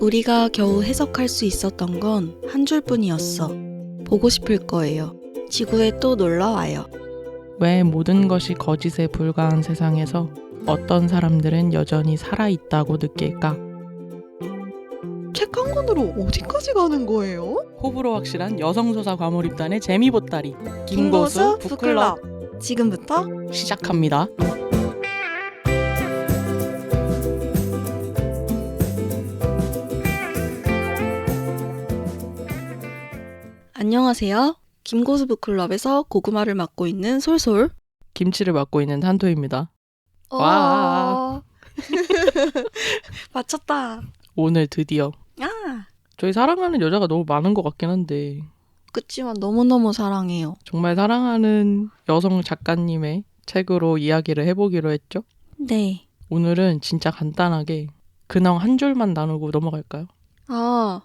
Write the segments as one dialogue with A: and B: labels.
A: 우리가 겨우 해석할 수 있었던 건 한 줄뿐이었어. 보고 싶을 거예요. 지구에 또 놀러와요.
B: 왜 모든 것이 거짓에 불과한 세상에서 어떤 사람들은 여전히 살아있다고 느낄까?
C: 책 한 권으로 어디까지 가는 거예요?
B: 호불호 확실한 여성소사 과몰입단의 재미보따리
C: 김고수 북클럽. 지금부터
B: 시작합니다.
A: 안녕하세요. 김고수 북클럽에서 고구마를 맡고 있는 솔솔.
B: 김치를 맡고 있는 탄토입니다. 와.
A: 맞췄다.
B: 오늘 드디어
A: 아,
B: 저희 사랑하는 여자가 너무 많은 것 같긴 한데
A: 그치만 너무너무 사랑해요.
B: 정말 사랑하는 여성 작가님의 책으로 이야기를 해보기로 했죠.
A: 네.
B: 오늘은 진짜 간단하게 근황 한 줄만 나누고 넘어갈까요?
A: 아,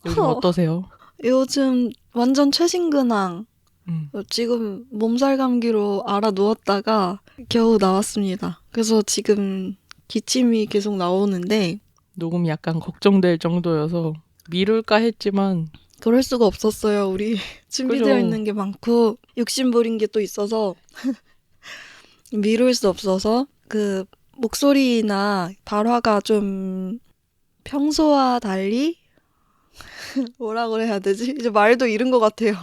B: 요즘 어떠세요?
A: 요즘 완전 최신 근황.
B: 음.
A: 지금 몸살 감기로 알아 누웠다가 겨우 나왔습니다. 그래서 지금 기침이 계속 나오는데
B: 녹음이 약간 걱정될 정도여서 미룰까 했지만
A: 그럴 수가 없었어요. 우리 준비되어
B: 그죠.
A: 있는 게 많고 욕심부린 게 또 있어서 미룰 수 없어서 그 목소리나 발화가 좀 평소와 달리 뭐라고 해야 되지? 이제 말도 잃은 것 같아요.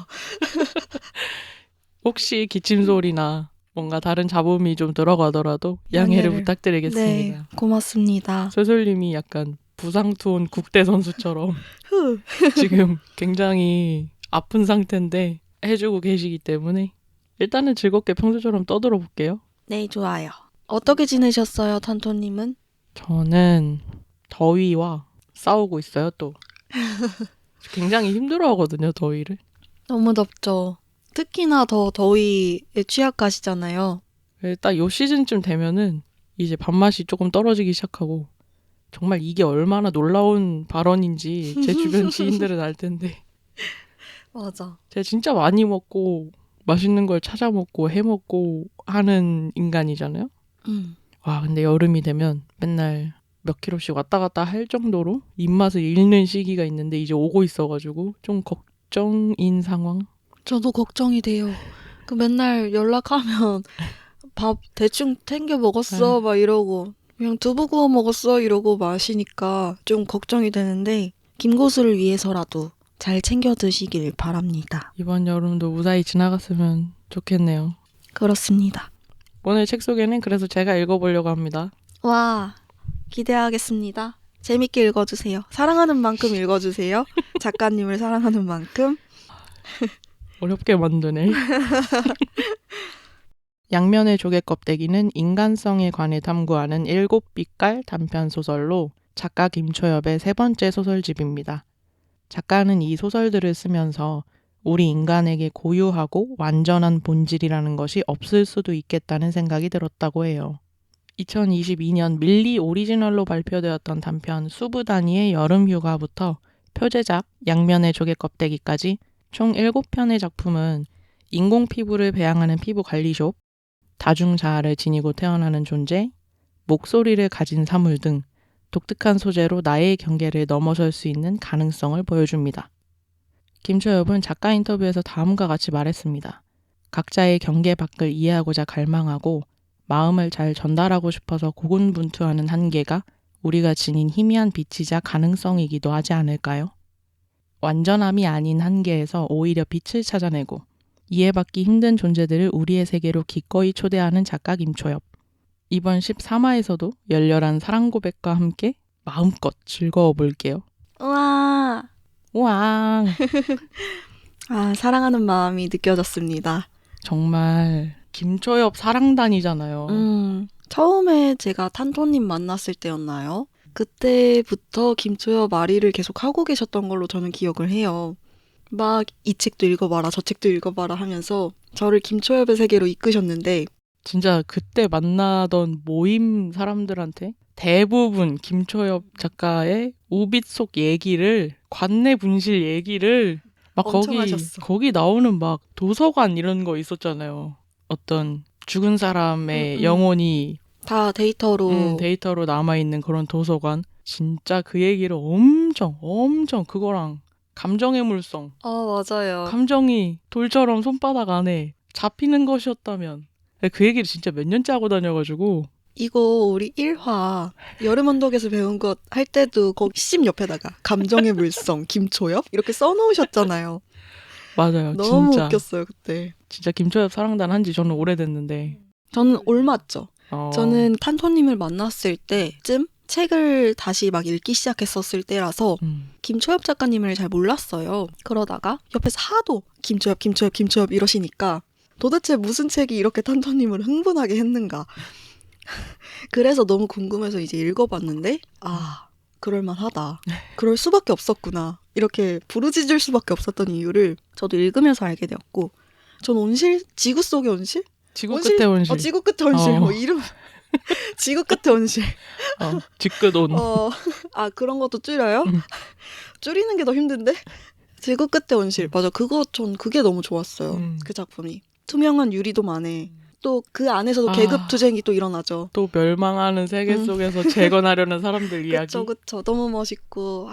B: 혹시 기침 소리나 뭔가 다른 잡음이 좀 들어가더라도 양해를
A: 양해를.
B: 부탁드리겠습니다.
A: 네, 고맙습니다.
B: 소설님이 약간 부상투혼 국대 선수처럼
A: 후.
B: 지금 굉장히 아픈 상태인데 해주고 계시기 때문에 일단은 즐겁게 평소처럼 떠들어 볼게요.
A: 네, 좋아요. 어떻게 지내셨어요, 탄토님은?
B: 저는 더위와 싸우고 있어요, 또. 굉장히 힘들어하거든요, 더위를.
A: 너무 덥죠. 특히나 더 더위에 취약하시잖아요.
B: 딱 요 시즌쯤 되면은 이제 밥맛이 조금 떨어지기 시작하고 정말 이게 얼마나 놀라운 발언인지 제 주변 지인들은 알 텐데
A: 맞아.
B: 제가 진짜 많이 먹고 맛있는 걸 찾아 먹고 해 먹고 하는 인간이잖아요. 와, 근데 여름이 되면 맨날 몇 킬로씩 왔다 갔다 할 정도로 입맛을 잃는 시기가 있는데 이제 오고 있어가지고 좀 걱정인 상황?
A: 저도 걱정이 돼요. 그 맨날 연락하면 밥 대충 챙겨 먹었어 막 이러고 그냥 두부 구워 먹었어 이러고 마시니까 좀 걱정이 되는데 김고수를 위해서라도 잘 챙겨 드시길 바랍니다.
B: 이번 여름도 무사히 지나갔으면 좋겠네요.
A: 그렇습니다.
B: 오늘 책 소개는 그래서 제가 읽어보려고 합니다.
A: 와, 기대하겠습니다. 재밌게 읽어주세요. 사랑하는 만큼 읽어주세요. 작가님을 사랑하는 만큼.
B: 어렵게 만드네. 양면의 조개 껍데기는 인간성에 관해 탐구하는 7빛깔 단편소설로 작가 김초엽의 세 번째 소설집입니다. 작가는 이 소설들을 쓰면서 우리 인간에게 고유하고 완전한 본질이라는 것이 없을 수도 있겠다는 생각이 들었다고 해요. 2022년 밀리 오리지널로 발표되었던 단편 수부단위의 여름휴가부터 표제작 양면의 조개 껍데기까지 총 7편의 작품은 인공 피부를 배양하는 피부 관리숍, 다중자아를 지니고 태어나는 존재, 목소리를 가진 사물 등 독특한 소재로 나의 경계를 넘어설 수 있는 가능성을 보여줍니다. 김초엽은 작가 인터뷰에서 다음과 같이 말했습니다. 각자의 경계 밖을 이해하고자 갈망하고 마음을 잘 전달하고 싶어서 고군분투하는 한계가 우리가 지닌 희미한 빛이자 가능성이기도 하지 않을까요? 완전함이 아닌 한계에서 오히려 빛을 찾아내고 이해받기 힘든 존재들을 우리의 세계로 기꺼이 초대하는 작가 김초엽. 이번 13화에서도 열렬한 사랑 고백과 함께 마음껏 즐거워 볼게요.
A: 우와.
B: 우왕!
A: 아, 사랑하는 마음이 느껴졌습니다.
B: 정말 김초엽 사랑단이잖아요.
A: 처음에 제가 탄토님 만났을 때였나요? 그때부터 김초엽 아리를 계속 하고 계셨던 걸로 저는 기억을 해요. 막 이 책도 읽어봐라 저 책도 읽어봐라 하면서 저를 김초엽의 세계로 이끄셨는데
B: 진짜 그때 만나던 모임 사람들한테 대부분 김초엽 작가의 우빛 속 얘기를 관내 분실 얘기를 막
A: 엄청 하셨어.
B: 거기 나오는 막 도서관 이런 거 있었잖아요. 어떤 죽은 사람의 영혼이
A: 다 데이터로
B: 데이터로 남아있는 그런 도서관. 진짜 그 얘기를 엄청 그거랑 감정의 물성.
A: 맞아요.
B: 감정이 돌처럼 손바닥 안에 잡히는 것이었다면. 그 얘기를 진짜 몇 년째 하고 다녀가지고.
A: 이거 우리 1화 여름 언덕에서 배운 것 할 때도 거기 심 옆에다가 감정의 물성 김초엽 이렇게 써놓으셨잖아요.
B: 맞아요.
A: 너무
B: 진짜.
A: 웃겼어요 그때.
B: 진짜 김초엽 사랑단 한지 저는 오래됐는데.
A: 저는 올맞죠.
B: 어.
A: 저는 탄토님을 만났을 때쯤 책을 다시 막 읽기 시작했었을 때라서 김초엽 작가님을 잘 몰랐어요. 그러다가 옆에서 하도 김초엽 이러시니까 도대체 무슨 책이 이렇게 탄토님을 흥분하게 했는가. 그래서 너무 궁금해서 이제 읽어봤는데 그럴만하다. 그럴 수밖에 없었구나. 이렇게 부르짖을 수밖에 없었던 이유를 저도 읽으면서 알게 되었고 전 온실? 지구 속의 온실?
B: 지구 끝에 온실.
A: 지구 끝에 온실. 이름 지구 끝에 온실.
B: 직끝온.
A: 그런 것도 줄여요? 줄이는 게 더 힘든데? 지구 끝에 온실. 맞아. 전 그게 너무 좋았어요. 그 작품이. 투명한 유리도 많네. 또 그 안에서도 계급투쟁이 또 일어나죠.
B: 또 멸망하는 세계 속에서 재건하려는 사람들 이야기.
A: 그쵸. 너무 멋있고.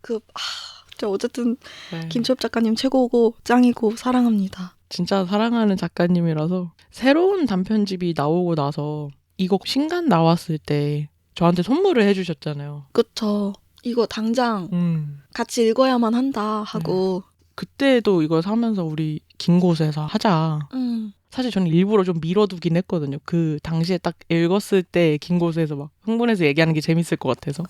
A: 진짜 어쨌든
B: 네.
A: 김초엽 작가님 최고고 짱이고 사랑합니다.
B: 진짜 사랑하는 작가님이라서 새로운 단편집이 나오고 나서 이 곡 신간 나왔을 때 저한테 선물을 해주셨잖아요.
A: 그쵸. 이거 당장 같이 읽어야만 한다 하고.
B: 그때도 이걸 사면서 우리 긴 곳에서 하자. 사실 저는 일부러 좀 미뤄두긴 했거든요. 그 당시에 딱 읽었을 때 긴 곳에서 막 흥분해서 얘기하는 게 재밌을 것 같아서.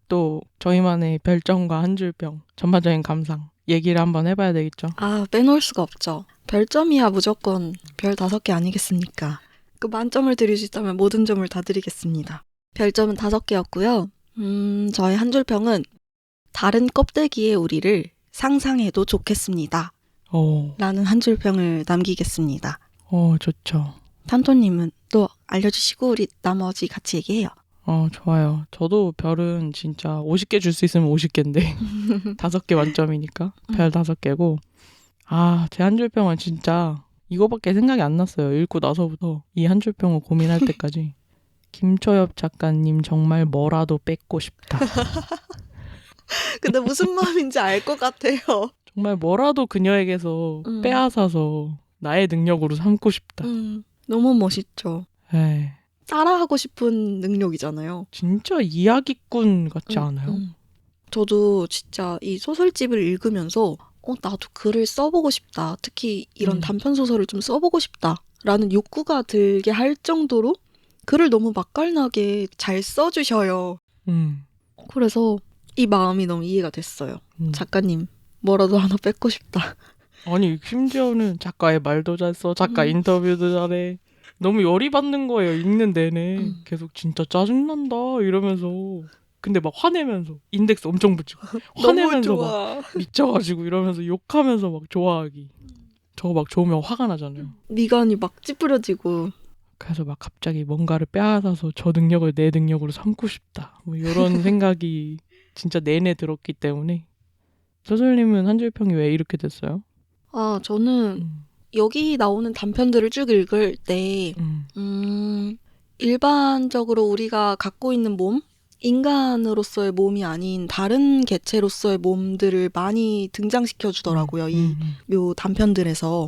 B: 또 저희만의 별점과 한 줄평, 전반적인 감상 얘기를 한번 해봐야 되겠죠.
A: 빼놓을 수가 없죠. 별점이야 무조건 별 5개 아니겠습니까? 그 만점을 드릴 수 있다면 모든 점을 다 드리겠습니다. 별점은 5개였고요. 저의 한 줄평은 다른 껍데기의 우리를 상상해도 좋겠습니다. 라는 한 줄평을 남기겠습니다.
B: 좋죠.
A: 탄토님은 또 알려주시고 우리 나머지 같이 얘기해요.
B: 좋아요. 저도 별은 진짜 50개 줄 수 있으면 50개인데 5개 만점이니까 별 5개고 제 한 줄평은 진짜 이거밖에 생각이 안 났어요. 읽고 나서부터 이 한 줄평을 고민할 때까지 김초엽 작가님 정말 뭐라도 뺏고 싶다.
A: 근데 무슨 마음인지 알 것 같아요.
B: 정말 뭐라도 그녀에게서 빼앗아서 나의 능력으로 삼고 싶다.
A: 너무 멋있죠.
B: 에이.
A: 따라하고 싶은 능력이잖아요.
B: 진짜 이야기꾼 같지 않아요?
A: 저도 진짜 이 소설집을 읽으면서 나도 글을 써보고 싶다. 특히 이런 단편 소설을 좀 써보고 싶다라는 욕구가 들게 할 정도로 글을 너무 맛깔나게 잘 써주셔요. 그래서 이 마음이 너무 이해가 됐어요. 작가님 뭐라도 하나 뺏고 싶다.
B: 아니 심지어는 작가의 말도 잘 써. 작가 인터뷰도 잘해. 너무 열이 받는 거예요. 읽는 내내. 계속 진짜 짜증난다 이러면서. 근데 막 화내면서 인덱스 엄청 붙이고 화내면서 막 미쳐가지고 이러면서 욕하면서 막 좋아하기. 저거 막 좋으면 화가 나잖아요.
A: 미간이 막 찌푸려지고.
B: 그래서 막 갑자기 뭔가를 빼앗아서 저 능력을 내 능력으로 삼고 싶다. 뭐 이런 생각이 진짜 내내 들었기 때문에. 소설님은 한 줄평이 왜 이렇게 됐어요?
A: 저는 여기 나오는 단편들을 쭉 읽을 때 일반적으로 우리가 갖고 있는 몸, 인간으로서의 몸이 아닌 다른 개체로서의 몸들을 많이 등장시켜 주더라고요. 이 묘 단편들에서.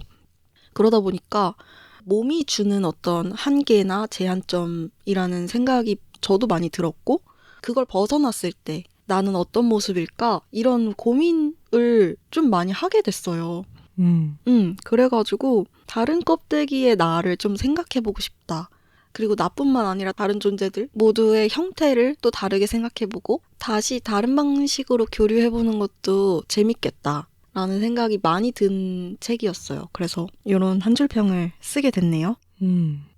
A: 그러다 보니까 몸이 주는 어떤 한계나 제한점이라는 생각이 저도 많이 들었고 그걸 벗어났을 때 나는 어떤 모습일까? 이런 고민을 좀 많이 하게 됐어요. 그래가지고 다른 껍데기의 나를 좀 생각해보고 싶다. 그리고 나뿐만 아니라 다른 존재들 모두의 형태를 또 다르게 생각해보고 다시 다른 방식으로 교류해보는 것도 재밌겠다. 라는 생각이 많이 든 책이었어요. 그래서 이런 한 줄평을 쓰게 됐네요.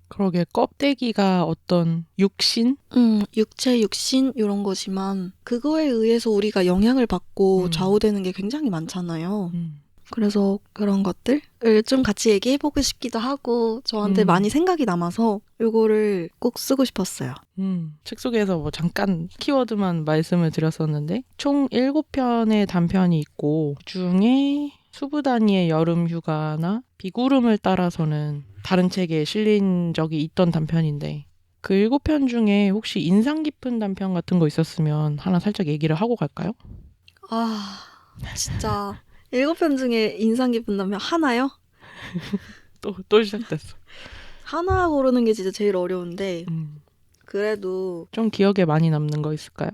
B: 그러게 껍데기가 어떤 육신?
A: 육체, 육신 이런 거지만 그거에 의해서 우리가 영향을 받고 좌우되는 게 굉장히 많잖아요. 그래서 그런 것들을 좀 같이 얘기해보고 싶기도 하고 저한테 많이 생각이 남아서 이거를 꼭 쓰고 싶었어요.
B: 책 속에서 뭐 잠깐 키워드만 말씀을 드렸었는데 총 7편의 단편이 있고 그중에 수부다니의 여름휴가나 비구름을 따라서는 다른 책에 실린 적이 있던 단편인데 그 7편 중에 혹시 인상 깊은 단편 같은 거 있었으면 하나 살짝 얘기를 하고 갈까요?
A: 아, 진짜 7편 중에 인상 깊은다면 하나요?
B: 또 시작됐어.
A: 하나 고르는 게 진짜 제일 어려운데
B: 음.
A: 그래도
B: 좀 기억에 많이 남는 거 있을까요?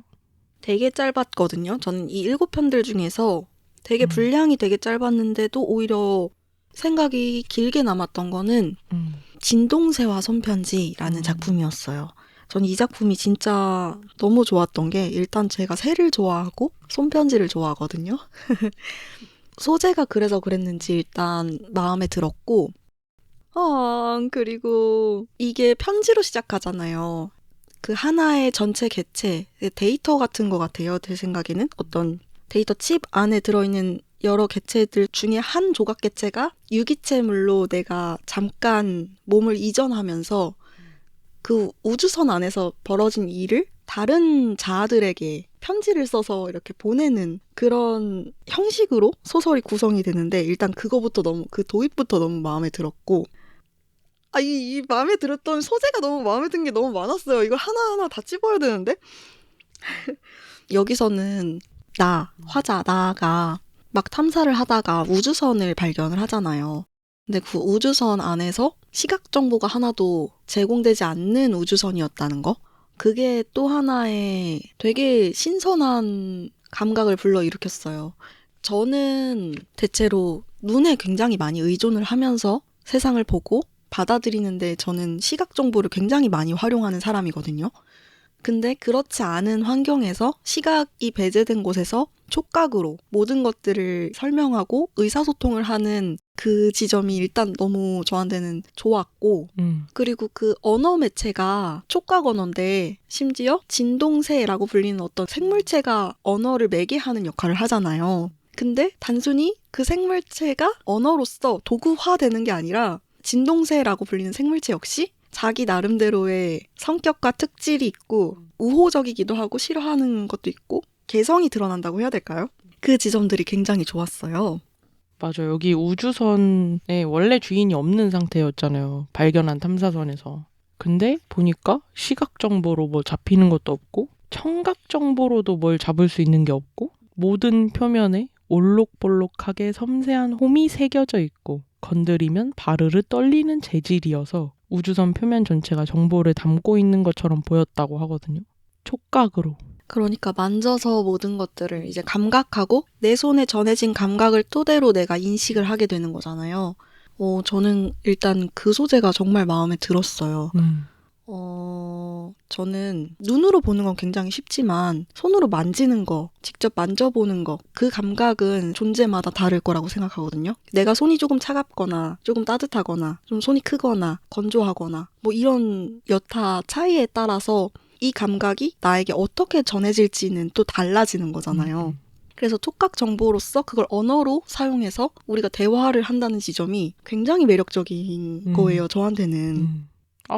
A: 되게 짧았거든요. 저는 이 7편들 중에서 되게 분량이 되게 짧았는데도 오히려 생각이 길게 남았던 거는 진동새와 손편지라는 작품이었어요. 전 이 작품이 진짜 너무 좋았던 게 일단 제가 새를 좋아하고 손편지를 좋아하거든요. 소재가 그래서 그랬는지 일단 마음에 들었고 그리고 이게 편지로 시작하잖아요. 그 하나의 전체 개체, 데이터 같은 것 같아요. 제 생각에는 어떤 데이터 칩 안에 들어있는 여러 개체들 중에 한 조각 개체가 유기체물로 내가 잠깐 몸을 이전하면서 그 우주선 안에서 벌어진 일을 다른 자아들에게 편지를 써서 이렇게 보내는 그런 형식으로 소설이 구성이 되는데 일단 그거부터 너무 그 도입부터 너무 마음에 들었고 이 마음에 들었던 소재가 너무 마음에 든 게 너무 많았어요. 이걸 하나하나 다 찝어야 되는데 여기서는 나가 막 탐사를 하다가 우주선을 발견을 하잖아요. 근데 그 우주선 안에서 시각 정보가 하나도 제공되지 않는 우주선이었다는 거. 그게 또 하나의 되게 신선한 감각을 불러일으켰어요. 저는 대체로 눈에 굉장히 많이 의존을 하면서 세상을 보고 받아들이는데 저는 시각 정보를 굉장히 많이 활용하는 사람이거든요. 근데 그렇지 않은 환경에서 시각이 배제된 곳에서 촉각으로 모든 것들을 설명하고 의사소통을 하는 그 지점이 일단 너무 저한테는 좋았고 그리고 그 언어 매체가 촉각 언어인데 심지어 진동새라고 불리는 어떤 생물체가 언어를 매개하는 역할을 하잖아요. 근데 단순히 그 생물체가 언어로서 도구화되는 게 아니라 진동새라고 불리는 생물체 역시 자기 나름대로의 성격과 특질이 있고 우호적이기도 하고 싫어하는 것도 있고 개성이 드러난다고 해야 될까요? 그 지점들이 굉장히 좋았어요.
B: 맞아요. 여기 우주선에 원래 주인이 없는 상태였잖아요. 발견한 탐사선에서. 근데 보니까 시각 정보로 뭐 잡히는 것도 없고 청각 정보로도 뭘 잡을 수 있는 게 없고 모든 표면에 올록볼록하게 섬세한 홈이 새겨져 있고 건드리면 바르르 떨리는 재질이어서 우주선 표면 전체가 정보를 담고 있는 것처럼 보였다고 하거든요. 촉각으로.
A: 그러니까 만져서 모든 것들을 이제 감각하고 내 손에 전해진 감각을 토대로 내가 인식을 하게 되는 거잖아요. 저는 일단 그 소재가 정말 마음에 들었어요. 저는 눈으로 보는 건 굉장히 쉽지만 손으로 만지는 거, 직접 만져보는 거, 그 감각은 존재마다 다를 거라고 생각하거든요. 내가 손이 조금 차갑거나 조금 따뜻하거나 좀 손이 크거나 건조하거나 뭐 이런 여타 차이에 따라서 이 감각이 나에게 어떻게 전해질지는 또 달라지는 거잖아요. 그래서 촉각 정보로서 그걸 언어로 사용해서 우리가 대화를 한다는 지점이 굉장히 매력적인 거예요, 저한테는.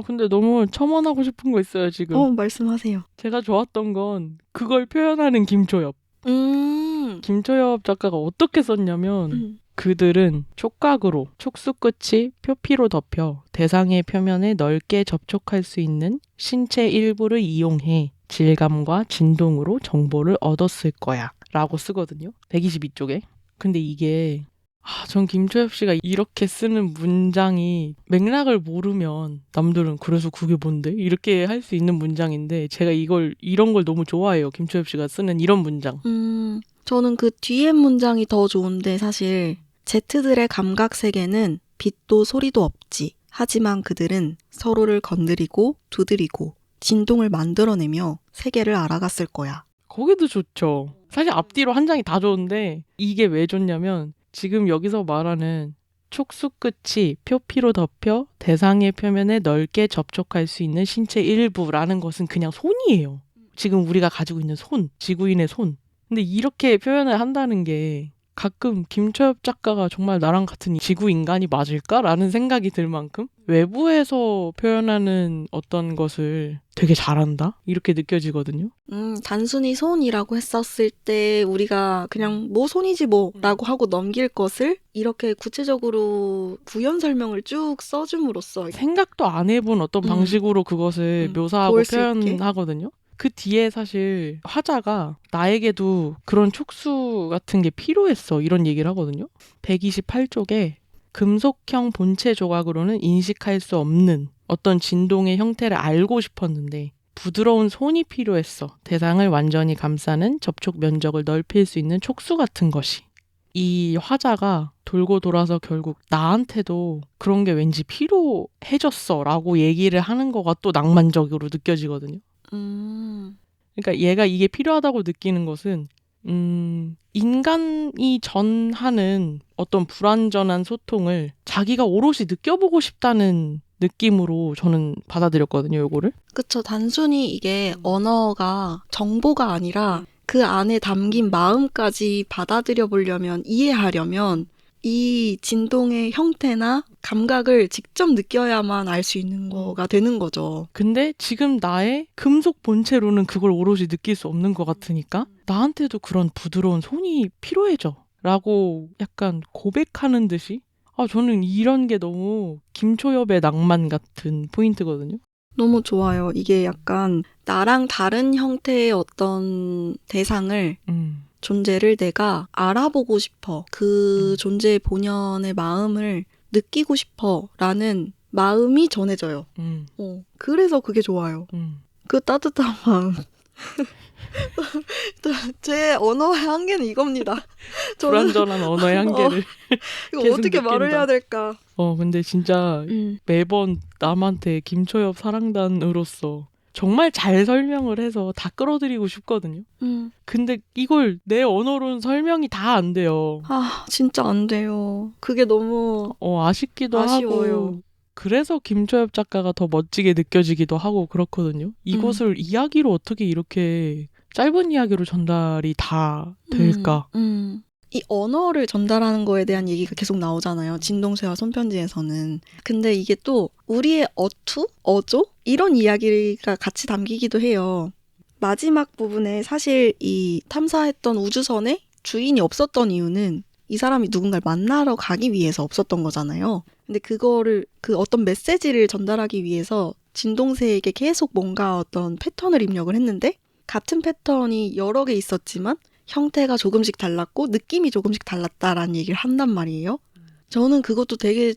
B: 근데 너무 첨언하고 싶은 거 있어요, 지금.
A: 말씀하세요.
B: 제가 좋았던 건 그걸 표현하는 김초엽. 김초엽 작가가 어떻게 썼냐면 그들은 촉각으로 촉수 끝이 표피로 덮여 대상의 표면에 넓게 접촉할 수 있는 신체 일부를 이용해 질감과 진동으로 정보를 얻었을 거야 라고 쓰거든요. 122쪽에. 근데 이게 전 김초엽 씨가 이렇게 쓰는 문장이 맥락을 모르면 남들은 그래서 그게 뭔데? 이렇게 할 수 있는 문장인데 제가 이런 걸 너무 좋아해요. 김초엽 씨가 쓰는 이런 문장.
A: 저는 그 뒤에 문장이 더 좋은데 사실 제트들의 감각 세계는 빛도 소리도 없지. 하지만 그들은 서로를 건드리고 두드리고 진동을 만들어내며 세계를 알아갔을 거야.
B: 거기도 좋죠. 사실 앞뒤로 한 장이 다 좋은데 이게 왜 좋냐면 지금 여기서 말하는 촉수 끝이 표피로 덮여 대상의 표면에 넓게 접촉할 수 있는 신체 일부라는 것은 그냥 손이에요. 지금 우리가 가지고 있는 손, 지구인의 손. 근데 이렇게 표현을 한다는 게 가끔 김초엽 작가가 정말 나랑 같은 지구 인간이 맞을까라는 생각이 들 만큼 외부에서 표현하는 어떤 것을 되게 잘한다? 이렇게 느껴지거든요.
A: 단순히 손이라고 했었을 때 우리가 그냥 뭐 손이지 뭐라고 하고 넘길 것을 이렇게 구체적으로 부연 설명을 쭉 써줌으로써
B: 생각도 안 해본 어떤 방식으로 그것을 묘사하고
A: 보일 수 있게.
B: 표현하거든요. 그 뒤에 사실 화자가 나에게도 그런 촉수 같은 게 필요했어 이런 얘기를 하거든요. 128쪽에 금속형 본체 조각으로는 인식할 수 없는 어떤 진동의 형태를 알고 싶었는데 부드러운 손이 필요했어. 대상을 완전히 감싸는 접촉 면적을 넓힐 수 있는 촉수 같은 것이. 이 화자가 돌고 돌아서 결국 나한테도 그런 게 왠지 필요해졌어 라고 얘기를 하는 거가 또 낭만적으로 느껴지거든요. 그러니까 얘가 이게 필요하다고 느끼는 것은 인간이 전하는 어떤 불완전한 소통을 자기가 오롯이 느껴보고 싶다는 느낌으로 저는 받아들였거든요, 요거를.
A: 그쵸. 단순히 이게 언어가 정보가 아니라 그 안에 담긴 마음까지 받아들여 보려면, 이해하려면 이 진동의 형태나 감각을 직접 느껴야만 알 수 있는 거가 되는 거죠.
B: 근데 지금 나의 금속 본체로는 그걸 오롯이 느낄 수 없는 것 같으니까 나한테도 그런 부드러운 손이 필요해져 라고 약간 고백하는 듯이 저는 이런 게 너무 김초엽의 낭만 같은 포인트거든요.
A: 너무 좋아요. 이게 약간 나랑 다른 형태의 어떤 대상을 존재를 내가 알아보고 싶어. 그 존재의 본연의 마음을 느끼고 싶어. 라는 마음이 전해져요. 그래서 그게 좋아요. 그 따뜻한 마음. 제 언어의 한계는 이겁니다.
B: 불완전한 언어의 한계를
A: 이거
B: 계속
A: 어떻게 말을
B: 느낀다.
A: 해야 될까?
B: 근데 진짜 매번 남한테 김초엽 사랑단으로서 정말 잘 설명을 해서 다 끌어들이고 싶거든요. 근데 이걸 내 언어로는 설명이 다 안 돼요.
A: 진짜 안 돼요. 그게 너무
B: 아쉽기도
A: 아쉬워요.
B: 하고 그래서 김초엽 작가가 더 멋지게 느껴지기도 하고 그렇거든요. 이것을 이야기로 어떻게 이렇게 짧은 이야기로 전달이 다 될까?
A: 이 언어를 전달하는 거에 대한 얘기가 계속 나오잖아요. 진동쇠와 손편지에서는. 근데 이게 또 우리의 어투? 어조? 이런 이야기가 같이 담기기도 해요. 마지막 부분에 사실 이 탐사했던 우주선에 주인이 없었던 이유는 이 사람이 누군가를 만나러 가기 위해서 없었던 거잖아요. 근데 그거를 그 어떤 메시지를 전달하기 위해서 진동쇠에게 계속 뭔가 어떤 패턴을 입력을 했는데 같은 패턴이 여러 개 있었지만 형태가 조금씩 달랐고 느낌이 조금씩 달랐다라는 얘기를 한단 말이에요. 저는 그것도 되게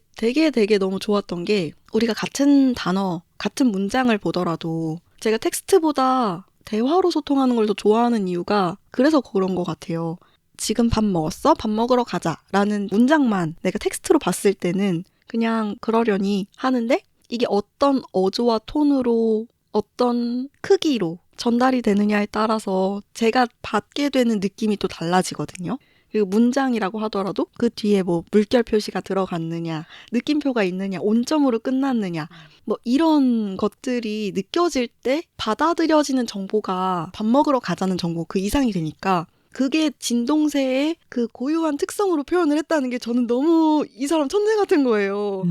A: 너무 좋았던 게 우리가 같은 단어, 같은 문장을 보더라도 제가 텍스트보다 대화로 소통하는 걸 더 좋아하는 이유가 그래서 그런 것 같아요. 지금 밥 먹었어? 밥 먹으러 가자 라는 문장만 내가 텍스트로 봤을 때는 그냥 그러려니 하는데 이게 어떤 어조와 톤으로 어떤 크기로 전달이 되느냐에 따라서 제가 받게 되는 느낌이 또 달라지거든요. 그리고 문장이라고 하더라도 그 뒤에 뭐 물결 표시가 들어갔느냐, 느낌표가 있느냐, 온점으로 끝났느냐, 뭐 이런 것들이 느껴질 때 받아들여지는 정보가 밥 먹으러 가자는 정보 그 이상이 되니까 그게 진동쇠의 그 고유한 특성으로 표현을 했다는 게 저는 너무 이 사람 천재 같은 거예요.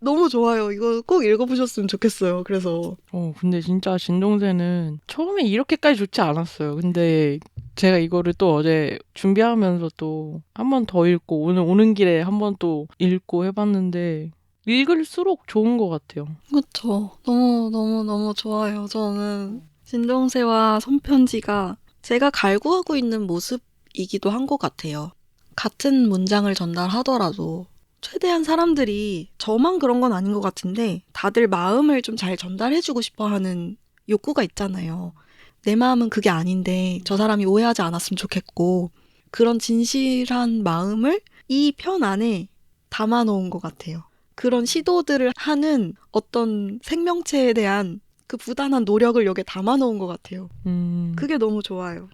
A: 너무 좋아요. 이거 꼭 읽어보셨으면 좋겠어요. 그래서.
B: 근데 진짜 진동쇠는 처음에 이렇게까지 좋지 않았어요. 근데 제가 이거를 또 어제 준비하면서 또 한 번 더 읽고 오늘 오는 길에 한 번 또 읽고 해봤는데 읽을수록 좋은 것 같아요.
A: 그렇죠. 너무 좋아요. 저는 진동쇠와 손편지가 제가 갈구하고 있는 모습이기도 한 것 같아요. 같은 문장을 전달하더라도 최대한 사람들이 저만 그런 건 아닌 것 같은데 다들 마음을 좀 잘 전달해주고 싶어하는 욕구가 있잖아요. 내 마음은 그게 아닌데 저 사람이 오해하지 않았으면 좋겠고 그런 진실한 마음을 이 편 안에 담아놓은 것 같아요. 그런 시도들을 하는 어떤 생명체에 대한 그 부단한 노력을 여기에 담아놓은 것 같아요. 그게 너무 좋아요.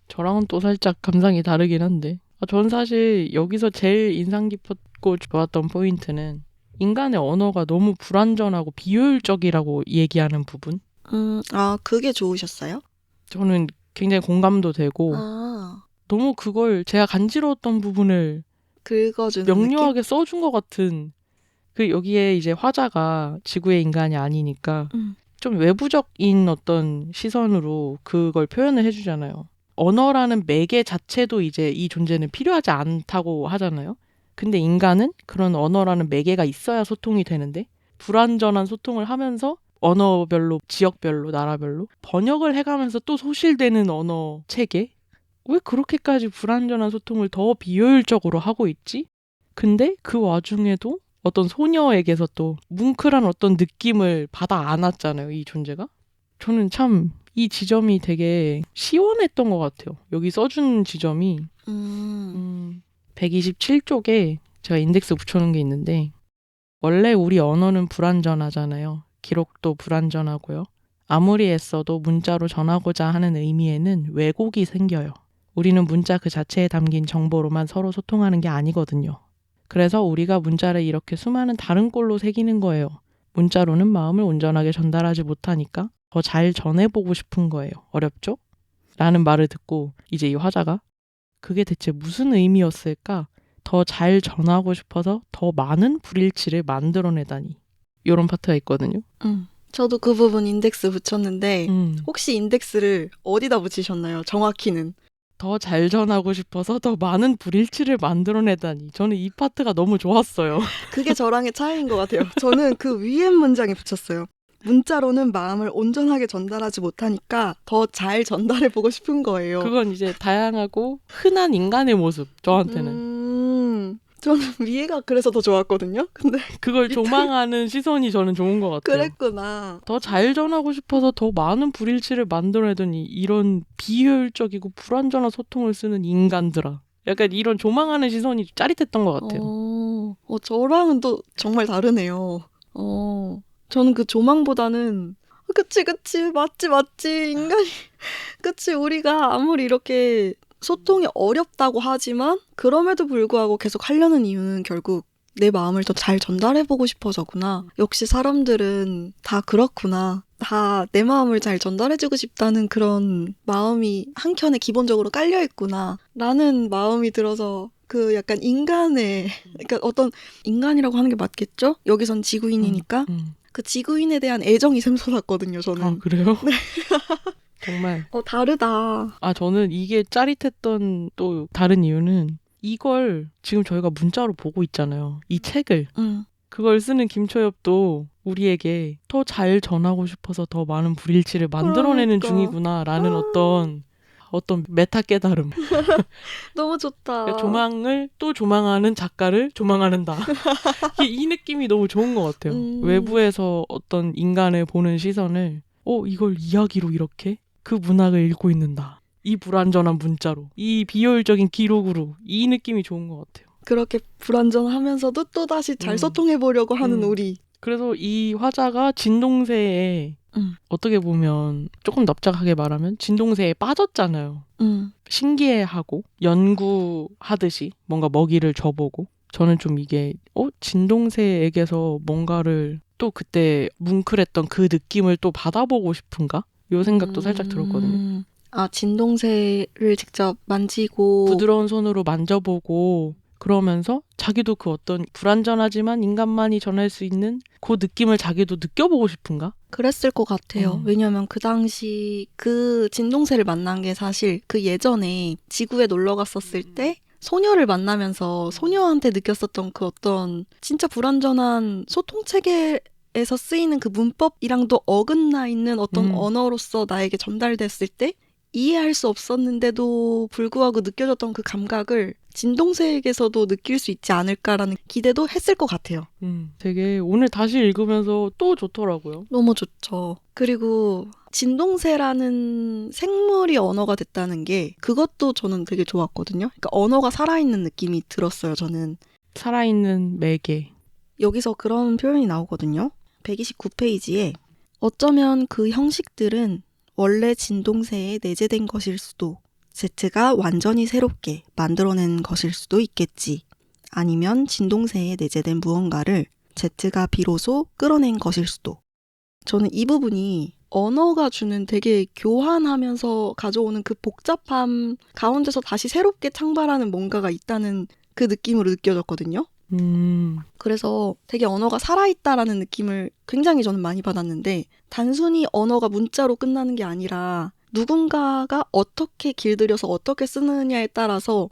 B: 저랑은 또 살짝 감상이 다르긴 한데 전 사실 여기서 제일 인상 깊었고 좋았던 포인트는 인간의 언어가 너무 불완전하고 비효율적이라고 얘기하는 부분.
A: 그게 좋으셨어요?
B: 저는 굉장히 공감도 되고 너무 그걸 제가 간지러웠던 부분을
A: 긁어주는
B: 명료하게 써준 것 같은 그 여기에 이제 화자가 지구의 인간이 아니니까
A: 느낌?
B: 좀 외부적인 어떤 시선으로 그걸 표현을 해주잖아요. 언어라는 매개 자체도 이제 이 존재는 필요하지 않다고 하잖아요. 근데 인간은 그런 언어라는 매개가 있어야 소통이 되는데 불완전한 소통을 하면서 언어별로, 지역별로, 나라별로 번역을 해가면서 또 소실되는 언어 체계? 왜 그렇게까지 불완전한 소통을 더 비효율적으로 하고 있지? 근데 그 와중에도 어떤 소녀에게서 또 뭉클한 어떤 느낌을 받아 안았잖아요, 이 존재가. 저는 참 이 지점이 되게 시원했던 것 같아요. 여기 써준 지점이 127쪽에 제가 인덱스 붙여놓은 게 있는데 원래 우리 언어는 불완전하잖아요. 기록도 불완전하고요. 아무리 애써도 문자로 전하고자 하는 의미에는 왜곡이 생겨요. 우리는 문자 그 자체에 담긴 정보로만 서로 소통하는 게 아니거든요. 그래서 우리가 문자를 이렇게 수많은 다른 꼴로 새기는 거예요. 문자로는 마음을 온전하게 전달하지 못하니까 더 잘 전해보고 싶은 거예요. 어렵죠? 라는 말을 듣고 이제 이 화자가 그게 대체 무슨 의미였을까? 더 잘 전하고 싶어서 더 많은 불일치를 만들어내다니. 이런 파트가 있거든요.
A: 저도 그 부분 인덱스 붙였는데 혹시 인덱스를 어디다 붙이셨나요? 정확히는.
B: 더 잘 전하고 싶어서 더 많은 불일치를 만들어내다니. 저는 이 파트가 너무 좋았어요.
A: 그게 저랑의 차이인 것 같아요. 저는 그 위에 문장에 붙였어요. 문자로는 마음을 온전하게 전달하지 못하니까 더 잘 전달해보고 싶은 거예요.
B: 그건 이제 다양하고 흔한 인간의 모습, 저한테는.
A: 저는 위에가 그래서 더 좋았거든요. 근데
B: 그걸 조망하는 시선이 저는 좋은 것 같아요.
A: 그랬구나.
B: 더 잘 전하고 싶어서 더 많은 불일치를 만들어내더니 이런 비효율적이고 불완전한 소통을 쓰는 인간들아. 약간 이런 조망하는 시선이 짜릿했던 것 같아요.
A: 저랑은 또 정말 다르네요. 저는 그 조망보다는 그치 맞지 인간이 그치 우리가 아무리 이렇게 소통이 어렵다고 하지만 그럼에도 불구하고 계속 하려는 이유는 결국 내 마음을 더 잘 전달해보고 싶어서구나. 역시 사람들은 다 그렇구나. 다 내 마음을 잘 전달해주고 싶다는 그런 마음이 한켠에 기본적으로 깔려있구나. 라는 마음이 들어서 그 약간 인간의 그러니까 어떤 인간이라고 하는 게 맞겠죠? 여기선 지구인이니까. 그 지구인에 대한 애정이 샘솟았거든요, 저는.
B: 아, 그래요? 네. 정말.
A: 다르다.
B: 저는 이게 짜릿했던 또 다른 이유는 이걸 지금 저희가 문자로 보고 있잖아요. 이 책을. 그걸 쓰는 김초엽도 우리에게 더 잘 전하고 싶어서 더 많은 불일치를 만들어내는 중이구나라는 어떤 메타 깨달음.
A: 너무 좋다.
B: 조망을 또 조망하는 작가를 조망하는다. 이 느낌이 너무 좋은 것 같아요. 외부에서 어떤 인간을 보는 시선을 이걸 이야기로 이렇게 그 문학을 읽고 있는다. 이 불완전한 문자로, 이 비효율적인 기록으로 이 느낌이 좋은 것 같아요.
A: 그렇게 불완전하면서도 또다시 잘 소통해보려고 하는 우리.
B: 그래서 이 화자가 진동세에 어떻게 보면 조금 납작하게 말하면 진동세에 빠졌잖아요. 신기해하고 연구하듯이 뭔가 먹이를 줘보고 저는 좀 이게 진동세에게서 뭔가를 또 그때 뭉클했던 그 느낌을 또 받아보고 싶은가? 요 생각도 살짝 들었거든요.
A: 진동세를 직접 만지고
B: 부드러운 손으로 만져보고 그러면서 자기도 그 어떤 불완전하지만 인간만이 전할 수 있는 그 느낌을 자기도 느껴보고 싶은가?
A: 그랬을 것 같아요. 왜냐면 그 당시 그 진동세를 만난 게 사실 그 예전에 지구에 놀러 갔었을 때 소녀를 만나면서 소녀한테 느꼈었던 그 어떤 진짜 불완전한 소통체계에서 쓰이는 그 문법이랑도 어긋나 있는 어떤 언어로서 나에게 전달됐을 때 이해할 수 없었는데도 불구하고 느껴졌던 그 감각을 진동세에게서도 느낄 수 있지 않을까라는 기대도 했을 것 같아요.
B: 되게 오늘 다시 읽으면서 또 좋더라고요.
A: 너무 좋죠. 그리고 진동세라는 생물이 언어가 됐다는 게 그것도 저는 되게 좋았거든요. 그러니까 언어가 살아있는 느낌이 들었어요, 저는.
B: 살아있는 매개.
A: 여기서 그런 표현이 나오거든요. 129페이지에 어쩌면 그 형식들은 원래 진동세에 내재된 것일 수도, Z가 완전히 새롭게 만들어낸 것일 수도 있겠지. 아니면 진동세에 내재된 무언가를 Z가 비로소 끌어낸 것일 수도. 저는 이 부분이 언어가 주는 되게 교환하면서 가져오는 그 복잡함 가운데서 다시 새롭게 창발하는 뭔가가 있다는 그 느낌으로 느껴졌거든요. 그래서 되게 언어가 살아있다라는 느낌을 굉장히 저는 많이 받았는데 단순히 언어가 문자로 끝나는 게 아니라 누군가가 어떻게 길들여서 어떻게 쓰느냐에 따라서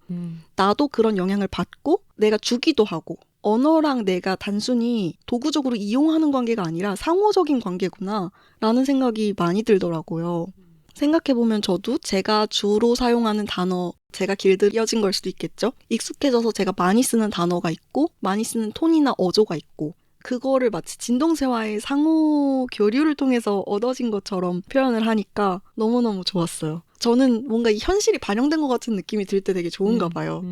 A: 나도 그런 영향을 받고 내가 주기도 하고 언어랑 내가 단순히 도구적으로 이용하는 관계가 아니라 상호적인 관계구나 라는 생각이 많이 들더라고요. 생각해보면 저도 제가 주로 사용하는 단어, 제가 길들여진 걸 수도 있겠죠? 익숙해져서 제가 많이 쓰는 단어가 있고 많이 쓰는 톤이나 어조가 있고 그거를 마치 진동세와의 상호 교류를 통해서 얻어진 것처럼 표현을 하니까 너무너무 좋았어요. 저는 뭔가 이 현실이 반영된 것 같은 느낌이 들 때 되게 좋은가 봐요.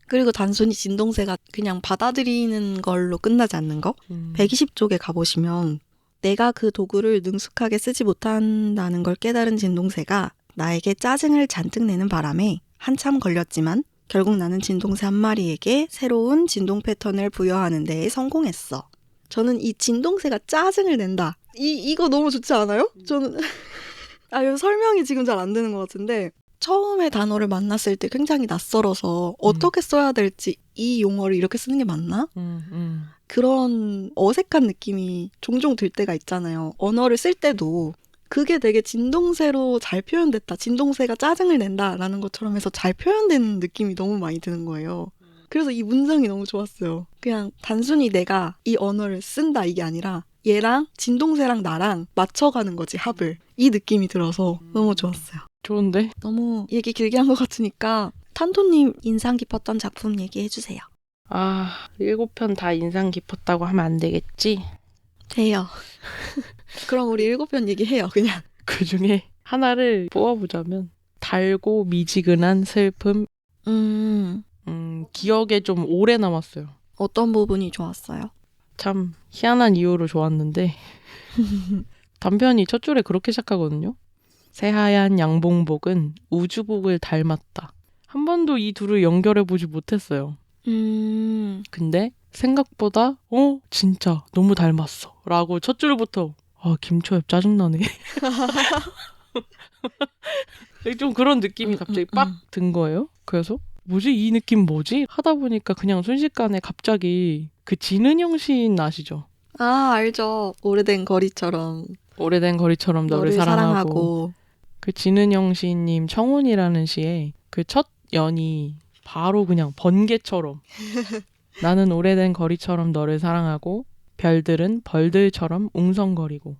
A: 그리고 단순히 진동세가 그냥 받아들이는 걸로 끝나지 않는 거? 120쪽에 가보시면 내가 그 도구를 능숙하게 쓰지 못한다는 걸 깨달은 진동새가 나에게 짜증을 잔뜩 내는 바람에 한참 걸렸지만 결국 나는 진동새 한 마리에게 새로운 진동 패턴을 부여하는 데에 성공했어. 저는 이 진동새가 짜증을 낸다. 이거 너무 좋지 않아요? 저는 이거 설명이 지금 잘 안 되는 것 같은데 처음에 단어를 만났을 때 굉장히 낯설어서 어떻게 써야 될지 이 용어를 이렇게 쓰는 게 맞나? 그런 어색한 느낌이 종종 들 때가 있잖아요. 언어를 쓸 때도 그게 되게 진동새로 잘 표현됐다. 진동새가 짜증을 낸다라는 것처럼 해서 잘 표현된 느낌이 너무 많이 드는 거예요. 그래서 이 문장이 너무 좋았어요. 그냥 단순히 내가 이 언어를 쓴다 이게 아니라 얘랑 진동새랑 나랑 맞춰가는 거지, 합을. 이 느낌이 들어서 너무 좋았어요.
B: 좋은데?
A: 너무 얘기 길게 한 것 같으니까 탄토님 인상 깊었던 작품 얘기해주세요.
B: 7편 다 인상 깊었다고 하면 안 되겠지?
A: 돼요. 그럼 우리 7편 얘기해요, 그냥.
B: 그 중에 하나를 뽑아보자면 달고 미지근한 슬픔. 기억에 좀 오래 남았어요.
A: 어떤 부분이 좋았어요?
B: 참 희한한 이유로 좋았는데 단편이 첫 줄에 그렇게 시작하거든요. 새하얀 양봉복은 우주복을 닮았다. 한 번도 이 둘을 연결해보지 못했어요. 근데 생각보다 진짜 너무 닮았어 라고 첫 줄부터 김초엽 짜증나네. 좀 그런 느낌이 갑자기 빡 든 거예요. 그래서 뭐지? 이 느낌 뭐지? 하다 보니까 그냥 순식간에 갑자기 그 진은영 시인 아시죠?
A: 알죠. 오래된 거리처럼
B: 오래된 거리처럼 너를 사랑하고. 그 진은영 시인님 청혼이라는 시에 그 첫 연이 바로 그냥 번개처럼 나는 오래된 거리처럼 너를 사랑하고 별들은 벌들처럼 웅성거리고.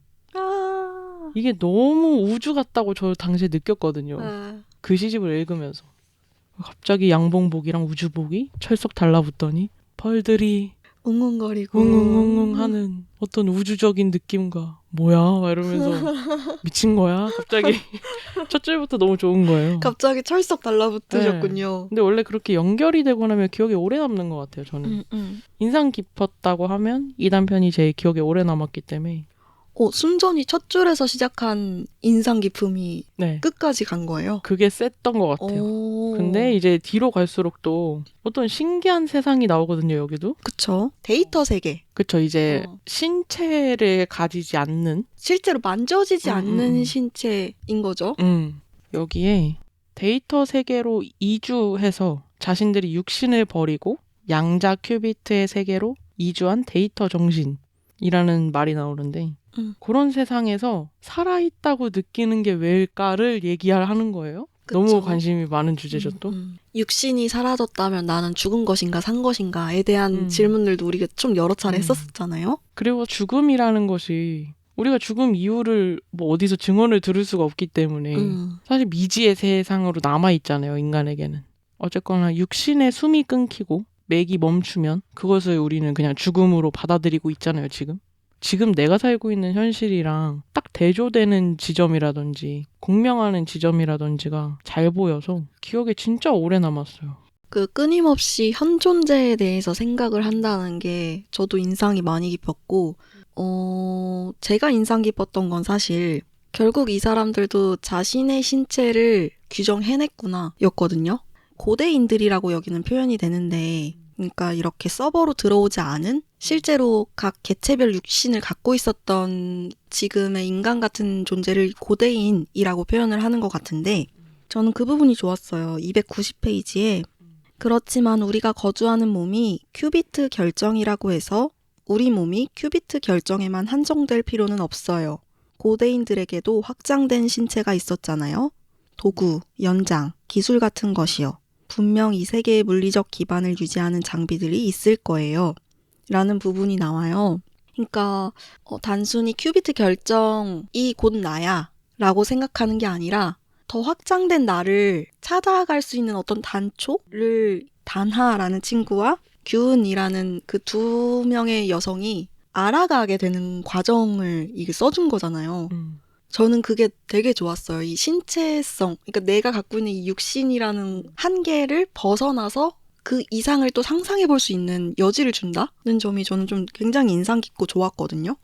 B: 이게 너무 우주 같다고 저 당시에 느꼈거든요. 그 시집을 읽으면서. 갑자기 양봉복이랑 우주복이 철썩 달라붙더니 벌들이
A: 웅웅거리고
B: 웅웅웅웅 하는 어떤 우주적인 느낌과 뭐야? 막 이러면서 미친 거야? 갑자기 첫 줄부터 너무 좋은 거예요.
A: 갑자기 철썩 달라붙으셨군요.
B: 네. 근데 원래 그렇게 연결이 되고 나면 기억에 오래 남는 것 같아요, 저는. 인상 깊었다고 하면 이 단편이 제일 기억에 오래 남았기 때문에.
A: 순전히 첫 줄에서 시작한 인상 깊음이
B: 네.
A: 끝까지 간 거예요?
B: 그게 셌던 것 같아요. 근데 이제 뒤로 갈수록 또 어떤 신기한 세상이 나오거든요, 여기도.
A: 그쵸. 데이터 세계.
B: 그쵸. 이제 신체를 가지지 않는.
A: 실제로 만져지지 않는 신체인 거죠.
B: 여기에 데이터 세계로 이주해서 자신들이 육신을 버리고 양자 큐비트의 세계로 이주한 데이터 정신이라는 말이 나오는데 그런 세상에서 살아있다고 느끼는 게 왜일까를 얘기하는 거예요. 그쵸? 너무 관심이 많은 주제죠 또.
A: 육신이 사라졌다면 나는 죽은 것인가 산 것인가에 대한 질문들도 우리가 좀 여러 차례 했었잖아요.
B: 그리고 죽음이라는 것이 우리가 죽음 이유를 뭐 어디서 증언을 들을 수가 없기 때문에 사실 미지의 세상으로 남아있잖아요, 인간에게는. 어쨌거나 육신의 숨이 끊기고 맥이 멈추면 그것을 우리는 그냥 죽음으로 받아들이고 있잖아요, 지금. 지금 내가 살고 있는 현실이랑 딱 대조되는 지점이라든지 공명하는 지점이라든지가 잘 보여서 기억에 진짜 오래 남았어요.
A: 그 끊임없이 현 존재에 대해서 생각을 한다는 게 저도 인상이 많이 깊었고 제가 인상 깊었던 건 사실 결국 이 사람들도 자신의 신체를 규정해냈구나 였거든요. 고대인들이라고 여기는 표현이 되는데 그러니까 이렇게 서버로 들어오지 않은 실제로 각 개체별 육신을 갖고 있었던 지금의 인간 같은 존재를 고대인이라고 표현을 하는 것 같은데 저는 그 부분이 좋았어요. 290페이지에 그렇지만 우리가 거주하는 몸이 큐비트 결정이라고 해서 우리 몸이 큐비트 결정에만 한정될 필요는 없어요. 고대인들에게도 확장된 신체가 있었잖아요. 도구, 연장, 기술 같은 것이요. 분명 이 세계의 물리적 기반을 유지하는 장비들이 있을 거예요. 라는 부분이 나와요. 그러니까 단순히 큐비트 결정이 곧 나야 라고 생각하는 게 아니라 더 확장된 나를 찾아갈 수 있는 어떤 단초를 단하라는 친구와 규은이라는 그 두 명의 여성이 알아가게 되는 과정을 이게 써준 거잖아요. 저는 그게 되게 좋았어요. 이 신체성, 그러니까 내가 갖고 있는 이 육신이라는 한계를 벗어나서 그 이상을 또 상상해 볼 수 있는 여지를 준다는 점이 저는 좀 굉장히 인상 깊고 좋았거든요.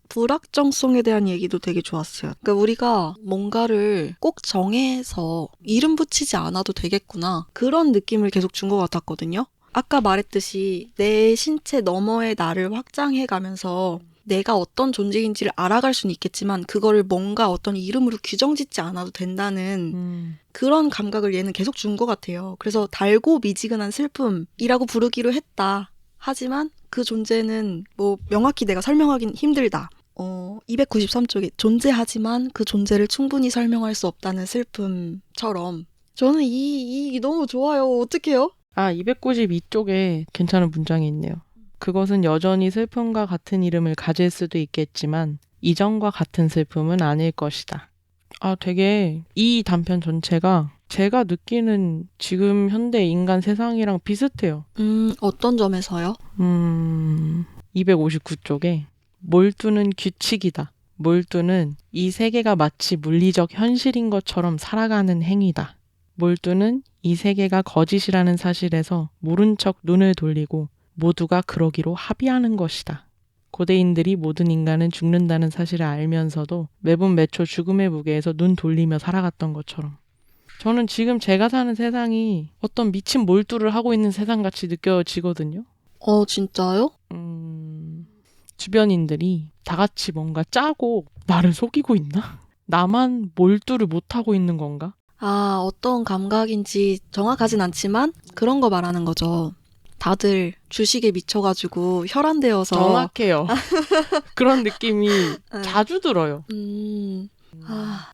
A: 불확정성에 대한 얘기도 되게 좋았어요. 그러니까 우리가 뭔가를 꼭 정해서 이름 붙이지 않아도 되겠구나. 그런 느낌을 계속 준 것 같았거든요. 아까 말했듯이 내 신체 너머의 나를 확장해 가면서 내가 어떤 존재인지를 알아갈 수는 있겠지만 그거를 뭔가 어떤 이름으로 규정짓지 않아도 된다는 그런 감각을 얘는 계속 준 것 같아요. 그래서 달고 미지근한 슬픔이라고 부르기로 했다. 하지만 그 존재는 뭐 명확히 내가 설명하긴 힘들다. 293쪽에 존재하지만 그 존재를 충분히 설명할 수 없다는 슬픔처럼 저는 이 너무 좋아요. 어떡해요?
B: 292쪽에 괜찮은 문장이 있네요. 그것은 여전히 슬픔과 같은 이름을 가질 수도 있겠지만 이전과 같은 슬픔은 아닐 것이다. 되게 이 단편 전체가 제가 느끼는 지금 현대 인간 세상이랑 비슷해요.
A: 어떤 점에서요?
B: 259쪽에 몰두는 규칙이다. 몰두는 이 세계가 마치 물리적 현실인 것처럼 살아가는 행위다. 몰두는 이 세계가 거짓이라는 사실에서 모른 척 눈을 돌리고 모두가 그러기로 합의하는 것이다. 고대인들이 모든 인간은 죽는다는 사실을 알면서도 매분 매초 죽음의 무게에서 눈 돌리며 살아갔던 것처럼 저는 지금 제가 사는 세상이 어떤 미친 몰두를 하고 있는 세상같이 느껴지거든요.
A: 진짜요?
B: 주변인들이 다 같이 뭔가 짜고 나를 속이고 있나? 나만 몰두를 못하고 있는 건가?
A: 어떤 감각인지 정확하진 않지만 그런 거 말하는 거죠. 다들 주식에 미쳐가지고 혈안되어서
B: 정확해요. 그런 느낌이 자주 들어요.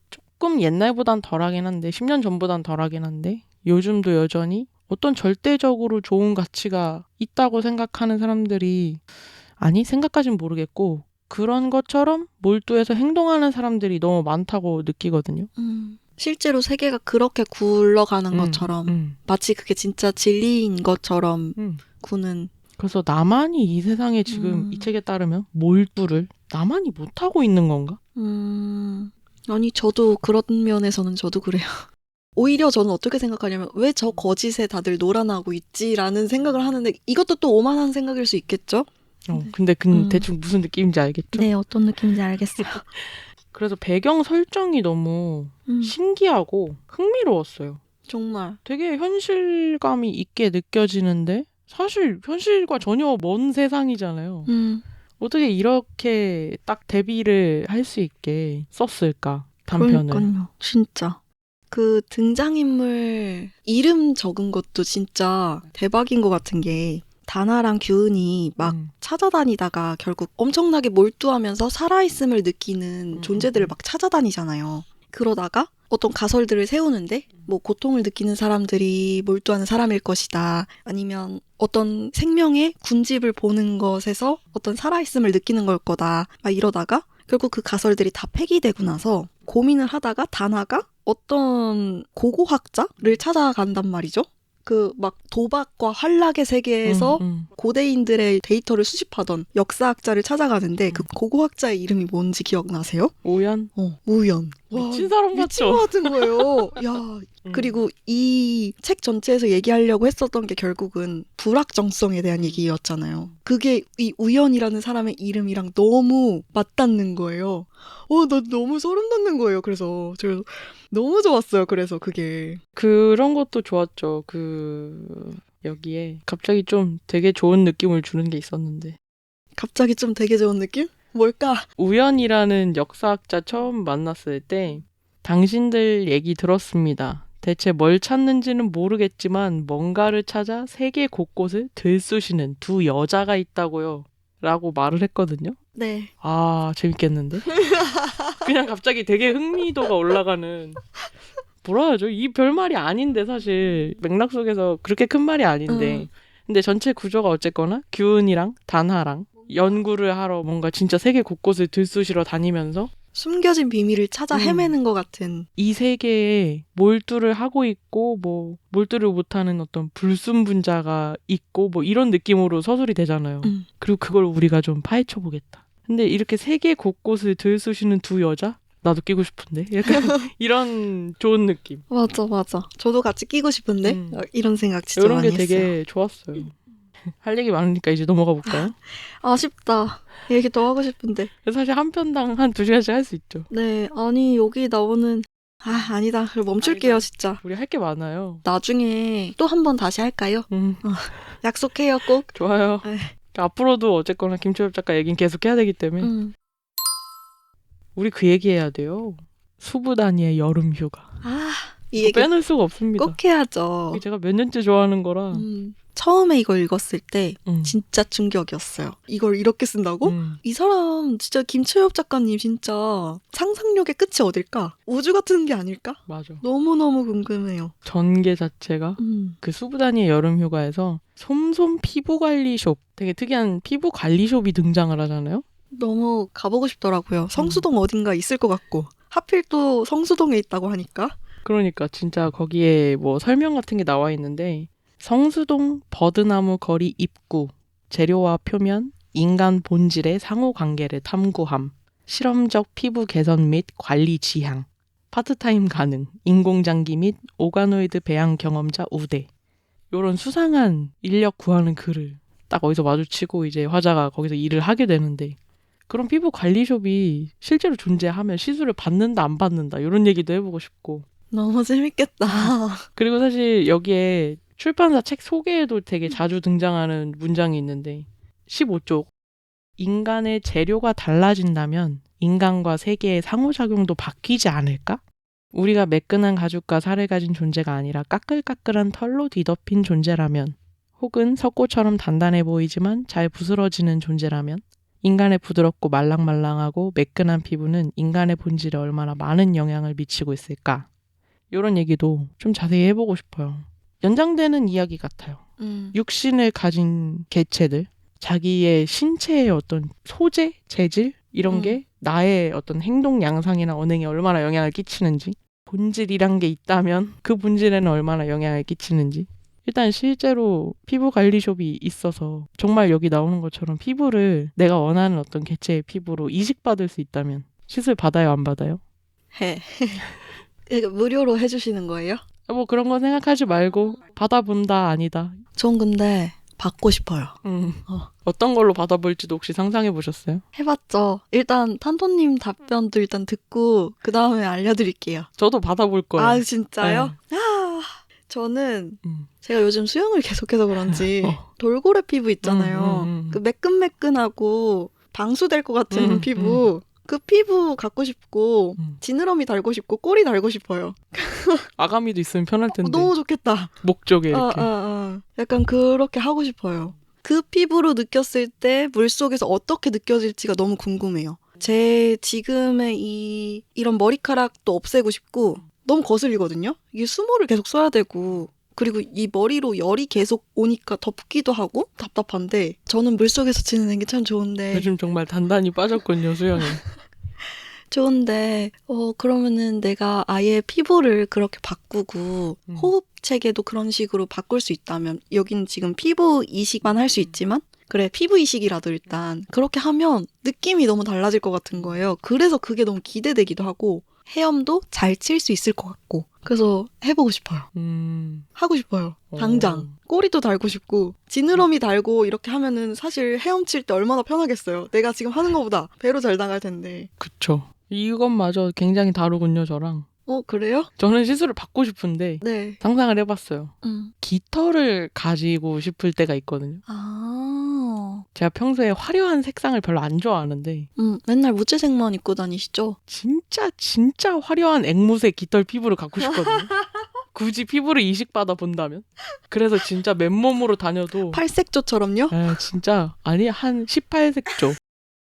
B: 조금 옛날보단 덜하긴 한데 10년 전보단 덜하긴 한데 요즘도 여전히 어떤 절대적으로 좋은 가치가 있다고 생각하는 사람들이 생각까진 모르겠고 그런 것처럼 몰두해서 행동하는 사람들이 너무 많다고 느끼거든요.
A: 실제로 세계가 그렇게 굴러가는 것처럼 마치 그게 진짜 진리인 것처럼 구는.
B: 그래서 나만이 이 세상에 지금 이 책에 따르면 몰두를 나만이 못하고 있는 건가?
A: 아니 저도 그런 면에서는 저도 그래요. 오히려 저는 어떻게 생각하냐면 왜 저 거짓에 다들 놀아나고 있지라는 생각을 하는데 이것도 또 오만한 생각일 수 있겠죠?
B: 근데 대충 무슨 느낌인지 알겠죠?
A: 네, 어떤 느낌인지 알겠어요.
B: 그래서 배경 설정이 너무 신기하고 흥미로웠어요.
A: 정말.
B: 되게 현실감이 있게 느껴지는데 사실 현실과 전혀 먼 세상이잖아요. 어떻게 이렇게 딱 대비를 할 수 있게 썼을까, 단편을.
A: 그러니까요. 진짜. 그 등장인물 이름 적은 것도 진짜 대박인 것 같은 게 다나랑 규은이 막 찾아다니다가 결국 엄청나게 몰두하면서 살아있음을 느끼는 존재들을 막 찾아다니잖아요. 그러다가 어떤 가설들을 세우는데 뭐 고통을 느끼는 사람들이 몰두하는 사람일 것이다. 아니면 어떤 생명의 군집을 보는 것에서 어떤 살아있음을 느끼는 걸 거다. 막 이러다가 결국 그 가설들이 다 폐기되고 나서 고민을 하다가 다나가 어떤 고고학자를 찾아간단 말이죠. 그 막 도박과 환락의 세계에서 고대인들의 데이터를 수집하던 역사학자를 찾아가는데 그 고고학자의 이름이 뭔지 기억나세요?
B: 오연?
A: 우연.
B: 미친 사람 같죠?
A: 미친 것 같은 거예요. 야, 그리고 이 책 전체에서 얘기하려고 했었던 게 결국은 불확정성에 대한 얘기였잖아요. 그게 이 우연이라는 사람의 이름이랑 너무 맞닿는 거예요. 나 너무 소름 돋는 거예요. 그래서 저 너무 좋았어요. 그래서 그게.
B: 그런 것도 좋았죠. 여기에 갑자기 좀 되게 좋은 느낌을 주는 게 있었는데
A: 갑자기 좀 되게 좋은 느낌? 뭘까?
B: 우연이라는 역사학자 처음 만났을 때 당신들 얘기 들었습니다. 대체 뭘 찾는지는 모르겠지만 뭔가를 찾아 세계 곳곳을 들쑤시는 두 여자가 있다고요. 라고 말을 했거든요.
A: 네.
B: 아, 재밌겠는데? 그냥 갑자기 되게 흥미도가 올라가는 뭐라 하죠? 이 별말이 아닌데 사실 맥락 속에서 그렇게 큰 말이 아닌데 근데 전체 구조가 어쨌거나 규은이랑 단하랑 연구를 하러 뭔가 진짜 세계 곳곳을 들쑤시러 다니면서
A: 숨겨진 비밀을 찾아 헤매는 것 같은.
B: 이 세계에 몰두를 하고 있고 뭐 몰두를 못하는 어떤 불순분자가 있고 뭐 이런 느낌으로 서술이 되잖아요. 그리고 그걸 우리가 좀 파헤쳐 보겠다. 근데 이렇게 세계 곳곳을 들쑤시는 두 여자? 나도 끼고 싶은데? 약간 이런 좋은 느낌.
A: 맞아. 저도 같이 끼고 싶은데? 이런 생각 진짜
B: 이런
A: 많이
B: 게
A: 했어요.
B: 되게 좋았어요. 할 얘기 많으니까 이제 넘어가 볼까요?
A: 아쉽다. 얘기 더 하고 싶은데.
B: 사실 한 편당 한 2시간씩 할 수 있죠.
A: 네, 아니 여기 나오는 아니다. 그럼 멈출게요,
B: 아니다.
A: 진짜.
B: 우리 할 게 많아요.
A: 나중에 또 한 번 다시 할까요? 약속해요, 꼭.
B: 좋아요.
A: 네.
B: 앞으로도 어쨌거나 김초엽 작가 얘기는 계속 해야 되기 때문에 우리 그 얘기해야 돼요. 수부단이의 여름 휴가.
A: 이 얘기
B: 빼놓을 수가 없습니다.
A: 꼭 해야죠.
B: 이게 제가 몇 년째 좋아하는 거라.
A: 처음에 이걸 읽었을 때
B: 음.
A: 진짜 충격이었어요. 이걸 이렇게 쓴다고?
B: 음.
A: 이 사람 진짜 김초엽 작가님 진짜 상상력의 끝이 어딜까? 우주 같은 게 아닐까?
B: 맞아.
A: 너무너무 궁금해요.
B: 전개 자체가 그 수부단이의 여름 휴가에서 솜솜 피부 관리숍, 되게 특이한 피부 관리숍이 등장을 하잖아요.
A: 너무 가보고 싶더라고요. 성수동 어딘가 있을 것 같고. 하필 또 성수동에 있다고 하니까.
B: 그러니까 진짜 거기에 뭐 설명 같은 게 나와 있는데 성수동 버드나무 거리 입구, 재료와 표면, 인간 본질의 상호 관계를 탐구함, 실험적 피부 개선 및 관리 지향, 파트타임 가능, 인공장기 및 오가노이드 배양 경험자 우대. 요런 수상한 인력 구하는 글을 딱 어디서 마주치고 이제 화자가 거기서 일을 하게 되는데 그런 피부 관리숍이 실제로 존재하면 시술을 받는다 안 받는다 이런 얘기도 해보고 싶고
A: 너무 재밌겠다.
B: 그리고 사실 여기에 출판사 책 소개에도 되게 자주 등장하는 문장이 있는데 15쪽 인간의 재료가 달라진다면 인간과 세계의 상호작용도 바뀌지 않을까? 우리가 매끈한 가죽과 살을 가진 존재가 아니라 까끌까끌한 털로 뒤덮인 존재라면 혹은 석고처럼 단단해 보이지만 잘 부스러지는 존재라면 인간의 부드럽고 말랑말랑하고 매끈한 피부는 인간의 본질에 얼마나 많은 영향을 미치고 있을까? 이런 얘기도 좀 자세히 해보고 싶어요. 연장되는 이야기 같아요. 육신을 가진 개체들, 자기의 신체의 어떤 소재, 재질 이런 게 나의 어떤 행동 양상이나 언행에 얼마나 영향을 끼치는지 본질이란 게 있다면 그 본질에는 얼마나 영향을 끼치는지 일단 실제로 피부 관리숍이 있어서 정말 여기 나오는 것처럼 피부를 내가 원하는 어떤 개체의 피부로 이식받을 수 있다면 시술 받아요 안 받아요?
A: 해. 이거 무료로 해주시는 거예요?
B: 뭐 그런 거 생각하지 말고 받아본다 아니다.
A: 전 근데 받고 싶어요.
B: 어떤 걸로 받아볼지도 혹시 상상해 보셨어요?
A: 해봤죠. 일단 탄토님 답변도 일단 듣고 그 다음에 알려드릴게요.
B: 저도 받아볼 거예요.
A: 아 진짜요? 저는 제가 요즘 수영을 계속해서 그런지 돌고래 피부 있잖아요. 그 매끈매끈하고 방수될 것 같은 피부. 그 피부 갖고 싶고 지느러미 달고 싶고 꼬리 달고 싶어요.
B: 아가미도 있으면 편할 텐데.
A: 너무 좋겠다.
B: 목 쪽에 이렇게.
A: 약간 그렇게 하고 싶어요. 그 피부로 느꼈을 때 물속에서 어떻게 느껴질지가 너무 궁금해요. 제 지금의 이런 머리카락도 없애고 싶고 너무 거슬리거든요. 이게 수모를 계속 써야 되고 그리고 이 머리로 열이 계속 오니까 덥기도 하고 답답한데 저는 물속에서 지내는 게 참 좋은데
B: 요즘 정말 단단히 빠졌군요, 수영에.
A: 좋은데 그러면은 내가 아예 피부를 그렇게 바꾸고 호흡 체계도 그런 식으로 바꿀 수 있다면 여긴 지금 피부 이식만 할 수 있지만 그래 피부 이식이라도 일단 그렇게 하면 느낌이 너무 달라질 것 같은 거예요. 그래서 그게 너무 기대되기도 하고 헤엄도 잘 칠 수 있을 것 같고 그래서 해보고 싶어요. 하고 싶어요. 당장. 꼬리도 달고 싶고 지느러미 달고 이렇게 하면은 사실 헤엄칠 때 얼마나 편하겠어요. 내가 지금 하는 것보다 배로 잘 나갈 텐데.
B: 그쵸. 이것마저 굉장히 다르군요, 저랑.
A: 그래요?
B: 저는 시술을 받고 싶은데
A: 네.
B: 상상을 해봤어요. 깃털을 가지고 싶을 때가 있거든요. 제가 평소에 화려한 색상을 별로 안 좋아하는데
A: 맨날 무채색만 입고 다니시죠?
B: 진짜 화려한 앵무새 깃털 피부를 갖고 싶거든요. 굳이 피부를 이식받아 본다면. 그래서 진짜 맨몸으로 다녀도
A: 팔색조처럼요?
B: 진짜 아니 한 18색조.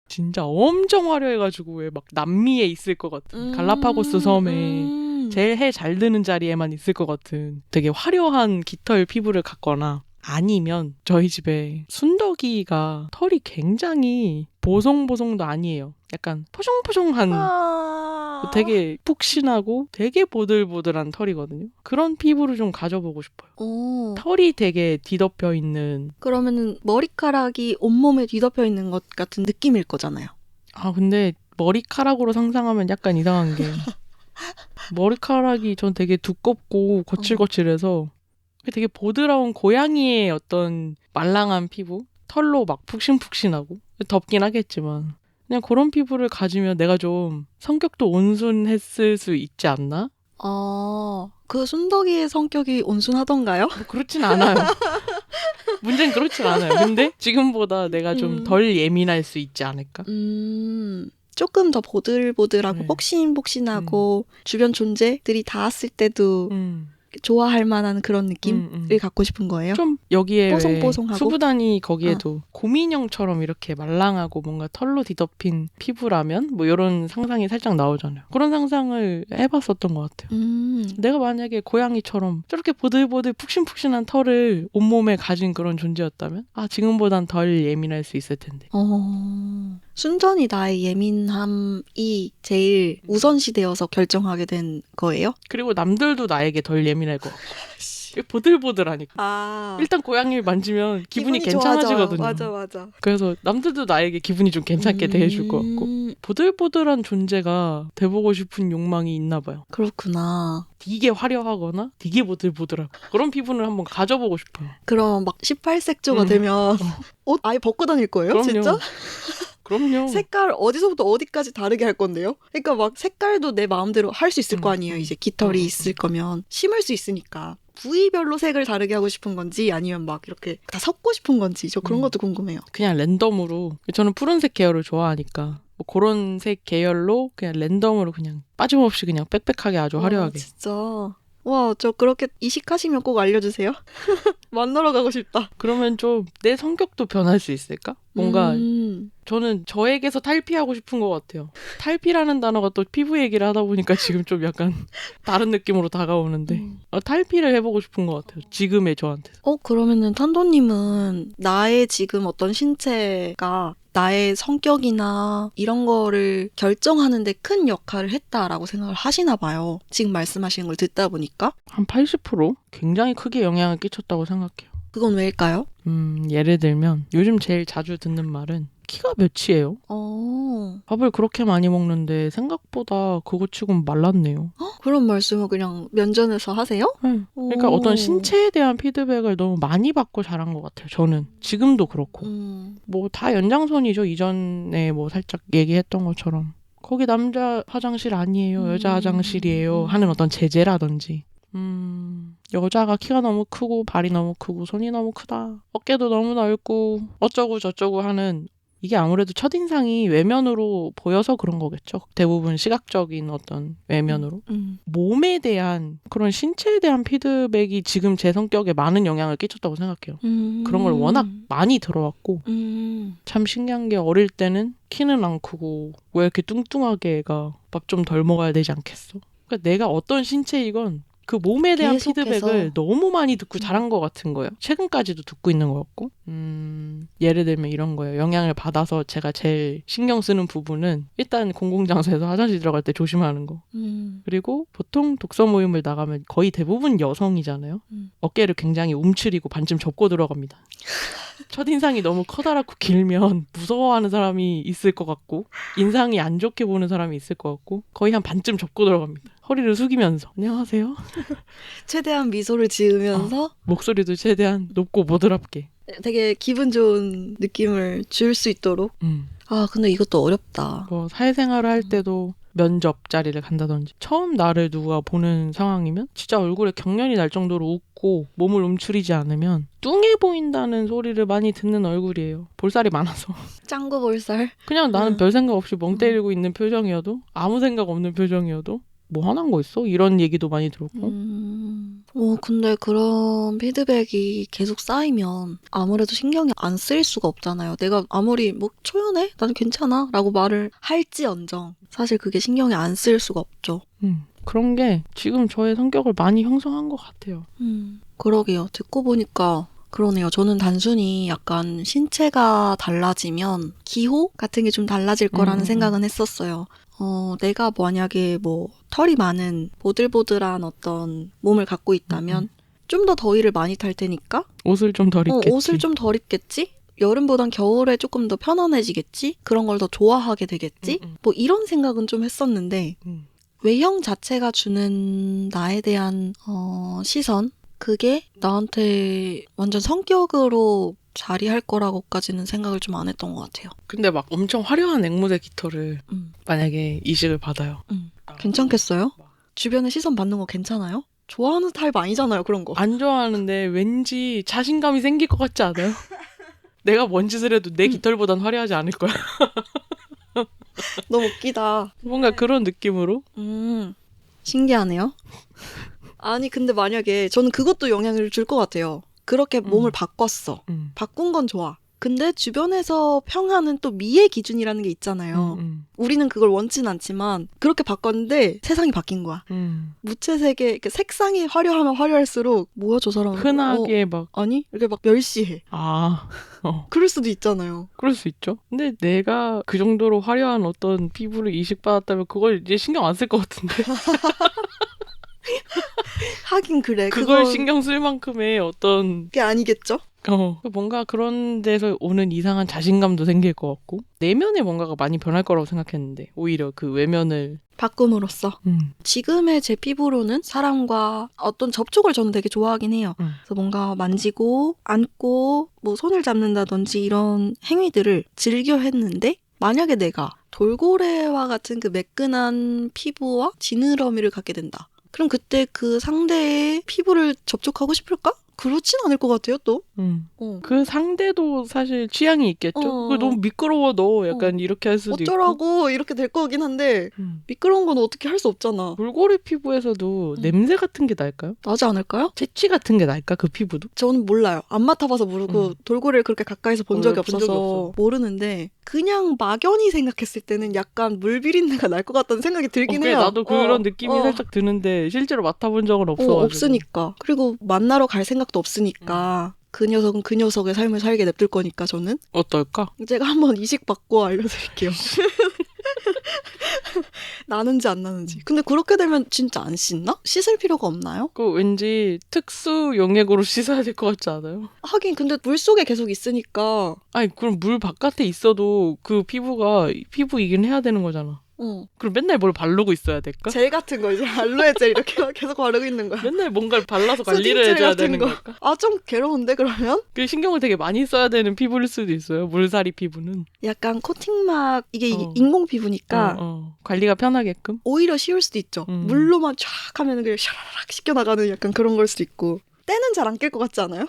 B: 진짜 엄청 화려해가지고 왜 막 남미에 있을 것 같은 갈라파고스 섬에 제일 해 잘 드는 자리에만 있을 것 같은 되게 화려한 깃털 피부를 갖거나 아니면 저희 집에 순덕이가 털이 굉장히 보송보송도 아니에요. 약간 포송포송한 되게 푹신하고 되게 보들보들한 털이거든요. 그런 피부를 좀 가져보고 싶어요. 털이 되게 뒤덮여 있는.
A: 그러면은 머리카락이 온몸에 뒤덮여 있는 것 같은 느낌일 거잖아요.
B: 아 근데 머리카락으로 상상하면 약간 이상한 게 머리카락이 전 되게 두껍고 거칠거칠해서 되게 보드라운 고양이의 어떤 말랑한 피부? 털로 막 푹신푹신하고 덥긴 하겠지만 그냥 그런 피부를 가지면 내가 좀 성격도 온순했을 수 있지 않나?
A: 그 순덕이의 성격이 온순하던가요?
B: 뭐 그렇진 않아요. 문제는 그렇진 않아요. 근데 지금보다 내가 좀 덜 예민할 수 있지 않을까?
A: 조금 더 보들보들하고
B: 네.
A: 폭신폭신하고 주변 존재들이 닿았을 때도 좋아할 만한 그런 느낌을 갖고 싶은 거예요?
B: 좀 여기에
A: 뽀송뽀송하고?
B: 수부단이 거기에도 곰인형처럼 이렇게 말랑하고 뭔가 털로 뒤덮인 피부라면 뭐 이런 상상이 살짝 나오잖아요. 그런 상상을 해봤었던 것 같아요. 내가 만약에 고양이처럼 저렇게 보들보들 푹신푹신한 털을 온몸에 가진 그런 존재였다면 지금보단 덜 예민할 수 있을 텐데.
A: 순전히 나의 예민함이 제일 우선시되어서 결정하게 된 거예요?
B: 그리고 남들도 나에게 덜 예민할 것 같고. 보들보들하니까. 일단 고양이를 만지면 기분이 괜찮아지거든요.
A: 맞아.
B: 그래서 남들도 나에게 기분이 좀 괜찮게 대해줄 것 같고. 보들보들한 존재가 돼보고 싶은 욕망이 있나 봐요.
A: 그렇구나.
B: 되게 화려하거나 되게 보들보들하고 그런 피부를 한번 가져보고 싶어요.
A: 그럼 막 18색조가 되면 옷 아예 벗고 다닐 거예요?
B: 그럼요.
A: 진짜?
B: 그럼요.
A: 색깔 어디서부터 어디까지 다르게 할 건데요? 그러니까 막 색깔도 내 마음대로 할 수 있을 거 아니에요. 이제 깃털이 있을 거면 심을 수 있으니까. 부위별로 색을 다르게 하고 싶은 건지 아니면 막 이렇게 다 섞고 싶은 건지 저 그런 것도 궁금해요.
B: 그냥 랜덤으로. 저는 푸른색 계열을 좋아하니까 뭐 그런 색 계열로 그냥 랜덤으로 그냥 빠짐없이 그냥 빽빽하게 아주 화려하게.
A: 진짜. 와, 저 그렇게 이식하시면 꼭 알려주세요. 만나러 가고 싶다.
B: 그러면 좀 내 성격도 변할 수 있을까? 뭔가 저는 저에게서 탈피하고 싶은 것 같아요. 탈피라는 단어가 또 피부 얘기를 하다 보니까 지금 좀 약간 다른 느낌으로 다가오는데 탈피를 해보고 싶은 것 같아요. 지금의 저한테.
A: 그러면은 탄도님은 나의 지금 어떤 신체가 나의 성격이나 이런 거를 결정하는데 큰 역할을 했다라고 생각을 하시나 봐요. 지금 말씀하시는 걸 듣다 보니까.
B: 한 80% 굉장히 크게 영향을 끼쳤다고 생각해요.
A: 그건 왜일까요?
B: 예를 들면 요즘 제일 자주 듣는 말은 키가 몇이에요? 밥을 그렇게 많이 먹는데 생각보다 그거 치고는 말랐네요.
A: 그런 말씀을 그냥 면전에서 하세요?
B: 네. 그러니까 어떤 신체에 대한 피드백을 너무 많이 받고 자란 것 같아요. 저는 지금도 그렇고 뭐 다 연장선이죠. 이전에 뭐 살짝 얘기했던 것처럼 거기 남자 화장실 아니에요. 여자 화장실이에요. 하는 어떤 제재라든지 여자가 키가 너무 크고 발이 너무 크고 손이 너무 크다. 어깨도 너무 넓고 어쩌고 저쩌고 하는 이게 아무래도 첫인상이 외면으로 보여서 그런 거겠죠. 대부분 시각적인 어떤 외면으로. 몸에 대한 그런 신체에 대한 피드백이 지금 제 성격에 많은 영향을 끼쳤다고 생각해요. 그런 걸 워낙 많이 들어왔고 참 신기한 게 어릴 때는 키는 안 크고 왜 이렇게 뚱뚱하게 애가 밥 좀 덜 먹어야 되지 않겠어? 그러니까 내가 어떤 신체이건 그 몸에 대한
A: 계속해서.
B: 피드백을 너무 많이 듣고 자란 것 같은 거예요. 최근까지도 듣고 있는 것 같고. 예를 들면 이런 거예요. 영향을 받아서 제가 제일 신경 쓰는 부분은 일단 공공장소에서 화장실 들어갈 때 조심하는 거. 그리고 보통 독서 모임을 나가면 거의 대부분 여성이잖아요. 어깨를 굉장히 움츠리고 반쯤 접고 들어갑니다. 첫인상이 너무 커다랗고 길면 무서워하는 사람이 있을 것 같고 인상이 안 좋게 보는 사람이 있을 것 같고 거의 한 반쯤 접고 들어갑니다. 허리를 숙이면서 안녕하세요.
A: 최대한 미소를 지으면서
B: 목소리도 최대한 높고 보드랍게.
A: 되게 기분 좋은 느낌을 줄 수 있도록. 근데 이것도 어렵다.
B: 뭐 사회생활을 할 때도 면접 자리를 간다든지 처음 나를 누가 보는 상황이면 진짜 얼굴에 경련이 날 정도로 웃고 몸을 움츠리지 않으면 뚱해 보인다는 소리를 많이 듣는 얼굴이에요. 볼살이 많아서.
A: 짱구 볼살.
B: 그냥 나는
A: 음.
B: 별 생각 없이 멍 때리고 있는 표정이어도 아무 생각 없는 표정이어도 뭐 화난 거 있어? 이런 얘기도 많이 들었고.
A: 근데 그런 피드백이 계속 쌓이면 아무래도 신경이 안 쓰일 수가 없잖아요. 내가 아무리 뭐 초연해? 나는 괜찮아? 라고 말을 할지언정 사실 그게 신경이 안 쓰일 수가 없죠.
B: 그런 게 지금 저의 성격을 많이 형성한 것 같아요.
A: 그러게요. 듣고 보니까 그러네요. 저는 단순히 약간 신체가 달라지면 기호 같은 게 좀 달라질 거라는 생각은 했었어요. 내가 만약에 뭐 털이 많은 보들보들한 어떤 몸을 갖고 있다면 좀 더 더위를 많이 탈 테니까
B: 옷을 좀 덜 입겠지.
A: 옷을 좀 덜 입겠지? 여름보단 겨울에 조금 더 편안해지겠지? 그런 걸 더 좋아하게 되겠지? 뭐 이런 생각은 좀 했었는데 외형 자체가 주는 나에 대한 시선 그게 나한테 완전 성격으로 자리할 거라고까지는 생각을 좀 안 했던 것 같아요.
B: 근데 막 엄청 화려한 앵무새 깃털을 만약에 이식을 받아요.
A: 괜찮겠어요? 주변에 시선 받는 거 괜찮아요? 좋아하는 타입 아니잖아요, 그런 거.
B: 안 좋아하는데 왠지 자신감이 생길 것 같지 않아요? 내가 뭔 짓을 해도 내 깃털보단 화려하지 않을 거야.
A: 너무 웃기다.
B: 뭔가 그런 느낌으로.
A: 신기하네요. 아니 근데 만약에 저는 그것도 영향을 줄 것 같아요. 그렇게 몸을 바꿨어. 바꾼 건 좋아. 근데 주변에서 평하는 또 미의 기준이라는 게 있잖아요. 우리는 그걸 원치는 않지만 그렇게 바꿨는데 세상이 바뀐 거야. 무채색의 이렇게 색상이 화려하면 화려할수록 뭐야 저 사람
B: 흔하게 막
A: 아니 이렇게 막 멸시해. 그럴 수도 있잖아요.
B: 그럴 수 있죠. 근데 내가 그 정도로 화려한 어떤 피부를 이식받았다면 그걸 이제 신경 안 쓸 것 같은데.
A: 하긴 그래.
B: 그걸
A: 그건
B: 신경 쓸 만큼의 어떤
A: 게 아니겠죠?
B: 뭔가 그런 데서 오는 이상한 자신감도 생길 것 같고 내면에 뭔가가 많이 변할 거라고 생각했는데 오히려 그 외면을
A: 바꿈으로써 지금의 제 피부로는 사람과 어떤 접촉을 저는 되게 좋아하긴 해요. 그래서 뭔가 만지고 안고 뭐 손을 잡는다든지 이런 행위들을 즐겨 했는데 만약에 내가 돌고래와 같은 그 매끈한 피부와 지느러미를 갖게 된다. 그럼 그때 그 상대의 피부를 접촉하고 싶을까? 그렇진 않을 것 같아요, 또.
B: 그 상대도 사실 취향이 있겠죠. 그거 너무 미끄러워 너 약간 이렇게 할 수도 있고.
A: 어쩌라고 이렇게 될 거긴 한데 미끄러운 건 어떻게 할 수 없잖아.
B: 돌고래 피부에서도 냄새 같은 게 날까요?
A: 나지 않을까요?
B: 채취 같은 게 날까? 그 피부도?
A: 저는 몰라요. 안 맡아봐서 모르고 돌고래를 그렇게 가까이서 본 적이
B: 본 적이
A: 없어서
B: 없어.
A: 모르는데 그냥 막연히 생각했을 때는 약간 물 비린내가 날 것 같다는 생각이 들긴
B: 그래,
A: 해요.
B: 나도 그런 느낌이 살짝 드는데 실제로 맡아본 적은 없어가지고.
A: 없으니까. 그리고 만나러 갈 생각도 없으니까 그 녀석은 그 녀석의 삶을 살게 냅둘 거니까 저는.
B: 어떨까?
A: 제가 한번 이식받고 알려드릴게요. 나는지 안 나는지. 근데 그렇게 되면 진짜 안 씻나? 씻을 필요가 없나요?
B: 그 왠지 특수 용액으로 씻어야 될 것 같지 않아요?
A: 하긴 근데 물속에 계속 있으니까
B: 아니 그럼 물 바깥에 있어도 그 피부가 피부이긴 해야 되는 거잖아. 그럼 맨날 뭘 바르고 있어야 될까?
A: 젤 같은 거 이제 알로에 젤 이렇게 계속 바르고 있는 거야.
B: 맨날 뭔가를 발라서 관리를
A: 수딩젤
B: 해줘야
A: 같은
B: 되는
A: 거.
B: 걸까?
A: 아, 좀 괴로운데 그러면?
B: 그 신경을 되게 많이 써야 되는 피부일 수도 있어요. 물살이 피부는.
A: 약간 코팅막 이게 인공 피부니까
B: 관리가 편하게끔.
A: 오히려 쉬울 수도 있죠. 물로만 쫙 하면 그냥 샤라락 씻겨나가는 약간 그런 걸 수도 있고. 때는 잘 안 낄 것 같지 않아요?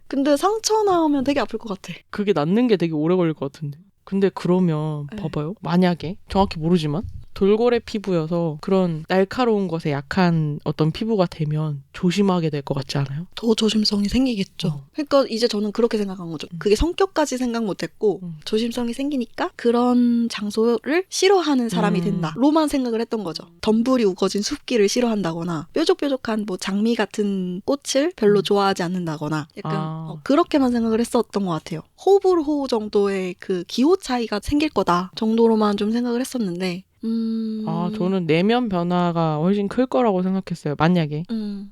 A: 근데 상처 나오면 되게 아플 것 같아.
B: 그게 낫는 게 되게 오래 걸릴 것 같은데. 근데 그러면 봐봐요. 만약에 정확히 모르지만 돌고래 피부여서 그런 날카로운 것에 약한 어떤 피부가 되면 조심하게 될 것 같지 않아요?
A: 더 조심성이 생기겠죠. 그러니까 이제 저는 그렇게 생각한 거죠. 그게 성격까지 생각 못했고 조심성이 생기니까 그런 장소를 싫어하는 사람이 된다. 로만 생각을 했던 거죠. 덤불이 우거진 숲길을 싫어한다거나 뾰족뾰족한 뭐 장미 같은 꽃을 별로 좋아하지 않는다거나 약간 그렇게만 생각을 했었던 것 같아요. 호불호 정도의 그 기호 차이가 생길 거다 정도로만 좀 생각을 했었는데
B: 저는 내면 변화가 훨씬 클 거라고 생각했어요. 만약에.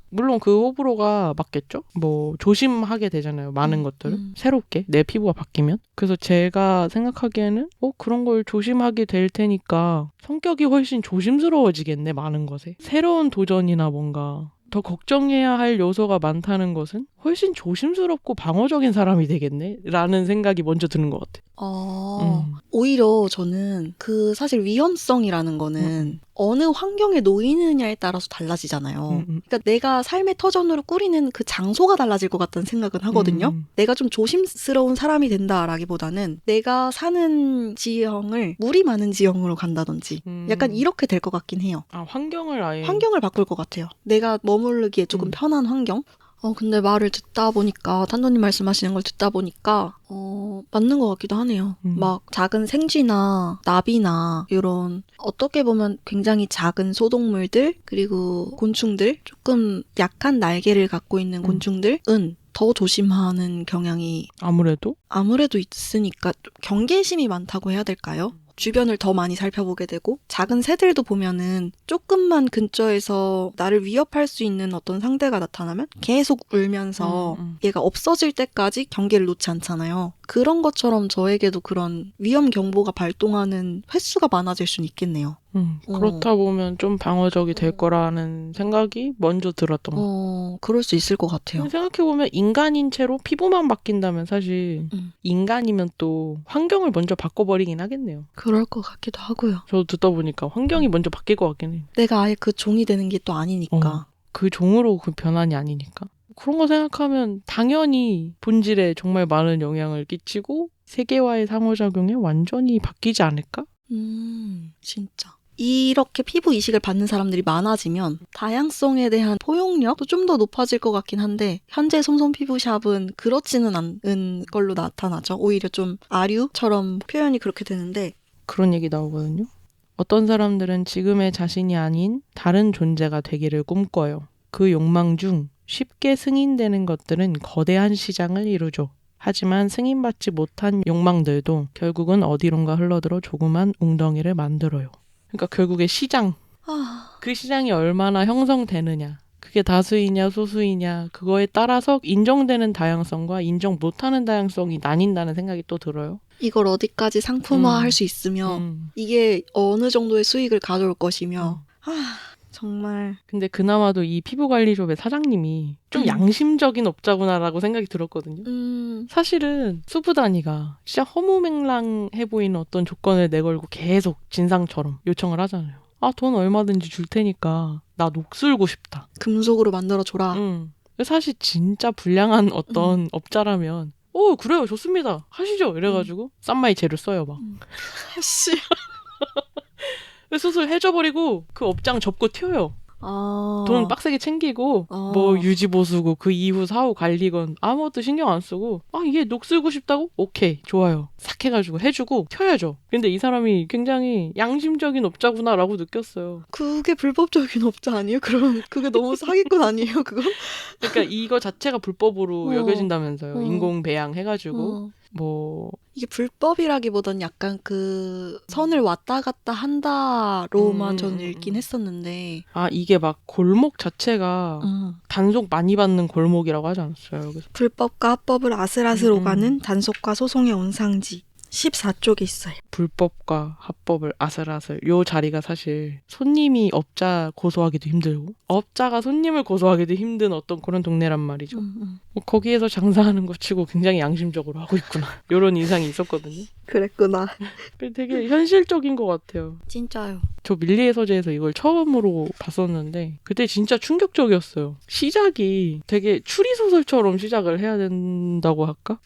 B: 물론 그 호불호가 맞겠죠? 뭐 조심하게 되잖아요. 많은 것들을. 새롭게 내 피부가 바뀌면. 그래서 제가 생각하기에는 그런 걸 조심하게 될 테니까 성격이 훨씬 조심스러워지겠네. 많은 것에. 새로운 도전이나 뭔가 더 걱정해야 할 요소가 많다는 것은 훨씬 조심스럽고 방어적인 사람이 되겠네? 라는 생각이 먼저 드는 것 같아.
A: 오히려 저는 그 사실 위험성이라는 거는 어느 환경에 놓이느냐에 따라서 달라지잖아요. 그러니까 내가 삶의 터전으로 꾸리는 그 장소가 달라질 것 같다는 생각은 하거든요. 내가 좀 조심스러운 사람이 된다라기보다는 내가 사는 지형을 물이 많은 지형으로 간다든지 약간 이렇게 될 것 같긴 해요.
B: 아, 환경을 아예.
A: 환경을 바꿀 것 같아요. 내가 머무르기에 조금 편한 환경? 근데 말을 듣다 보니까, 탄도님 말씀하시는 걸 듣다 보니까, 맞는 것 같기도 하네요. 막 작은 생쥐나 나비나 이런 어떻게 보면 굉장히 작은 소동물들, 그리고 곤충들, 조금 약한 날개를 갖고 있는 곤충들은 더 조심하는 경향이 아무래도 있으니까 좀 경계심이 많다고 해야 될까요? 주변을 더 많이 살펴보게 되고 작은 새들도 보면은 조금만 근처에서 나를 위협할 수 있는 어떤 상대가 나타나면 계속 울면서 얘가 없어질 때까지 경계를 놓지 않잖아요. 그런 것처럼 저에게도 그런 위험 경보가 발동하는 횟수가 많아질 수는 있겠네요.
B: 그렇다 보면 좀 방어적이 될 거라는 생각이 먼저 들었던 것 같아요.
A: 그럴 수 있을 것 같아요.
B: 생각해보면 인간인 채로 피부만 바뀐다면 사실 인간이면 또 환경을 먼저 바꿔버리긴 하겠네요.
A: 그럴 것 같기도 하고요.
B: 저도 듣다 보니까 환경이 먼저 바뀔 것 같긴 해요.
A: 내가 아예 그 종이 되는 게 또 아니니까.
B: 그 종으로 그 변환이 아니니까. 그런 거 생각하면 당연히 본질에 정말 많은 영향을 끼치고 세계와의 상호작용에 완전히 바뀌지 않을까?
A: 진짜. 이렇게 피부 이식을 받는 사람들이 많아지면 다양성에 대한 포용력도 좀 더 높아질 것 같긴 한데 현재 솜솜 피부샵은 그렇지는 않은 걸로 나타나죠. 오히려 좀 아류처럼 표현이 그렇게 되는데
B: 그런 얘기 나오거든요. 어떤 사람들은 지금의 자신이 아닌 다른 존재가 되기를 꿈꿔요. 그 욕망 중 쉽게 승인되는 것들은 거대한 시장을 이루죠. 하지만 승인받지 못한 욕망들도 결국은 어디론가 흘러들어 조그만 웅덩이를 만들어요. 그러니까 결국에 시장, 그 시장이 얼마나 형성되느냐, 그게 다수이냐 소수이냐, 그거에 따라서 인정되는 다양성과 인정 못하는 다양성이 나뉜다는 생각이 또 들어요.
A: 이걸 어디까지 상품화할 수 있으며 이게 어느 정도의 수익을 가져올 것이며 정말.
B: 근데 그나마도 이 피부관리숍의 사장님이 좀 양심적인 업자구나라고 생각이 들었거든요. 사실은 수부단이가 진짜 허무맹랑해 보이는 어떤 조건을 내걸고 계속 진상처럼 요청을 하잖아요. 아, 돈 얼마든지 줄 테니까 나 녹슬고 싶다.
A: 금속으로 만들어줘라.
B: 사실 진짜 불량한 어떤 업자라면 그래요, 좋습니다, 하시죠 이래가지고 싼마이 재료 써요 막.
A: 씨.
B: 수술 해줘버리고 그 업장 접고 튀어요. 돈 빡세게 챙기고 뭐 유지보수고 그 이후 사후 관리건 아무것도 신경 안 쓰고 이게 녹슬고 싶다고? 오케이, 좋아요, 싹 해가지고 해주고 튀어야죠. 근데 이 사람이 굉장히 양심적인 업자구나라고 느꼈어요.
A: 그게 불법적인 업자 아니에요? 그럼 그게 너무 사기꾼 아니에요 그거?
B: 그러니까 이거 자체가 불법으로 여겨진다면서요. 인공 배양 해가지고 뭐
A: 이게 불법이라기보단 약간 그 선을 왔다 갔다 한다로만 저는 읽긴 했었는데
B: 이게 막 골목 자체가 단속 많이 받는 골목이라고 하지 않았어요? 그래서
A: 불법과 합법을 아슬아슬 오가는 단속과 소송의 온상지 14쪽에 있어요.
B: 불법과 합법을 아슬아슬. 요 자리가 사실 손님이 업자 고소하기도 힘들고 업자가 손님을 고소하기도 힘든 어떤 그런 동네란 말이죠. 뭐 거기에서 장사하는 거 치고 굉장히 양심적으로 하고 있구나. 이런 인상이 있었거든요.
A: 그랬구나.
B: 되게 현실적인 것 같아요.
A: 진짜요.
B: 저 밀리의 서재에서 이걸 처음으로 봤었는데 그때 진짜 충격적이었어요. 시작이 되게 추리소설처럼 시작을 해야 된다고 할까?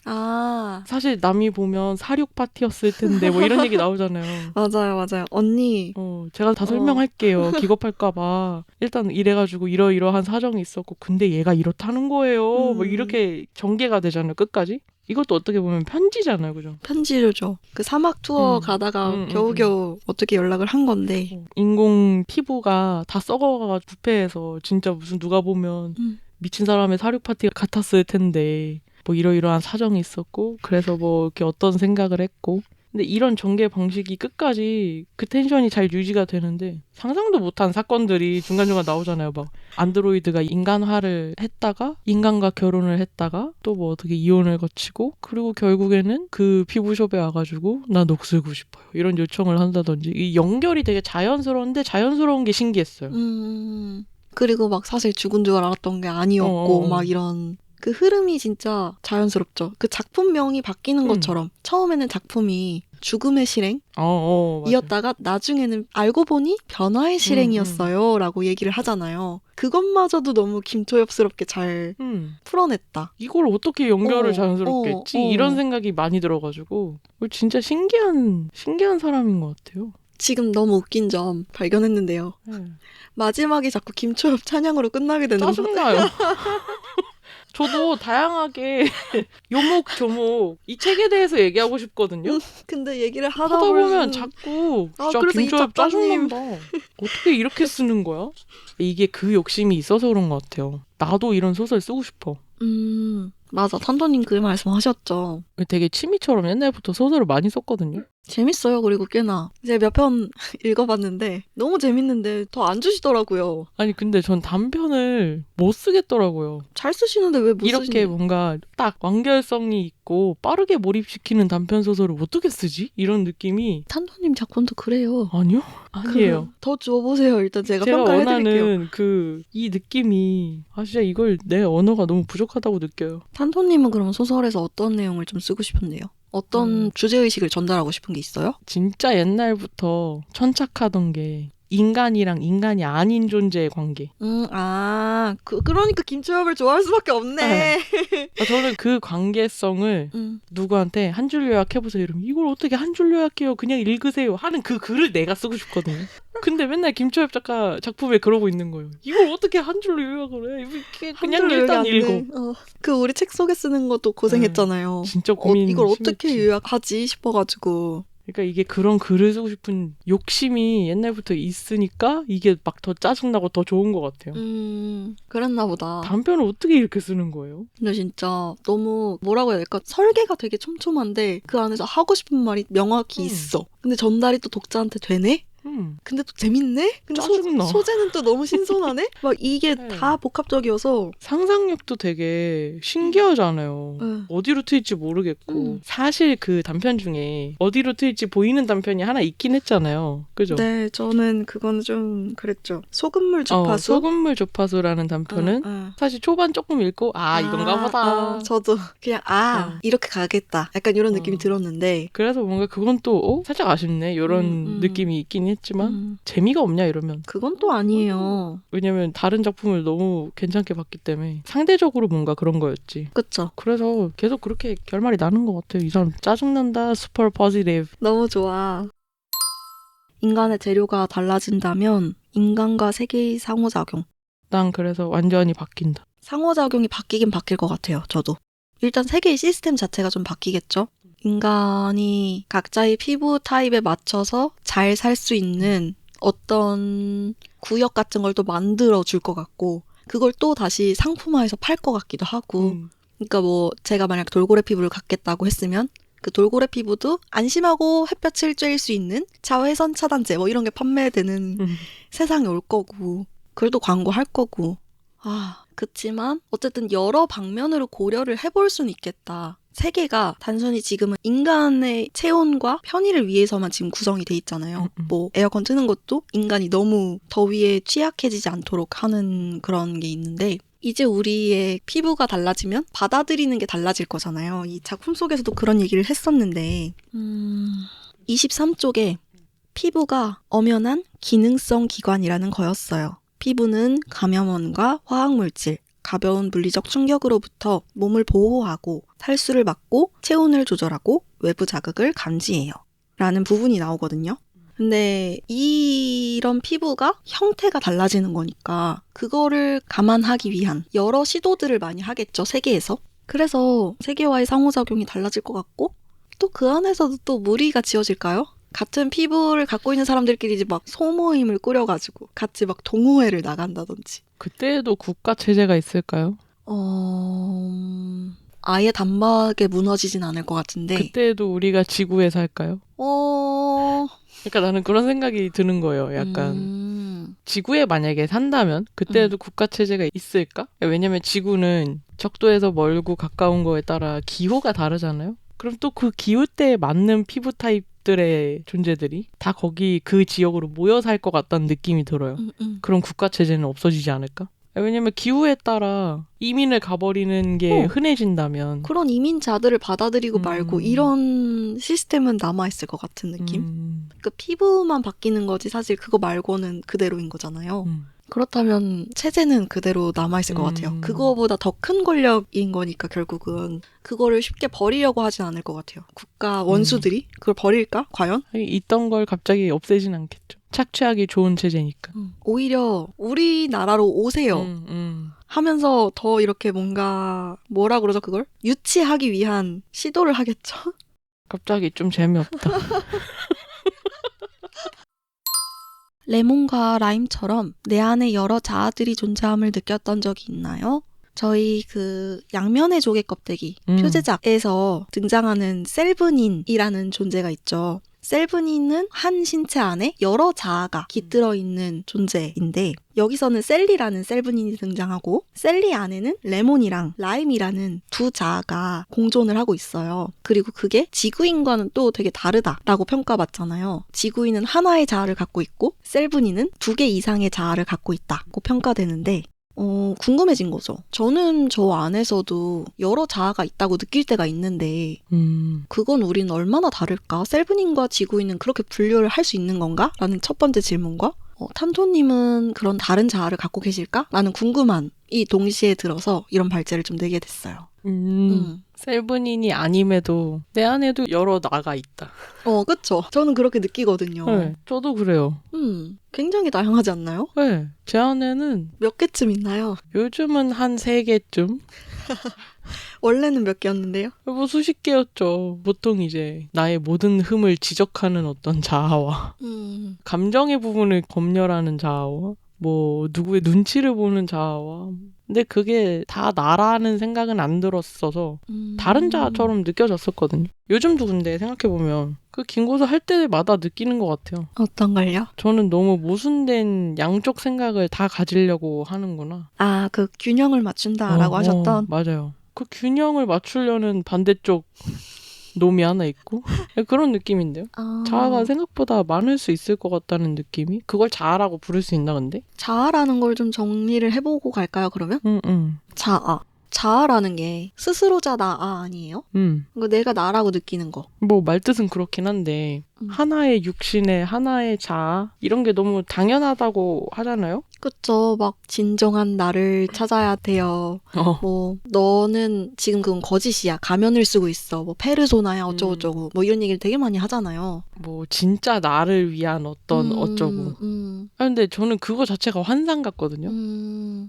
B: 사실 남이 보면 사륙 파티였을 텐데 뭐 이런 얘기 나오잖아요.
A: 맞아요. 언니.
B: 제가 다 설명할게요. 기겁할까봐. 일단 이래가지고 이러이러한 사정이 있었고 근데 얘가 이렇다는 거예요. 뭐 이렇게 전개가 되잖아요, 끝까지. 이것도 어떻게 보면 편지잖아요, 그죠?
A: 편지죠. 그 사막 투어 가다가 겨우겨우 어떻게 연락을 한 건데.
B: 인공 피부가 다 썩어가지고 부패해서 진짜 무슨 누가 보면 미친 사람의 사륙 파티 같았을 텐데 뭐 이러이러한 사정이 있었고 그래서 뭐 이렇게 어떤 생각을 했고 근데 이런 전개 방식이 끝까지 그 텐션이 잘 유지가 되는데 상상도 못한 사건들이 중간중간 나오잖아요. 막 안드로이드가 인간화를 했다가 인간과 결혼을 했다가 또 뭐 어떻게 이혼을 거치고 그리고 결국에는 그 피부숍에 와가지고 나 녹슬고 싶어요 이런 요청을 한다든지 이 연결이 되게 자연스러운데 자연스러운 게 신기했어요.
A: 그리고 막 사실 죽은 줄 알았던 게 아니었고
B: 어어어.
A: 막 이런 그 흐름이 진짜 자연스럽죠. 그 작품명이 바뀌는 것처럼 처음에는 작품이 죽음의
B: 맞아.
A: 실행이었다가 나중에는 알고 보니 변화의 실행이었어요 라고 얘기를 하잖아요. 그것마저도 너무 김초엽스럽게 잘 풀어냈다.
B: 이걸 어떻게 연결을
A: 어,
B: 자연스럽게
A: 어,
B: 했지?
A: 어.
B: 이런 생각이 많이 들어가지고 진짜 신기한 사람인 것 같아요.
A: 지금 너무 웃긴 점 발견했는데요.
B: 네.
A: 마지막에 자꾸 김초엽 찬양으로 끝나게 되는 거.
B: 짜증나요. 저도 다양하게 요목조목 이 책에 대해서 얘기하고 싶거든요.
A: 근데 얘기를 하다
B: 하다 보면
A: 보면
B: 자꾸
A: 아,
B: 진짜
A: 그래서 이
B: 김초엽
A: 작가님
B: 짜증난다. 어떻게 이렇게 쓰는 거야? 이게 그 욕심이 있어서 그런 것 같아요. 나도 이런 소설 쓰고 싶어.
A: 맞아. 탄도님 그 말씀하셨죠.
B: 되게 취미처럼 옛날부터 소설을 많이 썼거든요.
A: 재밌어요. 그리고 꽤나 이제 몇 편 읽어봤는데 너무 재밌는데 더 안 주시더라고요.
B: 아니 근데 전 단편을 못 쓰겠더라고요.
A: 잘 쓰시는데 왜 못
B: 이렇게
A: 쓰시는?
B: 뭔가 딱 완결성이 있고 빠르게 몰입시키는 단편 소설을 어떻게 쓰지? 이런 느낌이
A: 탄도님 작품도 그래요.
B: 아니요? 아니에요.
A: 더 줘보세요. 일단 제가
B: 제가
A: 평가해드릴게요.
B: 원하는 이 느낌이 진짜 이걸 내 언어가 너무 부족하다고 느껴요.
A: 탄도님은 그럼 소설에서 어떤 내용을 좀 쓰고 싶은데요? 어떤 주제의식을 전달하고 싶은 게 있어요?
B: 진짜 옛날부터 천착하던 게 인간이랑 인간이 아닌 존재의 관계.
A: 그러니까 김초엽을 좋아할 수밖에 없네.
B: 저는 그 관계성을 누구한테 한 줄 요약해보세요 이러면 이걸 어떻게 한 줄 요약해요? 그냥 읽으세요 하는 그 글을 내가 쓰고 싶거든요. 근데 맨날 김초엽 작가 작품에 그러고 있는 거예요. 이걸 어떻게 한 줄로 요약을 해? 그냥 일단 읽어.
A: 그 우리 책 속에 쓰는 것도 고생했잖아요.
B: 진짜 고민
A: 이걸 어떻게
B: 심했지.
A: 요약하지 싶어가지고.
B: 그러니까 이게 그런 글을 쓰고 싶은 욕심이 옛날부터 있으니까 이게 막 더 짜증나고 더 좋은 것 같아요.
A: 그랬나 보다.
B: 단편을 어떻게 이렇게 쓰는 거예요?
A: 근데 진짜 너무 뭐라고 해야 될까? 설계가 되게 촘촘한데 그 안에서 하고 싶은 말이 명확히 있어. 근데 전달이 또 독자한테 되네? 근데 또 재밌네? 근데
B: 짜증나.
A: 소재는 또 너무 신선하네? 막 이게
B: 네.
A: 다 복합적이어서
B: 상상력도 되게 신기하잖아요.
A: 네.
B: 어디로 트일지 모르겠고 사실 그 단편 중에 어디로 트일지 보이는 단편이 하나 있긴 했잖아요. 그죠?
A: 네, 저는 그건 좀 그랬죠. 소금물 주파수?
B: 소금물 주파수라는 단편은 사실 초반 조금 읽고 이건가 보다.
A: 저도 그냥 이렇게 가겠다. 약간 이런 느낌이 들었는데
B: 그래서 뭔가 그건 또 살짝 아쉽네. 이런 느낌이 있긴 했지만 재미가 없냐 이러면
A: 그건 또 아니에요.
B: 왜냐면 다른 작품을 너무 괜찮게 봤기 때문에 상대적으로 뭔가 그런 거였지.
A: 그쵸?
B: 그래서 계속 그렇게 결말이 나는 것 같아요. 이 사람 짜증난다. 슈퍼 포지티브.
A: 너무 좋아. 인간의 재료가 달라진다면 인간과 세계의 상호작용.
B: 난 그래서 완전히 바뀐다.
A: 상호작용이 바뀌긴 바뀔 것 같아요. 저도. 일단 세계의 시스템 자체가 좀 바뀌겠죠? 인간이 각자의 피부 타입에 맞춰서 잘 살 수 있는 어떤 구역 같은 걸 또 만들어 줄 것 같고 그걸 또 다시 상품화해서 팔 것 같기도 하고 그러니까 뭐 제가 만약 돌고래 피부를 갖겠다고 했으면 그 돌고래 피부도 안심하고 햇볕을 쬐일 수 있는 자외선 차단제 뭐 이런 게 판매되는 세상이 올 거고 그걸 또 광고할 거고 그치만 어쨌든 여러 방면으로 고려를 해볼 수는 있겠다. 세계가 단순히 지금은 인간의 체온과 편의를 위해서만 지금 구성이 돼 있잖아요. 뭐 에어컨 트는 것도 인간이 너무 더위에 취약해지지 않도록 하는 그런 게 있는데 이제 우리의 피부가 달라지면 받아들이는 게 달라질 거잖아요. 이 작품 속에서도 그런 얘기를 했었는데 23쪽에 피부가 엄연한 기능성 기관이라는 거였어요. 피부는 감염원과 화학물질, 가벼운 물리적 충격으로부터 몸을 보호하고 탈수를 막고 체온을 조절하고 외부 자극을 감지해요. 라는 부분이 나오거든요. 근데 이런 피부가 형태가 달라지는 거니까 그거를 감안하기 위한 여러 시도들을 많이 하겠죠, 세계에서. 그래서 세계와의 상호작용이 달라질 것 같고 또 그 안에서도 또 무리가 지어질까요? 같은 피부를 갖고 있는 사람들끼리 이제 막 소모임을 꾸려가지고 같이 막 동호회를 나간다든지.
B: 그때도 국가 체제가 있을까요?
A: 아예 단박에 무너지진 않을 것 같은데.
B: 그때도 우리가 지구에 살까요? 그러니까 나는 그런 생각이 드는 거예요. 약간 지구에 만약에 산다면 그때도 국가 체제가 있을까? 왜냐면 지구는 적도에서 멀고 가까운 거에 따라 기후가 다르잖아요. 그럼 또 그 기후대에 맞는 피부 타입 집들의 존재들이 다 거기 그 지역으로 모여 살 것 같다는 느낌이 들어요. 그럼 국가 체제는 없어지지 않을까? 왜냐면 기후에 따라 이민을 가버리는 게 흔해진다면
A: 그런 이민자들을 받아들이고 말고 이런 시스템은 남아있을 것 같은 느낌? 그 피부만 바뀌는 거지 사실 그거 말고는 그대로인 거잖아요. 그렇다면 체제는 그대로 남아있을 것 같아요. 그거보다 더 큰 권력인 거니까 결국은 그거를 쉽게 버리려고 하진 않을 것 같아요. 국가 원수들이 그걸 버릴까? 과연?
B: 있던 걸 갑자기 없애진 않겠죠. 착취하기 좋은 체제니까.
A: 오히려 우리나라로 오세요. 하면서 더 이렇게 뭔가 뭐라 그러죠 그걸? 유치하기 위한 시도를 하겠죠?
B: 갑자기 좀 재미없다.
A: 레몬과 라임처럼 내 안에 여러 자아들이 존재함을 느꼈던 적이 있나요? 저희 그 양면의 조개 껍데기 표제작에서 등장하는 셀브닌이라는 존재가 있죠. 셀브닌은 한 신체 안에 여러 자아가 깃들어 있는 존재인데 여기서는 셀리라는 셀브닌이 등장하고 셀리 안에는 레몬이랑 라임이라는 두 자아가 공존을 하고 있어요. 그리고 그게 지구인과는 또 되게 다르다라고 평가받잖아요. 지구인은 하나의 자아를 갖고 있고 셀브닌은 2개 이상의 자아를 갖고 있다고 평가되는데 궁금해진 거죠. 저는 저 안에서도 여러 자아가 있다고 느낄 때가 있는데 그건 우리는 얼마나 다를까? 셀브닌과 지구인은 그렇게 분류를 할 수 있는 건가? 라는 첫 번째 질문과 탄토님은 그런 다른 자아를 갖고 계실까? 라는 궁금함이 동시에 들어서 이런 발제를 좀 내게 됐어요.
B: 셀브닌이 아님에도 내 안에도 여러 나가 있다.
A: 그쵸. 저는 그렇게 느끼거든요.
B: 네, 저도 그래요.
A: 굉장히 다양하지 않나요?
B: 네, 제 안에는
A: 몇 개쯤 있나요?
B: 요즘은 한 3개쯤?
A: 원래는 몇 개였는데요?
B: 뭐 수십 개였죠. 보통 이제 나의 모든 흠을 지적하는 어떤 자아와 감정의 부분을 검열하는 자아와 뭐 누구의 눈치를 보는 자아와 근데 그게 다 나라는 생각은 안 들었어서 다른 자아처럼 느껴졌었거든요. 요즘도 근데 생각해보면 그 김고사 할 때마다 느끼는 것 같아요.
A: 어떤 걸요?
B: 저는 너무 모순된 양쪽 생각을 다 가지려고 하는구나.
A: 아, 그 균형을 맞춘다라고 하셨던?
B: 맞아요. 그 균형을 맞추려는 반대쪽 놈이 하나 있고 그런 느낌인데요. 자아가 생각보다 많을 수 있을 것 같다는 느낌이? 그걸 자아라고 부를 수 있나 근데?
A: 자아라는 걸 좀 정리를 해보고 갈까요 그러면? 자아. 자아라는 게 스스로자 나아 아니에요? 그러니까 내가 나라고 느끼는 거.
B: 뭐 말뜻은 그렇긴 한데 하나의 육신에 하나의 자아 이런 게 너무 당연하다고 하잖아요?
A: 그쵸. 막 진정한 나를 찾아야 돼요. 뭐 너는 지금 그건 거짓이야. 가면을 쓰고 있어. 뭐 페르소나야 어쩌고저쩌고. 뭐 이런 얘기를 되게 많이 하잖아요.
B: 뭐 진짜 나를 위한 어떤 어쩌고. 근데 저는 그거 자체가 환상 같거든요.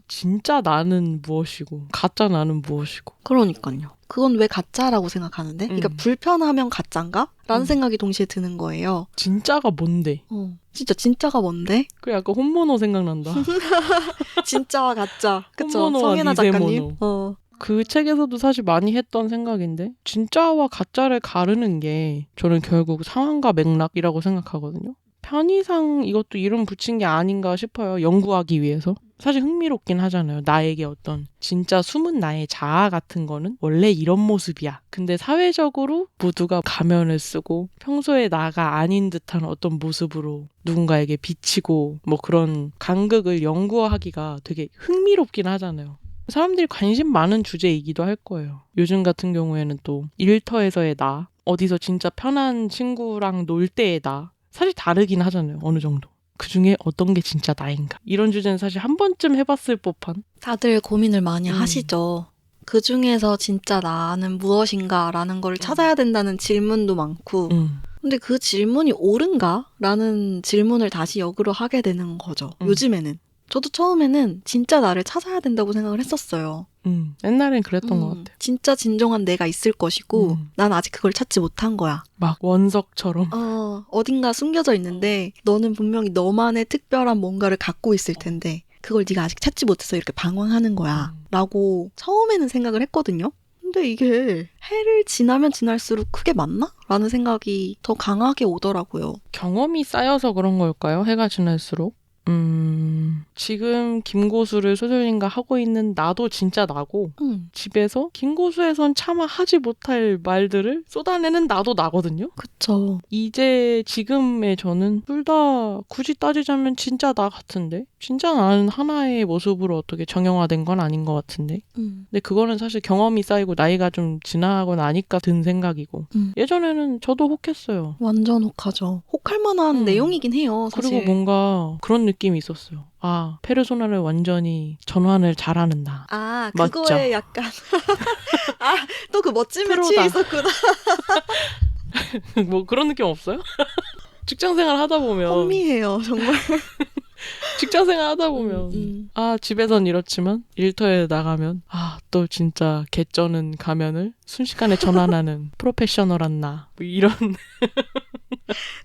B: 진짜 나는 무엇이고 가짜 나는 무엇이고.
A: 그러니까요. 그건 왜 가짜라고 생각하는데? 그러니까 불편하면 가짜인가? 라는 생각이 동시에 드는 거예요.
B: 진짜가 뭔데?
A: 진짜 진짜가 뭔데?
B: 그 약간 혼모노 생각난다.
A: 진짜와 가짜. 그쵸?
B: 혼모노와
A: 성예나 작가님.
B: 니세모노. 그 책에서도 사실 많이 했던 생각인데 진짜와 가짜를 가르는 게 저는 결국 상황과 맥락이라고 생각하거든요. 편의상 이것도 이름 붙인 게 아닌가 싶어요. 연구하기 위해서. 사실 흥미롭긴 하잖아요. 나에게 어떤 진짜 숨은 나의 자아 같은 거는 원래 이런 모습이야. 근데 사회적으로 모두가 가면을 쓰고 평소에 나가 아닌 듯한 어떤 모습으로 누군가에게 비치고 뭐 그런 간극을 연구하기가 되게 흥미롭긴 하잖아요. 사람들이 관심 많은 주제이기도 할 거예요. 요즘 같은 경우에는 또 일터에서의 나, 어디서 진짜 편한 친구랑 놀 때의 나 사실 다르긴 하잖아요. 어느 정도. 그중에 어떤 게 진짜 나인가. 이런 주제는 사실 한 번쯤 해봤을 법한.
A: 다들 고민을 많이 하시죠. 그 중에서 진짜 나는 무엇인가 라는 걸 찾아야 된다는 질문도 많고 근데 그 질문이 옳은가? 라는 질문을 다시 역으로 하게 되는 거죠. 요즘에는. 저도 처음에는 진짜 나를 찾아야 된다고 생각을 했었어요.
B: 옛날엔 그랬던 것 같아요.
A: 진짜 진정한 내가 있을 것이고 난 아직 그걸 찾지 못한 거야.
B: 막 원석처럼.
A: 어딘가 숨겨져 있는데 너는 분명히 너만의 특별한 뭔가를 갖고 있을 텐데 그걸 네가 아직 찾지 못해서 이렇게 방황하는 거야. 라고 처음에는 생각을 했거든요. 근데 이게 해를 지나면 지날수록 그게 맞나? 라는 생각이 더 강하게 오더라고요.
B: 경험이 쌓여서 그런 걸까요? 해가 지날수록? 지금 김고수를 소설인가 하고 있는 나도 진짜 나고 집에서 김고수에선 차마 하지 못할 말들을 쏟아내는 나도 나거든요.
A: 그쵸.
B: 이제 지금의 저는 둘 다 굳이 따지자면 진짜 나 같은데? 진짜 나는 하나의 모습으로 어떻게 정형화된 건 아닌 것 같은데? 근데 그거는 사실 경험이 쌓이고 나이가 좀 지나고 나니까 든 생각이고 예전에는 저도 혹했어요.
A: 완전 혹하죠. 혹할 만한 내용이긴 해요, 사실.
B: 그리고 뭔가 그런 느낌이 있었어요. 아, 페르소나를 완전히 전환을 잘하는 나.
A: 아,
B: 맞죠?
A: 그거에 약간 아, 또 그 멋짐에
B: 프로다.
A: 취해 있었구나.
B: 뭐 그런 느낌 없어요? 직장생활 하다 보면
A: 혼미해요, 정말.
B: 직장생활 하다 보면 아, 집에선 이렇지만 일터에 나가면 아, 또 진짜 개쩌는 가면을 순식간에 전환하는 프로페셔널한 나. 뭐 이런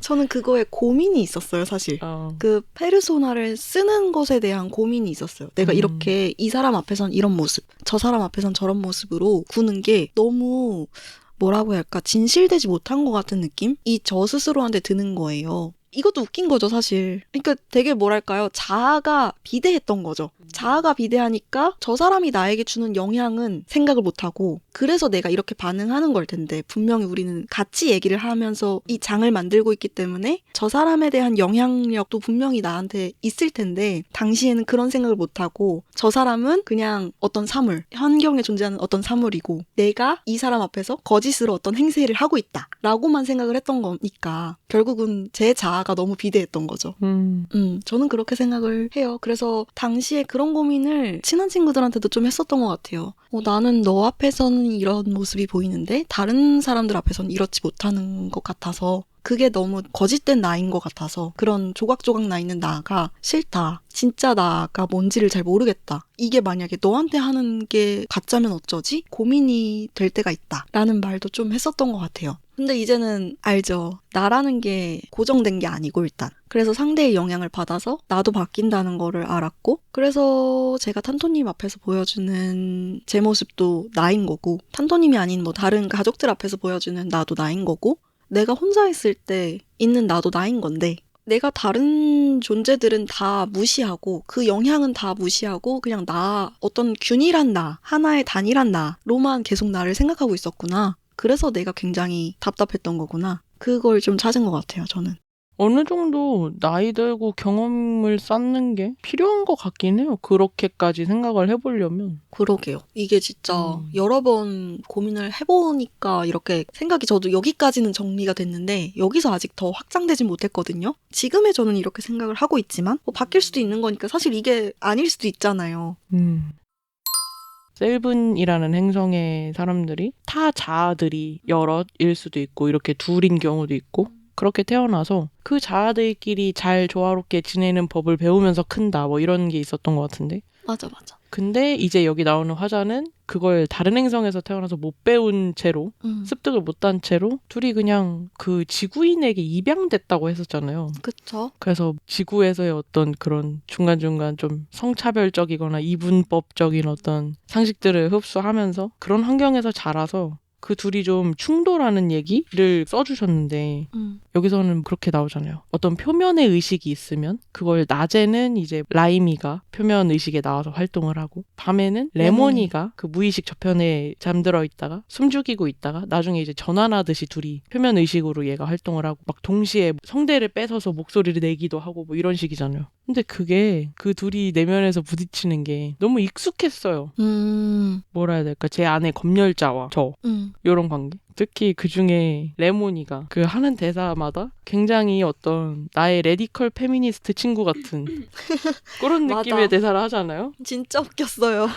A: 저는 그거에 고민이 있었어요, 사실. 그 페르소나를 쓰는 것에 대한 고민이 있었어요. 내가 이렇게 이 사람 앞에선 이런 모습, 저 사람 앞에선 저런 모습으로 구는 게 너무 뭐라고 해야 할까? 진실되지 못한 것 같은 느낌이 저 스스로한테 드는 거예요. 이것도 웃긴 거죠, 사실. 그러니까 되게 뭐랄까요? 자아가 비대했던 거죠. 자아가 비대하니까 저 사람이 나에게 주는 영향은 생각을 못하고 그래서 내가 이렇게 반응하는 걸 텐데 분명히 우리는 같이 얘기를 하면서 이 장을 만들고 있기 때문에 저 사람에 대한 영향력도 분명히 나한테 있을 텐데 당시에는 그런 생각을 못하고 저 사람은 그냥 어떤 사물, 환경에 존재하는 어떤 사물이고 내가 이 사람 앞에서 거짓으로 어떤 행세를 하고 있다 라고만 생각을 했던 거니까 결국은 제 자아가 너무 비대했던 거죠. 저는 그렇게 생각을 해요. 그래서 당시에 그런 고민을 친한 친구들한테도 좀 했었던 것 같아요. 나는 너 앞에서는 이런 모습이 보이는데 다른 사람들 앞에서는 이렇지 못하는 것 같아서 그게 너무 거짓된 나인 것 같아서 그런 조각조각 나 있는 나가 싫다. 진짜 나가 뭔지를 잘 모르겠다. 이게 만약에 너한테 하는 게 가짜면 어쩌지? 고민이 될 때가 있다. 라는 말도 좀 했었던 것 같아요. 근데 이제는 알죠. 나라는 게 고정된 게 아니고 일단. 그래서 상대의 영향을 받아서 나도 바뀐다는 거를 알았고 그래서 제가 탄토님 앞에서 보여주는 제 모습도 나인 거고 탄토님이 아닌 뭐 다른 가족들 앞에서 보여주는 나도 나인 거고 내가 혼자 있을 때 있는 나도 나인 건데 내가 다른 존재들은 다 무시하고 그 영향은 다 무시하고 그냥 나 어떤 균일한 나 하나의 단일한 나로만 계속 나를 생각하고 있었구나. 그래서 내가 굉장히 답답했던 거구나. 그걸 좀 찾은 것 같아요, 저는.
B: 어느 정도 나이 들고 경험을 쌓는 게 필요한 것 같긴 해요. 그렇게까지 생각을 해보려면.
A: 그러게요. 이게 진짜 여러 번 고민을 해보니까 이렇게 생각이 저도 여기까지는 정리가 됐는데 여기서 아직 더 확장되진 못했거든요. 지금의 저는 이렇게 생각을 하고 있지만 뭐 바뀔 수도 있는 거니까 사실 이게 아닐 수도 있잖아요.
B: 셀븐이라는 행성의 사람들이 타 자아들이 여럿일 수도 있고 이렇게 둘인 경우도 있고 그렇게 태어나서 그 자아들끼리 잘 조화롭게 지내는 법을 배우면서 큰다 뭐 이런 게 있었던 것 같은데
A: 맞아.
B: 근데 이제 여기 나오는 화자는 그걸 다른 행성에서 태어나서 못 배운 채로 습득을 못한 채로 둘이 그냥 그 지구인에게 입양됐다고 했었잖아요.
A: 그쵸?
B: 그래서 지구에서의 어떤 그런 중간중간 좀 성차별적이거나 이분법적인 어떤 상식들을 흡수하면서 그런 환경에서 자라서 그 둘이 좀 충돌하는 얘기를 써주셨는데 여기서는 그렇게 나오잖아요. 어떤 표면의 의식이 있으면 그걸 낮에는 이제 라이미가 표면 의식에 나와서 활동을 하고 밤에는 레모니가 그 무의식 저편에 잠들어 있다가 숨죽이고 있다가 나중에 이제 전환하듯이 둘이 표면 의식으로 얘가 활동을 하고 막 동시에 성대를 뺏어서 목소리를 내기도 하고 뭐 이런 식이잖아요. 근데 그게 그 둘이 내면에서 부딪히는 게 너무 익숙했어요. 뭐라 해야 될까? 제 안에 검열자와 저 이런 관계. 특히 그중에 레모니가 그 하는 대사마다 굉장히 어떤 나의 레디컬 페미니스트 친구 같은 그런 느낌의
A: 맞아.
B: 대사를 하잖아요.
A: 진짜 웃겼어요.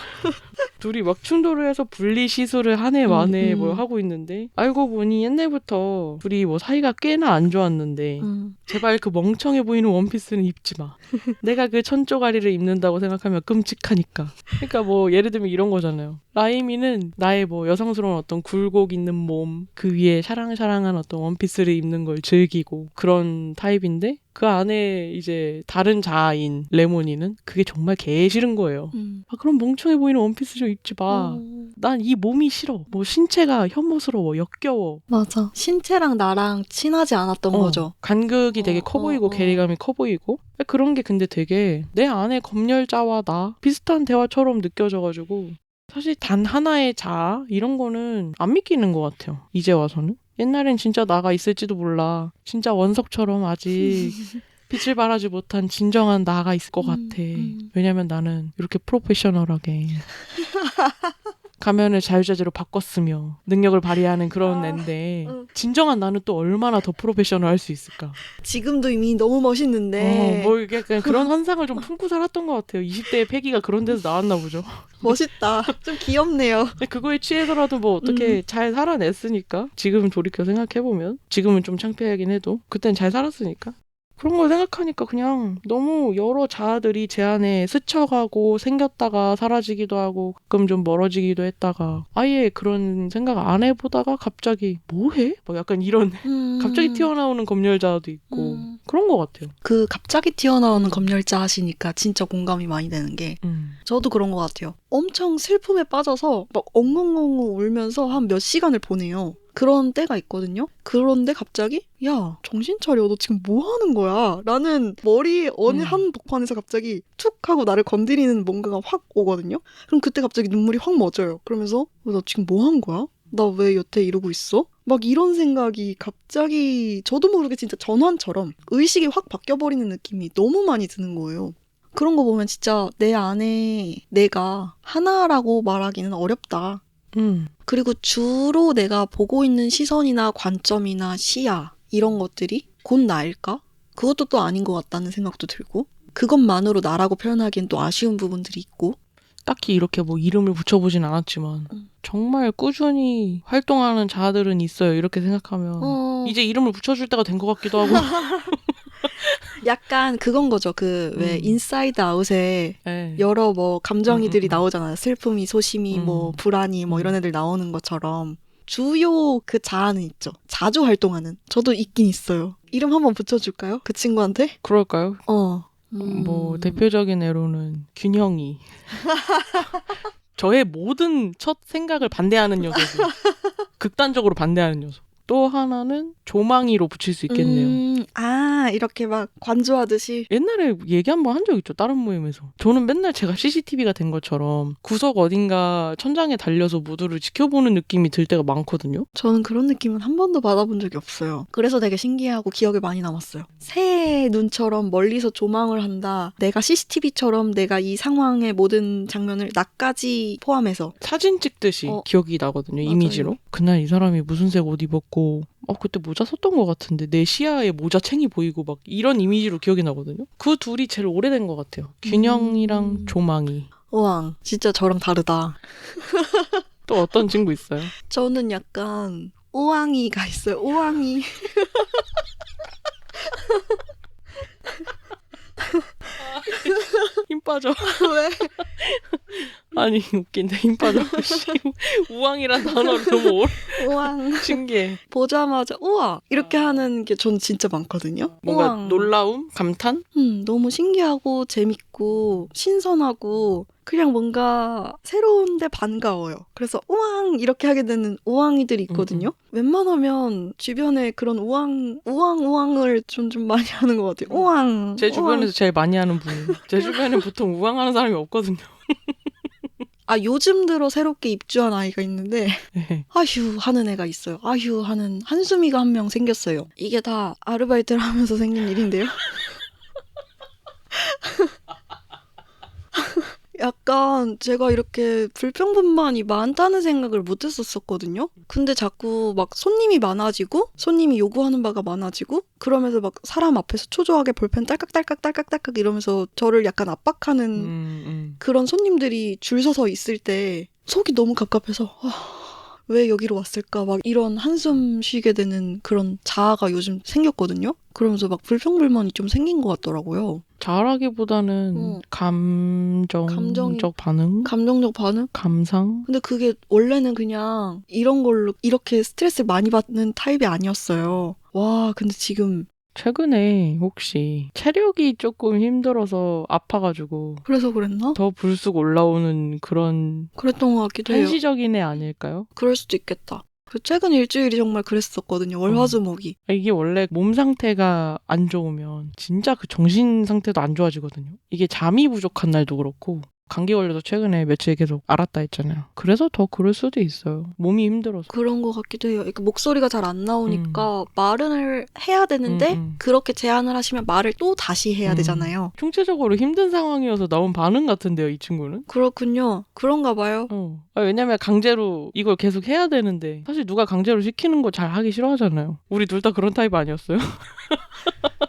B: 둘이 막 충돌을 해서 분리 시술을 한 해 만에 뭐 하고 있는데 알고 보니 옛날부터 둘이 뭐 사이가 꽤나 안 좋았는데 제발 그 멍청해 보이는 원피스는 입지 마. 내가 그 천조가리를 입는다고 생각하면 끔찍하니까. 그러니까 뭐 예를 들면 이런 거잖아요. 라이미는 나의 뭐 여성스러운 어떤 굴곡 있는 몸 그 위에 샤랑샤랑한 어떤 원피스를 입는 걸 즐기고 그런 타입인데 그 안에 이제 다른 자아인 레모니는 그게 정말 개 싫은 거예요. 아 그럼 멍청해 보이는 원피스 좀 입지 마. 난 이 몸이 싫어. 뭐 신체가 혐오스러워, 역겨워.
A: 맞아. 신체랑 나랑 친하지 않았던 거죠.
B: 간극이 되게 커 보이고 괴리감이 커 보이고 그런 게 근데 되게 내 안에 검열자와 나 비슷한 대화처럼 느껴져가지고 사실 단 하나의 자아 이런 거는 안 믿기는 것 같아요. 이제 와서는. 옛날엔 진짜 나가 있을지도 몰라. 진짜 원석처럼 아직 빛을 발하지 못한 진정한 나가 있을 것 같아. 왜냐면 나는 이렇게 프로페셔널하게 가면을 자유자재로 바꿨으며 능력을 발휘하는 그런 앤데 진정한 나는 또 얼마나 더 프로페셔널 할 수 있을까.
A: 지금도 이미 너무 멋있는데.
B: 뭐 이게 약간 그런 환상을 좀 품고 살았던 것 같아요. 20대의 패기가 그런 데서 나왔나 보죠.
A: 멋있다. 좀 귀엽네요.
B: 그거에 취해서라도 뭐 어떻게 잘 살아냈으니까 지금 돌이켜 생각해보면 지금은 좀 창피하긴 해도 그땐 잘 살았으니까 그런 걸 생각하니까 그냥 너무 여러 자아들이 제 안에 스쳐가고 생겼다가 사라지기도 하고 가끔 좀 멀어지기도 했다가 아예 그런 생각 안 해보다가 갑자기 뭐해? 막 약간 이런 갑자기 튀어나오는 검열자도 있고 그런 것 같아요.
A: 그 갑자기 튀어나오는 검열자 하시니까 진짜 공감이 많이 되는 게 저도 그런 것 같아요. 엄청 슬픔에 빠져서 막 엉엉엉 울면서 한 몇 시간을 보내요. 그런 때가 있거든요. 그런데 갑자기 야 정신 차려 너 지금 뭐 하는 거야? 라는 머리에 어느 한 복판에서 갑자기 툭 하고 나를 건드리는 뭔가가 확 오거든요. 그럼 그때 갑자기 눈물이 확 멎어요. 그러면서 나 지금 뭐 한 거야? 나 왜 여태 이러고 있어? 막 이런 생각이 갑자기 저도 모르게 진짜 전환처럼 의식이 확 바뀌어버리는 느낌이 너무 많이 드는 거예요. 그런 거 보면 진짜 내 안에 내가 하나라고 말하기는 어렵다. 그리고 주로 내가 보고 있는 시선이나 관점이나 시야 이런 것들이 곧 나일까? 그것도 또 아닌 것 같다는 생각도 들고 그것만으로 나라고 표현하기엔 또 아쉬운 부분들이 있고
B: 딱히 이렇게 뭐 이름을 붙여보진 않았지만 정말 꾸준히 활동하는 자들은 있어요. 이렇게 생각하면 이제 이름을 붙여줄 때가 된 것 같기도 하고
A: 약간 그건 거죠. 그 왜 인사이드 아웃에 여러 뭐 감정이들이 나오잖아요. 슬픔이, 소심이, 뭐 불안이 뭐 이런 애들 나오는 것처럼 주요 그 자아는 있죠. 자주 활동하는. 저도 있긴 있어요. 이름 한번 붙여줄까요? 그 친구한테?
B: 그럴까요?
A: 뭐
B: 대표적인 애로는 균형이 저의 모든 첫 생각을 반대하는 녀석이 극단적으로 반대하는 녀석. 또 하나는 조망이로 붙일 수 있겠네요.
A: 이렇게 막 관조하듯이.
B: 옛날에 얘기 한번 한 적 있죠. 다른 모임에서. 저는 맨날 제가 CCTV가 된 것처럼 구석 어딘가 천장에 달려서 모두를 지켜보는 느낌이 들 때가 많거든요.
A: 저는 그런 느낌은 한 번도 받아본 적이 없어요. 그래서 되게 신기하고 기억에 많이 남았어요. 새의 눈처럼 멀리서 조망을 한다. 내가 CCTV처럼 내가 이 상황의 모든 장면을 나까지 포함해서
B: 사진 찍듯이 기억이 나거든요.
A: 맞아요.
B: 이미지로. 그날 이 사람이 무슨 색 옷 입었고 그때 모자 썼던 것 같은데 내 시야에 모자 챙이 보이고 막 이런 이미지로 기억이 나거든요. 그 둘이 제일 오래된 것 같아요. 균형이랑 조망이.
A: 우왕 진짜 저랑 다르다.
B: 또 어떤 친구 있어요?
A: 저는 약간 우왕이가 있어요. 우왕이.
B: 힘 빠져.
A: 왜?
B: 아니 웃긴데 힘 빠져. 우왕이란 단어를 너무
A: 우왕.
B: 신기해.
A: 보자마자 우와 이렇게 하는 게 저는 진짜 많거든요.
B: 뭔가
A: 우왕.
B: 놀라움? 감탄?
A: 너무 신기하고 재밌고 신선하고 그냥 뭔가 새로운데 반가워요. 그래서 우왕 이렇게 하게 되는 우왕이들이 있거든요. 웬만하면 주변에 그런 우왕을 좀 많이 하는 것 같아요. 우왕.
B: 제 주변에서 제일 많이 하는 분이에요. 제 주변에는 보통 우왕하는 사람이 없거든요.
A: 요즘 들어 새롭게 입주한 아이가 있는데
B: 네.
A: 아휴 하는 애가 있어요. 아휴 하는 한수미가 한 명 생겼어요. 이게 다 아르바이트를 하면서 생긴 일인데요. 약간 제가 이렇게 불평불만이 많다는 생각을 못 했었거든요. 근데 자꾸 막 손님이 많아지고 손님이 요구하는 바가 많아지고 그러면서 막 사람 앞에서 초조하게 볼펜 딸깍딸깍 이러면서 저를 약간 압박하는 그런 손님들이 줄 서서 있을 때 속이 너무 갑갑해서 왜 여기로 왔을까 막 이런 한숨 쉬게 되는 그런 자아가 요즘 생겼거든요. 그러면서 막 불평불만이 좀 생긴 것 같더라고요.
B: 자아라기보다는 감정적 반응?
A: 감정적 반응?
B: 감상?
A: 근데 그게 원래는 그냥 이런 걸로 이렇게 스트레스를 많이 받는 타입이 아니었어요. 와, 근데 지금
B: 최근에 혹시 체력이 조금 힘들어서 아파가지고
A: 그래서 그랬나?
B: 더 불쑥 올라오는 그런
A: 그랬던 것 같기도 해요.
B: 한시적인 애 아닐까요?
A: 그럴 수도 있겠다. 그 최근 일주일이 정말 그랬었거든요. 월화수목이.
B: 이게 원래 몸 상태가 안 좋으면 진짜 그 정신 상태도 안 좋아지거든요. 이게 잠이 부족한 날도 그렇고 감기 걸려서 최근에 며칠 계속 앓았다 했잖아요. 그래서 더 그럴 수도 있어요. 몸이 힘들어서.
A: 그런 것 같기도 해요. 그러니까 목소리가 잘 안 나오니까 말을 해야 되는데 그렇게 제안을 하시면 말을 또 다시 해야 되잖아요.
B: 총체적으로 힘든 상황이어서 나온 반응 같은데요, 이 친구는?
A: 그렇군요. 그런가 봐요.
B: 왜냐면 강제로 이걸 계속 해야 되는데 사실 누가 강제로 시키는 거 잘 하기 싫어하잖아요. 우리 둘 다 그런 타입 아니었어요?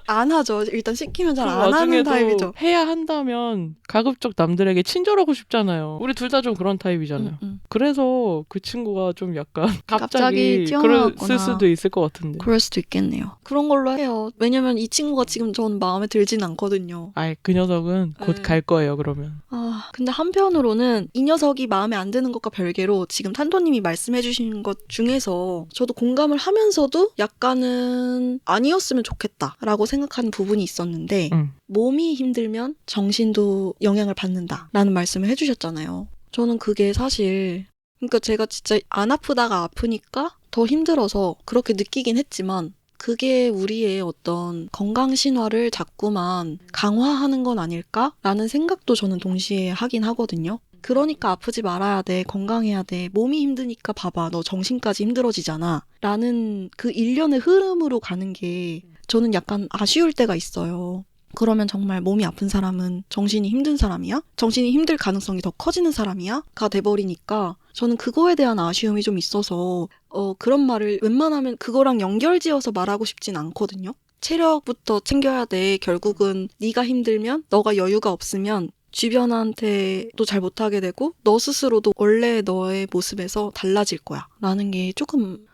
A: 안 하죠. 일단 시키면 잘
B: 그
A: 안 하는
B: 와중에도
A: 타입이죠.
B: 해야 한다면 가급적 남들에게 친절하고 싶잖아요. 우리 둘 다 좀 그런 타입이잖아요. 그래서 그 친구가 좀 약간 갑자기
A: 튀어나왔구나.
B: 그랬을 수도 있을 것 같은데.
A: 그럴 수도 있겠네요. 그런 걸로 해요. 왜냐면 이 친구가 지금 전 마음에 들진 않거든요.
B: 그 녀석은 곧
A: 네.
B: 갈 거예요, 그러면.
A: 근데 한편으로는 이 녀석이 마음에 안 드는 것과 별개로 지금 탄도님이 말씀해주신 것 중에서 저도 공감을 하면서도 약간은 아니었으면 좋겠다라고 생각하는 부분이 있었는데 몸이 힘들면 정신도 영향을 받는다라는 말씀을 해주셨잖아요. 저는 그게 사실 그러니까 제가 진짜 안 아프다가 아프니까 더 힘들어서 그렇게 느끼긴 했지만 그게 우리의 어떤 건강 신화를 자꾸만 강화하는 건 아닐까라는 생각도 저는 동시에 하긴 하거든요. 그러니까 아프지 말아야 돼, 건강해야 돼, 몸이 힘드니까 봐봐, 너 정신까지 힘들어지잖아 라는 그 일련의 흐름으로 가는 게 저는 약간 아쉬울 때가 있어요. 그러면 정말 몸이 아픈 사람은 정신이 힘든 사람이야? 정신이 힘들 가능성이 더 커지는 사람이야? 가 돼버리니까 저는 그거에 대한 아쉬움이 좀 있어서 그런 말을 웬만하면 그거랑 연결지어서 말하고 싶진 않거든요. 체력부터 챙겨야 돼. 결국은 네가 힘들면 너가 여유가 없으면 주변한테도 잘 못하게 되고 너 스스로도 원래 너의 모습에서 달라질 거야 라는 게 조금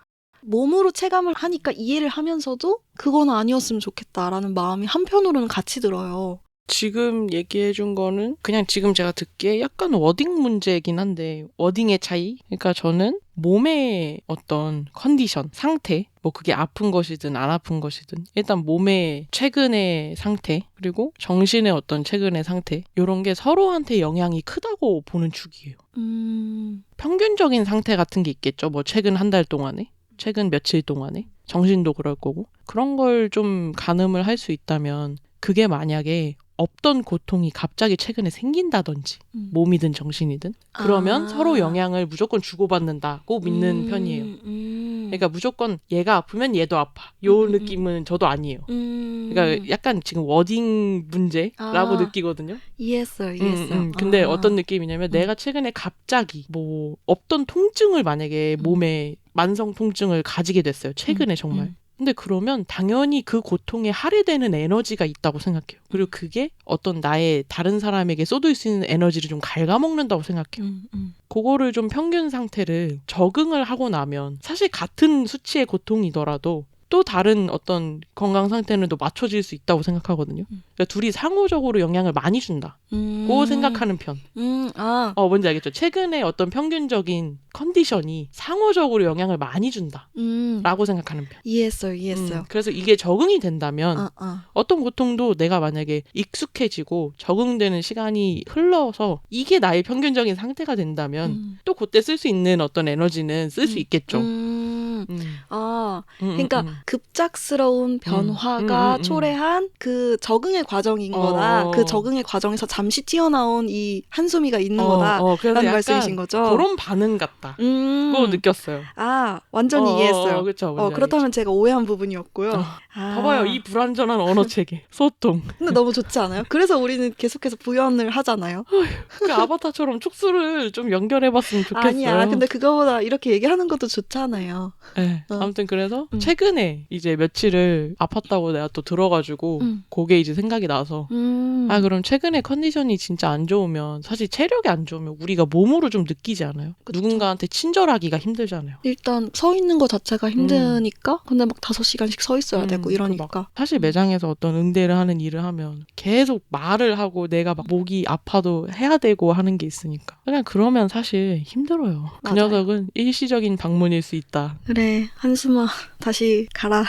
A: 몸으로 체감을 하니까 이해를 하면서도 그건 아니었으면 좋겠다라는 마음이 한편으로는 같이 들어요.
B: 지금 얘기해준 거는 그냥 지금 제가 듣기에 약간 워딩 문제이긴 한데 워딩의 차이? 그러니까 저는 몸의 어떤 컨디션, 상태 뭐 그게 아픈 것이든 안 아픈 것이든 일단 몸의 최근의 상태 그리고 정신의 어떤 최근의 상태 이런 게 서로한테 영향이 크다고 보는 축이에요. 평균적인 상태 같은 게 있겠죠. 뭐 최근 한 달 동안에 최근 며칠 동안에 정신도 그럴 거고 그런 걸 좀 가늠을 할 수 있다면 그게 만약에 없던 고통이 갑자기 최근에 생긴다든지 몸이든 정신이든 그러면 서로 영향을 무조건 주고받는다고 믿는 편이에요. 그러니까 무조건 얘가 아프면 얘도 아파. 요 느낌은 저도 아니에요. 그러니까 약간 지금 워딩 문제라고 느끼거든요.
A: 이해했어요.
B: 근데 어떤 느낌이냐면 내가 최근에 갑자기 뭐 없던 통증을 만약에 몸에 만성 통증을 가지게 됐어요. 최근에 정말. 근데 그러면 당연히 그 고통에 할애되는 에너지가 있다고 생각해요. 그리고 그게 어떤 나의 다른 사람에게 쏟을 수 있는 에너지를 좀 갉아먹는다고 생각해요. 그거를 좀 평균 상태를 적응을 하고 나면 사실 같은 수치의 고통이더라도 또 다른 어떤 건강 상태는 또 맞춰질 수 있다고 생각하거든요. 그러니까 둘이 상호적으로 영향을 많이 준다. 고 생각하는 편. 뭔지 알겠죠? 최근에 어떤 평균적인 컨디션이 상호적으로 영향을 많이 준다. 라고 생각하는 편.
A: 이해했어요.
B: 그래서 이게 적응이 된다면 어떤 고통도 내가 만약에 익숙해지고 적응되는 시간이 흘러서 이게 나의 평균적인 상태가 된다면 또 그때 쓸 수 있는 어떤 에너지는 쓸 수 있겠죠.
A: 그러니까 급작스러운 변화가 초래한 그 적응의 과정인 거다. 그 적응의 과정에서 잠시 튀어나온 이 한소미가 있는 거다라는 말씀이신 거죠.
B: 그런 반응 같다. 그거 느꼈어요.
A: 완전히 이해했어요.
B: 그렇죠.
A: 그렇다면 제가 오해한 부분이었고요.
B: 봐봐요. 이 불완전한 언어 체계. 소통.
A: 근데 너무 좋지 않아요? 그래서 우리는 계속해서 부연을 하잖아요.
B: 그 아바타처럼 촉수를 좀 연결해봤으면 좋겠어요.
A: 아니야. 근데 그거보다 이렇게 얘기하는 것도 좋잖아요.
B: 네. 아무튼 그래서 최근에 이제 며칠을 아팠다고 내가 또 들어가지고 그게 이제 생각이 나서 그럼 최근에 컨디션이 진짜 안 좋으면 사실 체력이 안 좋으면 우리가 몸으로 좀 느끼지 않아요?
A: 그쵸.
B: 누군가한테 친절하기가 힘들잖아요.
A: 일단 서 있는 거 자체가 힘드니까 근데 막 5시간씩 서 있어야 되고 이러니까
B: 사실 매장에서 어떤 응대를 하는 일을 하면 계속 말을 하고 내가 막 목이 아파도 해야 되고 하는 게 있으니까 그냥 그러면 사실 힘들어요.
A: 맞아요.
B: 그 녀석은 일시적인 방문일 수 있다.
A: 그래 그래, 한숨아, 다시 가라.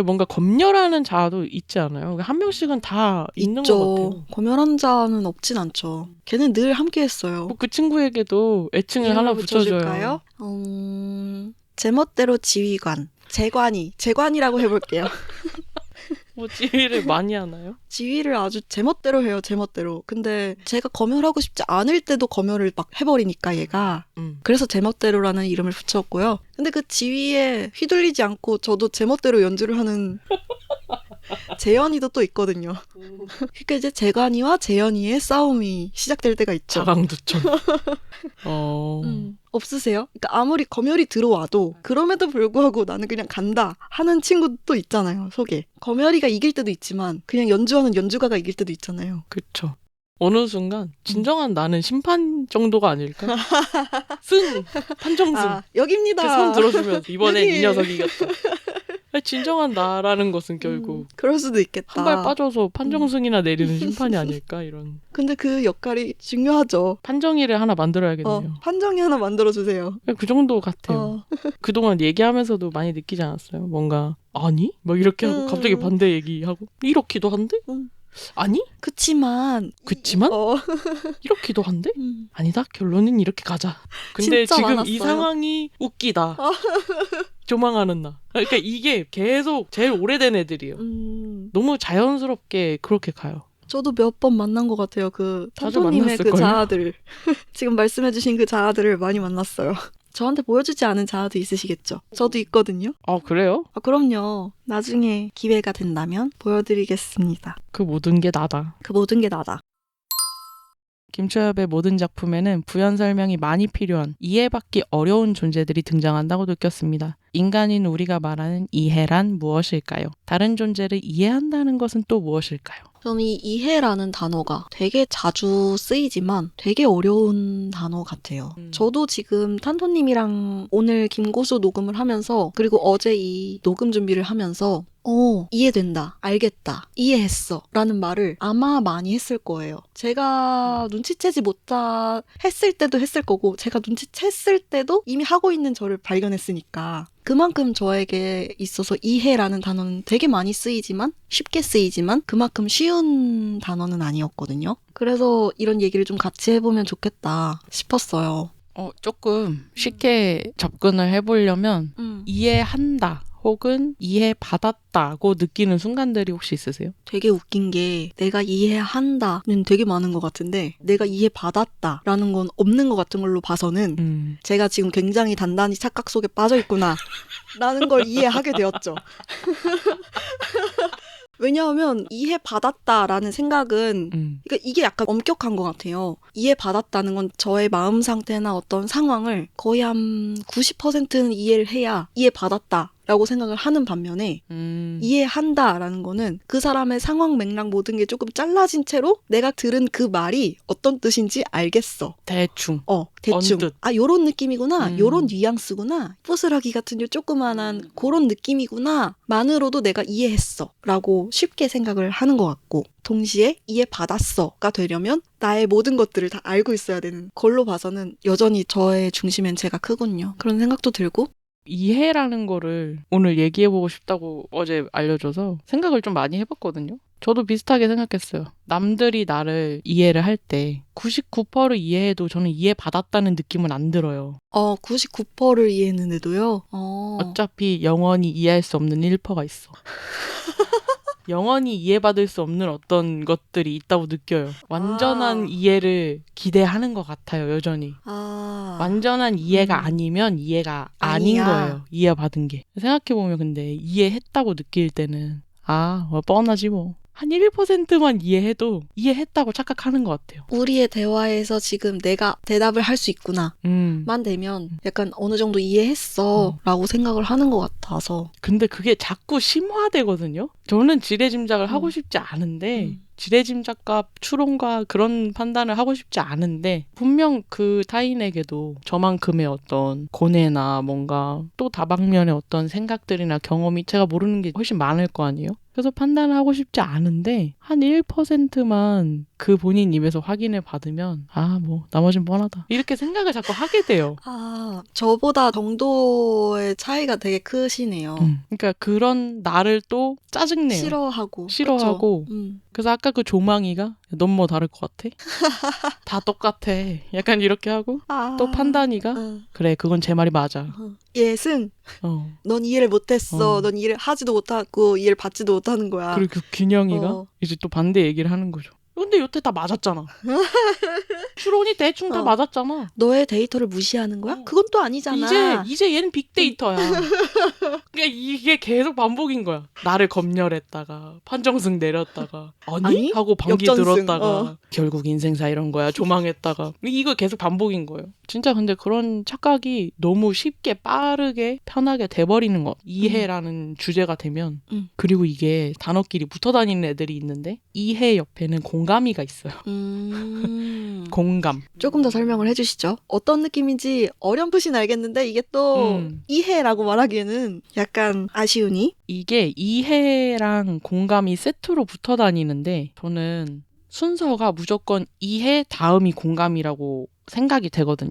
B: 뭔가 검열하는 자도 있지 않아요? 한 명씩은 다 있는 것 같아요.
A: 검열한 자는 없진 않죠. 걔는 늘 함께 했어요.
B: 그 친구에게도 애칭을 하나
A: 이름을
B: 붙여줘요.
A: 제멋대로 지휘관. 재관이라고 해볼게요.
B: 뭐 지휘를 많이 하나요?
A: 지휘를 아주 제멋대로 해요, 제멋대로. 근데 제가 검열하고 싶지 않을 때도 검열을 막 해버리니까 얘가. 그래서 제멋대로라는 이름을 붙였고요. 근데 그 지휘에 휘둘리지 않고 저도 제멋대로 연주를 하는 재현이도 또 있거든요. 그러니까 이제 재관이와 재현이의 싸움이 시작될 때가 있죠.
B: 자강두천.
A: 없으세요? 그러니까 아무리 검열이 들어와도 그럼에도 불구하고 나는 그냥 간다 하는 친구도 있잖아요, 속에. 검열이가 이길 때도 있지만 그냥 연주하는 연주가가 이길 때도 있잖아요.
B: 그쵸. 어느 순간 진정한 나는 심판 정도가 아닐까? 판정승.
A: 여기입니다.
B: 그 손 들어주면 이번엔
A: 여기.
B: 이 녀석이 이겼다. 진정한 나라는 것은 결국
A: 그럴 수도 있겠다.
B: 한 발 빠져서 판정승이나 내리는 심판이 아닐까 이런.
A: 근데 그 역할이 중요하죠.
B: 판정이를 하나 만들어야겠네요.
A: 판정이 하나 만들어주세요.
B: 그 정도 같아요. 그동안 얘기하면서도 많이 느끼지 않았어요? 뭔가 아니? 막 이렇게 하고 갑자기 반대 얘기하고 이렇기도 한데? 아니?
A: 그치만
B: 이렇기도 한데? 아니다. 결론은 이렇게 가자. 근데
A: 진짜
B: 지금
A: 많았어요.
B: 이 상황이 웃기다. 조망하는 나. 그러니까 이게 계속 제일 오래된 애들이에요. 너무 자연스럽게 그렇게 가요.
A: 저도 몇 번 만난 것 같아요. 그
B: 자주
A: 탐토님의 그
B: 만났을걸요?
A: 자아들. 지금 말씀해주신 그 자아들을 많이 만났어요. 저한테 보여주지 않은 자아도 있으시겠죠? 저도 있거든요.
B: 아, 그래요?
A: 그럼요. 나중에 기회가 된다면 보여드리겠습니다.
B: 그 모든 게 나다.
A: 그 모든 게 나다.
B: 김초엽의 모든 작품에는 부연 설명이 많이 필요한 이해받기 어려운 존재들이 등장한다고 느꼈습니다. 인간인 우리가 말하는 이해란 무엇일까요? 다른 존재를 이해한다는 것은 또 무엇일까요?
A: 저는 이 이해라는 단어가 되게 자주 쓰이지만 되게 어려운 단어 같아요. 저도 지금 탄토님이랑 오늘 김고수 녹음을 하면서 그리고 어제 이 녹음 준비를 하면서 이해된다, 알겠다, 이해했어 라는 말을 아마 많이 했을 거예요. 제가 눈치채지 했을 때도 했을 거고 제가 눈치챘을 때도 이미 하고 있는 저를 발견했으니까 그만큼 저에게 있어서 이해라는 단어는 되게 많이 쓰이지만 쉽게 쓰이지만 그만큼 쉬운 단어는 아니었거든요. 그래서 이런 얘기를 좀 같이 해보면 좋겠다 싶었어요.
B: 조금 쉽게 접근을 해보려면 이해한다 혹은 이해받았다고 느끼는 순간들이 혹시 있으세요?
A: 되게 웃긴 게 내가 이해한다는 되게 많은 것 같은데 내가 이해받았다라는 건 없는 것 같은 걸로 봐서는 제가 지금 굉장히 단단히 착각 속에 빠져 있구나 라는 걸 이해하게 되었죠. 왜냐하면 이해받았다라는 생각은 그러니까 이게 약간 엄격한 것 같아요. 이해받았다는 건 저의 마음 상태나 어떤 상황을 거의 한 90%는 이해를 해야 이해받았다 라고 생각을 하는 반면에 이해한다라는 거는 그 사람의 상황 맥락 모든 게 조금 잘라진 채로 내가 들은 그 말이 어떤 뜻인지 알겠어.
B: 대충.
A: 대충.
B: 언뜻.
A: 요런 느낌이구나. 요런 뉘앙스구나. 뽀스라기 같은 요 조그만한 그런 느낌이구나. 만으로도 내가 이해했어. 라고 쉽게 생각을 하는 것 같고 동시에 이해받았어가 되려면 나의 모든 것들을 다 알고 있어야 되는 걸로 봐서는 여전히 저의 중심엔 제가 크군요. 그런 생각도 들고
B: 이해라는 거를 오늘 얘기해보고 싶다고 어제 알려줘서 생각을 좀 많이 해봤거든요. 저도 비슷하게 생각했어요. 남들이 나를 이해를 할 때 99%를 이해해도 저는 이해받았다는 느낌은 안 들어요.
A: 99%를 이해했는데도요?
B: 어차피 영원히 이해할 수 없는 1%가 있어. 영원히 이해받을 수 없는 어떤 것들이 있다고 느껴요. 완전한 이해를 기대하는 것 같아요, 여전히. 완전한 이해가 아니면 이해가 아닌
A: 아니야.
B: 거예요. 이해받은 게. 생각해보면 근데 이해했다고 느낄 때는 뻔하지 뭐. 한 1%만 이해해도 이해했다고 착각하는 것 같아요.
A: 우리의 대화에서 지금 내가 대답을 할 수 있구나 만 되면 약간 어느 정도 이해했어 라고 생각을 하는 것 같아서
B: 근데 그게 자꾸 심화되거든요. 저는 지레짐작을 하고 싶지 않은데 지레짐작과 추론과 그런 판단을 하고 싶지 않은데 분명 그 타인에게도 저만큼의 어떤 고뇌나 뭔가 또 다방면의 어떤 생각들이나 경험이 제가 모르는 게 훨씬 많을 거 아니에요? 그래서 판단을 하고 싶지 않은데 한 1%만 그 본인 입에서 확인을 받으면 뭐 나머진 뻔하다 이렇게 생각을 자꾸 하게 돼요.
A: 아, 저보다 정도의 차이가 되게 크시네요.
B: 그러니까 그런 나를 또 짜증내요.
A: 싫어하고.
B: 싫어하고.
A: 그쵸?
B: 그래서 아까 그 조망이가 넌 뭐 다를 것 같아? 다 똑같아. 약간 이렇게 하고 또 판단이가 그래 그건 제 말이 맞아.
A: 예승, 넌 이해를 못했어. 넌 이해를 하지도 못하고 이해를 받지도 못하는 거야.
B: 그리고 그 균형이가
A: 어.
B: 이제 또 반대 얘기를 하는 거죠. 근데 여태 다 맞았잖아. 추론이 대충 다 맞았잖아.
A: 너의 데이터를 무시하는 거야? 그건 또 아니잖아.
B: 이제 얘는 빅데이터야. 그러니까 이게 계속 반복인 거야. 나를 검열했다가 판정승 내렸다가 아니? 하고 반기
A: 역전승.
B: 들었다가 결국 인생사 이런 거야. 조망했다가 이거 계속 반복인 거예요. 진짜 근데 그런 착각이 너무 쉽게 빠르게 편하게 돼버리는 거. 이해라는 주제가 되면 그리고 이게 단어끼리 붙어 다니는 애들이 있는데 이해 옆에는 공감이가 있어요. 공감.
A: 조금 더 설명을 해주시죠. 어떤 느낌인지 어렴풋이 알겠는데 이게 또 이해라고 말하기에는 약간 아쉬우니?
B: 이게 이해랑 공감이 세트로 붙어 다니는데 저는 순서가 무조건 이해 다음이 공감이라고 생각이 되거든요.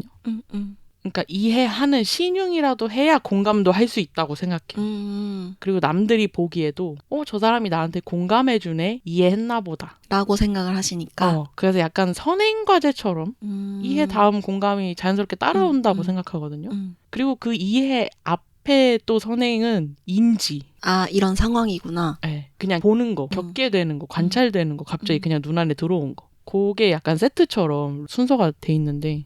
B: 그러니까 이해하는 신용이라도 해야 공감도 할 수 있다고 생각해요. 그리고 남들이 보기에도 저 사람이 나한테 공감해주네? 이해했나 보다.
A: 라고 생각을 하시니까.
B: 그래서 약간 선행과제처럼 이해 다음 공감이 자연스럽게 따라온다고 생각하거든요. 그리고 그 이해 앞에 또 선행은 인지.
A: 아, 이런 상황이구나.
B: 네, 그냥 보는 거, 겪게 되는 거, 관찰되는 거, 갑자기 그냥 눈안에 들어온 거. 그게 약간 세트처럼 순서가 돼 있는데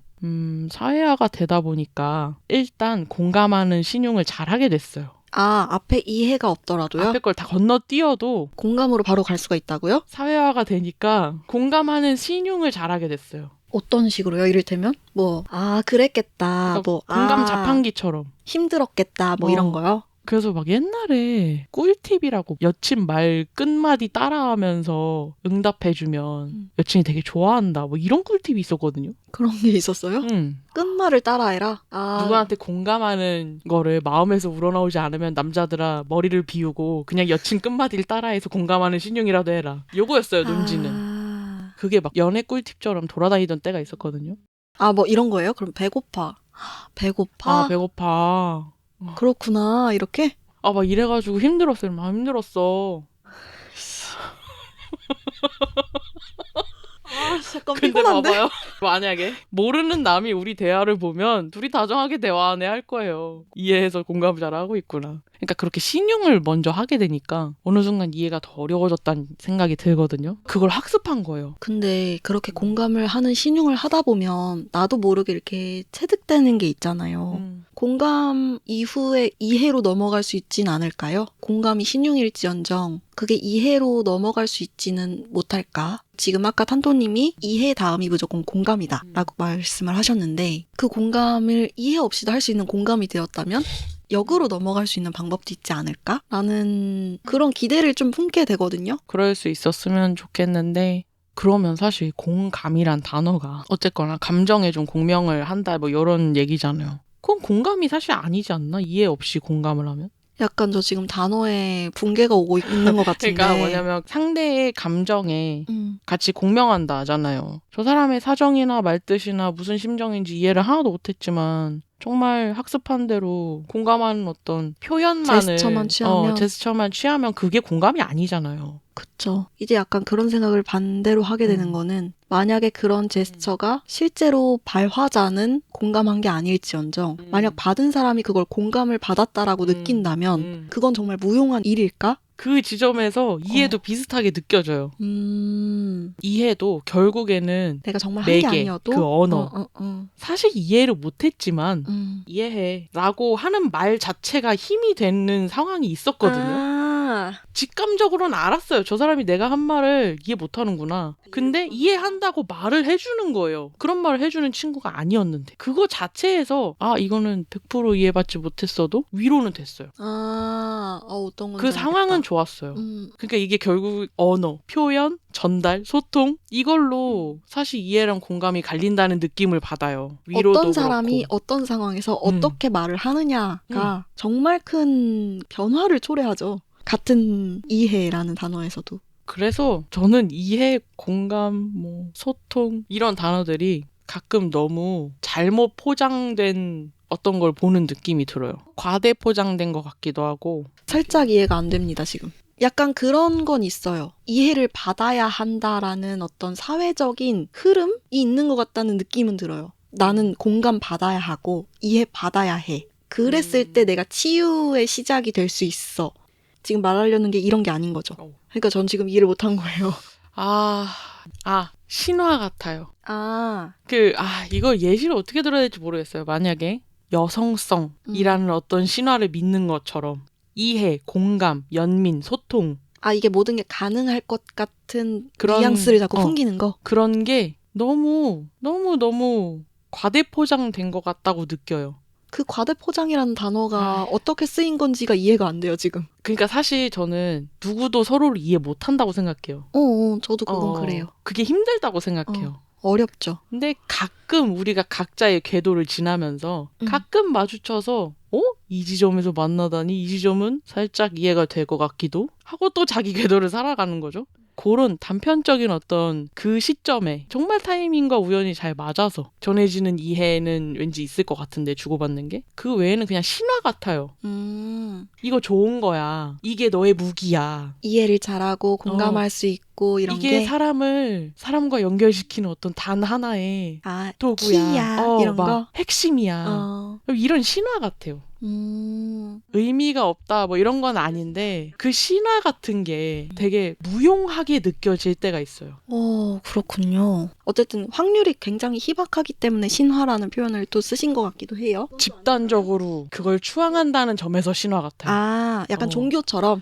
B: 사회화가 되다 보니까 일단 공감하는 신용을 잘하게 됐어요.
A: 아, 앞에 이해가 없더라도요?
B: 앞에 걸 다 건너뛰어도
A: 공감으로 바로 갈 수가 있다고요?
B: 사회화가 되니까 공감하는 신용을 잘하게 됐어요.
A: 어떤 식으로요? 이를테면? 그랬겠다.
B: 그러니까 공감 자판기처럼.
A: 힘들었겠다. 이런 거요?
B: 그래서 막 옛날에 꿀팁이라고 여친 말 끝마디 따라하면서 응답해주면 여친이 되게 좋아한다. 이런 꿀팁이 있었거든요.
A: 그런 게 있었어요? 끝말을 따라해라?
B: 누구한테 공감하는 거를 마음에서 우러나오지 않으면 남자들아 머리를 비우고 그냥 여친 끝마디를 따라해서 공감하는 신용이라도 해라. 요거였어요, 논지는. 그게 막 연애 꿀팁처럼 돌아다니던 때가 있었거든요.
A: 이런 거예요? 그럼 배고파. 배고파?
B: 배고파.
A: 그렇구나. 이렇게?
B: 막 이래가지고 힘들었어요. 힘들었어.
A: 잠깐
B: 근데
A: 피곤한데?
B: 봐봐요. 만약에 모르는 남이 우리 대화를 보면 둘이 다정하게 대화하네 할 거예요. 이해해서 공감을 잘하고 있구나. 그러니까 그렇게 신용을 먼저 하게 되니까 어느 순간 이해가 더 어려워졌다는 생각이 들거든요. 그걸 학습한 거예요.
A: 근데 그렇게 공감을 하는 신용을 하다 보면 나도 모르게 이렇게 체득되는 게 있잖아요. 공감 이후에 이해로 넘어갈 수 있진 않을까요? 공감이 신용일지언정 그게 이해로 넘어갈 수 있지는 못할까? 지금 아까 탄토님이 이해 다음이 무조건 공감이다 라고 말씀을 하셨는데 그 공감을 이해 없이도 할 수 있는 공감이 되었다면 역으로 넘어갈 수 있는 방법도 있지 않을까? 라는 그런 기대를 좀 품게 되거든요.
B: 그럴 수 있었으면 좋겠는데 그러면 사실 공감이란 단어가 어쨌거나 감정에 좀 공명을 한다 이런 얘기잖아요. 그건 공감이 사실 아니지 않나? 이해 없이 공감을 하면?
A: 약간 저 지금 단어에 붕괴가 오고 있는 것 같은데.
B: 그러니까 뭐냐면 상대의 감정에 같이 공명한다 하잖아요. 저 사람의 사정이나 말뜻이나 무슨 심정인지 이해를 하나도 못했지만 정말 학습한 대로 공감하는 어떤 표현만을 제스처만 취하면 그게 공감이 아니잖아요.
A: 그쵸. 이제 약간 그런 생각을 반대로 하게 되는 거는 만약에 그런 제스처가 실제로 발화자는 공감한 게 아닐지언정 만약 받은 사람이 그걸 공감을 받았다라고 느낀다면 그건 정말 무용한 일일까?
B: 그 지점에서 이해도 비슷하게 느껴져요. 이해도 결국에는
A: 내가 정말 한
B: 매개,
A: 게 아니어도
B: 그 언어. 사실 이해를 못했지만 이해해 라고 하는 말 자체가 힘이 되는 상황이 있었거든요. 직감적으로는 알았어요. 저 사람이 내가 한 말을 이해 못하는구나. 근데 이해한다고 말을 해주는 거예요. 그런 말을 해주는 친구가 아니었는데 그거 자체에서 이거는 100% 이해받지 못했어도 위로는 됐어요.
A: 어떤
B: 그 상황은 좋았어요. 그러니까 이게 결국 언어, 표현, 전달, 소통 이걸로 사실 이해랑 공감이 갈린다는 느낌을 받아요. 위로도
A: 어떤 사람이
B: 그렇고.
A: 어떤 상황에서 어떻게 말을 하느냐가 정말 큰 변화를 초래하죠. 같은 이해라는 단어에서도.
B: 그래서 저는 이해, 공감, 뭐 소통 이런 단어들이 가끔 너무 잘못 포장된 어떤 걸 보는 느낌이 들어요. 과대 포장된 것 같기도 하고.
A: 살짝 이해가 안 됩니다, 지금. 약간 그런 건 있어요. 이해를 받아야 한다라는 어떤 사회적인 흐름이 있는 것 같다는 느낌은 들어요. 나는 공감 받아야 하고 이해 받아야 해. 그랬을 때 내가 치유의 시작이 될 수 있어. 지금 말하려는 게 이런 게 아닌 거죠. 그러니까 전 지금 이해를 못한 거예요.
B: 신화 같아요.
A: 아,
B: 이거 예시를 어떻게 들어야 될지 모르겠어요. 만약에 여성성이라는 어떤 신화를 믿는 것처럼 이해, 공감, 연민, 소통
A: 이게 모든 게 가능할 것 같은
B: 그런-
A: 뉘앙스를 자꾸
B: 어.
A: 풍기는 거.
B: 그런 게 너무 과대 포장된 것 같다고 느껴요.
A: 그 과대포장이라는 단어가 어떻게 쓰인 건지가 이해가 안 돼요, 지금.
B: 그러니까 사실 저는 누구도 서로를 이해 못한다고 생각해요.
A: 저도 그건 그래요.
B: 그게 힘들다고 생각해요.
A: 어렵죠.
B: 근데 가끔 우리가 각자의 궤도를 지나면서 가끔 마주쳐서 이 지점에서 만나다니 이 지점은 살짝 이해가 될 것 같기도 하고 또 자기 궤도를 살아가는 거죠. 그런 단편적인 어떤 그 시점에 정말 타이밍과 우연이 잘 맞아서 전해지는 이해는 왠지 있을 것 같은데 주고받는 게 그 외에는 그냥 신화 같아요. 이거 좋은 거야. 이게 너의 무기야.
A: 이해를 잘하고 공감할 수 있고 이런
B: 이게
A: 게
B: 사람과 연결시키는 어떤 단 하나의 도구야.
A: 키야 이런
B: 막
A: 거.
B: 핵심이야. 이런 신화 같아요. 의미가 없다 뭐 이런 건 아닌데 그 신화 같은 게 되게 무용하게 느껴질 때가 있어요.
A: 그렇군요. 어쨌든 확률이 굉장히 희박하기 때문에 신화라는 표현을 또 쓰신 것 같기도 해요.
B: 집단적으로 그걸 추앙한다는 점에서 신화 같아요.
A: 약간 종교처럼.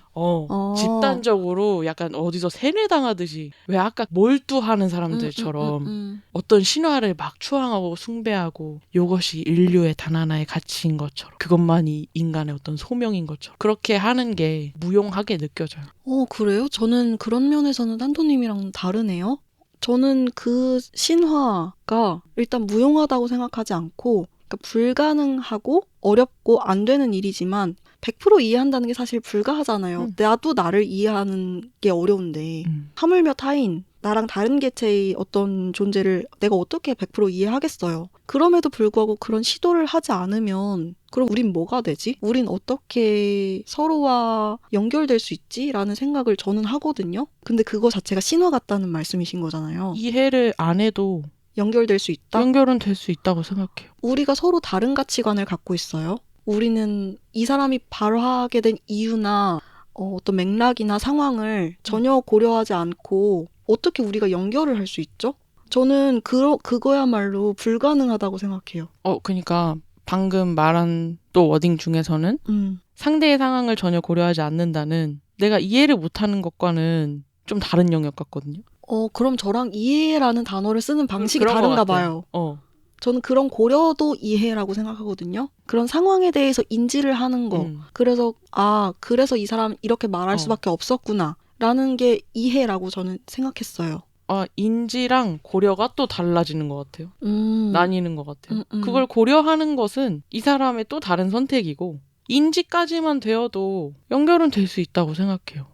B: 집단적으로 약간 어디서 세뇌당하듯이 왜 아까 몰두하는 사람들처럼 어떤 신화를 막 추앙하고 숭배하고 이것이 인류의 단 하나의 가치인 것처럼 그것만이 인간의 어떤 소명인 것처럼 그렇게 하는 게 무용하게 느껴져요.
A: 그래요? 저는 그런 면에서는 탄도님이랑 다르네요. 저는 그 신화가 일단 무용하다고 생각하지 않고 그러니까 불가능하고 어렵고 안 되는 일이지만 100% 이해한다는 게 사실 불가하잖아요. 나도 나를 이해하는 게 어려운데 하물며 타인, 나랑 다른 개체의 어떤 존재를 내가 어떻게 100% 이해하겠어요. 그럼에도 불구하고 그런 시도를 하지 않으면 그럼 우린 뭐가 되지? 우린 어떻게 서로와 연결될 수 있지? 라는 생각을 저는 하거든요. 근데 그거 자체가 신화 같다는 말씀이신 거잖아요.
B: 이해를 안 해도
A: 연결될 수 있다?
B: 연결은 될 수 있다고 생각해요.
A: 우리가 서로 다른 가치관을 갖고 있어요. 우리는 이 사람이 발화하게 된 이유나 어떤 맥락이나 상황을 전혀 고려하지 않고 어떻게 우리가 연결을 할 수 있죠? 저는 그거야말로 불가능하다고 생각해요.
B: 그러니까 방금 말한 또 워딩 중에서는 상대의 상황을 전혀 고려하지 않는다는 내가 이해를 못하는 것과는 좀 다른 영역 같거든요.
A: 그럼 저랑 이해라는 단어를 쓰는 방식이
B: 그런 것
A: 다른가
B: 같아요.
A: 봐요. 저는 그런 고려도 이해라고 생각하거든요. 그런 상황에 대해서 인지를 하는 거. 그래서 그래서 이 사람 이렇게 말할 수밖에 없었구나. 라는 게 이해라고 저는 생각했어요.
B: 인지랑 고려가 또 달라지는 것 같아요. 나뉘는 것 같아요. 그걸 고려하는 것은 이 사람의 또 다른 선택이고 인지까지만 되어도 연결은 될 수 있다고 생각해요.